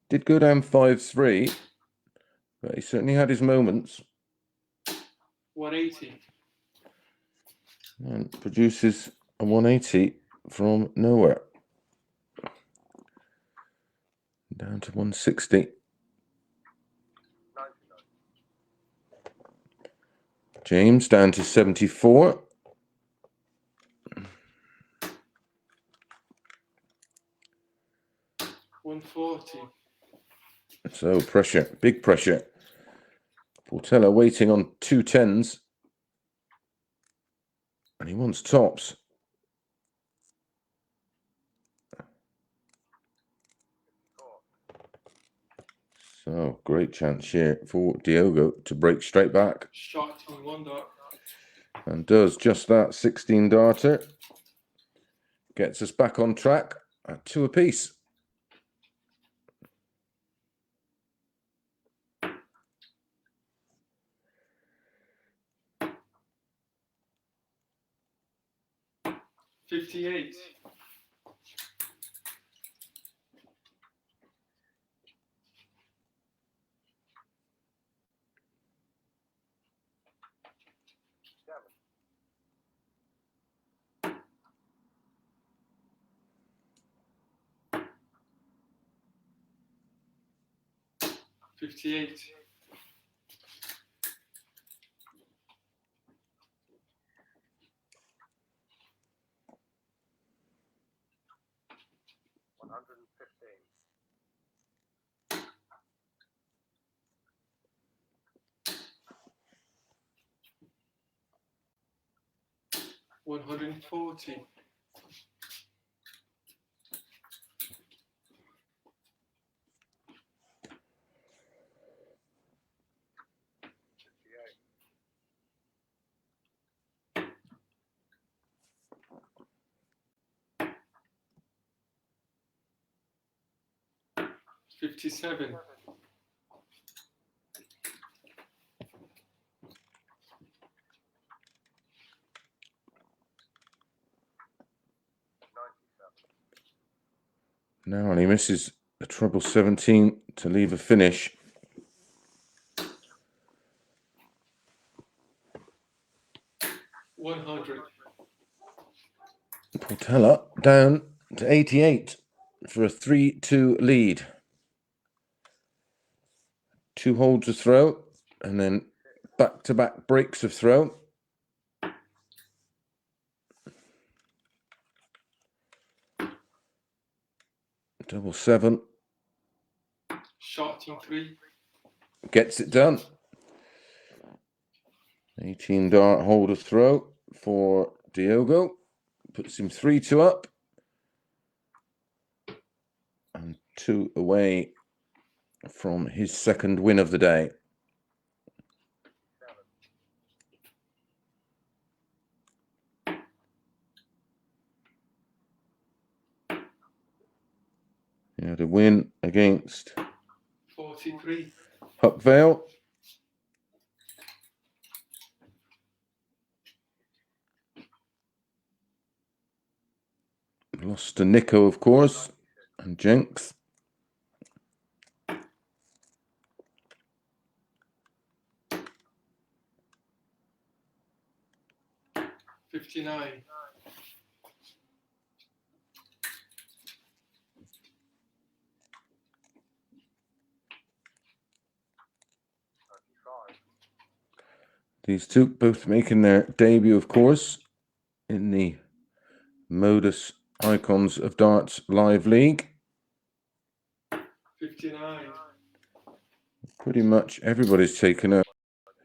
Did go down 5-3, but he certainly had his moments 180. and produces a 180 from nowhere. Down to 160. James down to 74. $140. So pressure, big pressure. Portela waiting on 2 10s. And he wants tops. So great chance here for Diogo to break straight back. Shot in 1 dart. And does just that. 16 darter. Gets us back on track at 2 apiece. $58. $58. $140. $57. Now, and he misses a treble 17 to leave a finish. $100. Portela down to 88 for a 3-2 lead. 2 holds of throw and then back-to-back breaks of throw. Double 7. Shot in 3. Gets it done. 18 dart hold of throw for Diogo. Puts him 3-2 up. And 2 away from his second win of the day. He had a win against 43. Huckvale. Lost to Nico, of course, and Jenkins. $59. These two both making their debut, of course, in the MODUS Icons of Darts Live League. 59. Pretty much everybody's taken a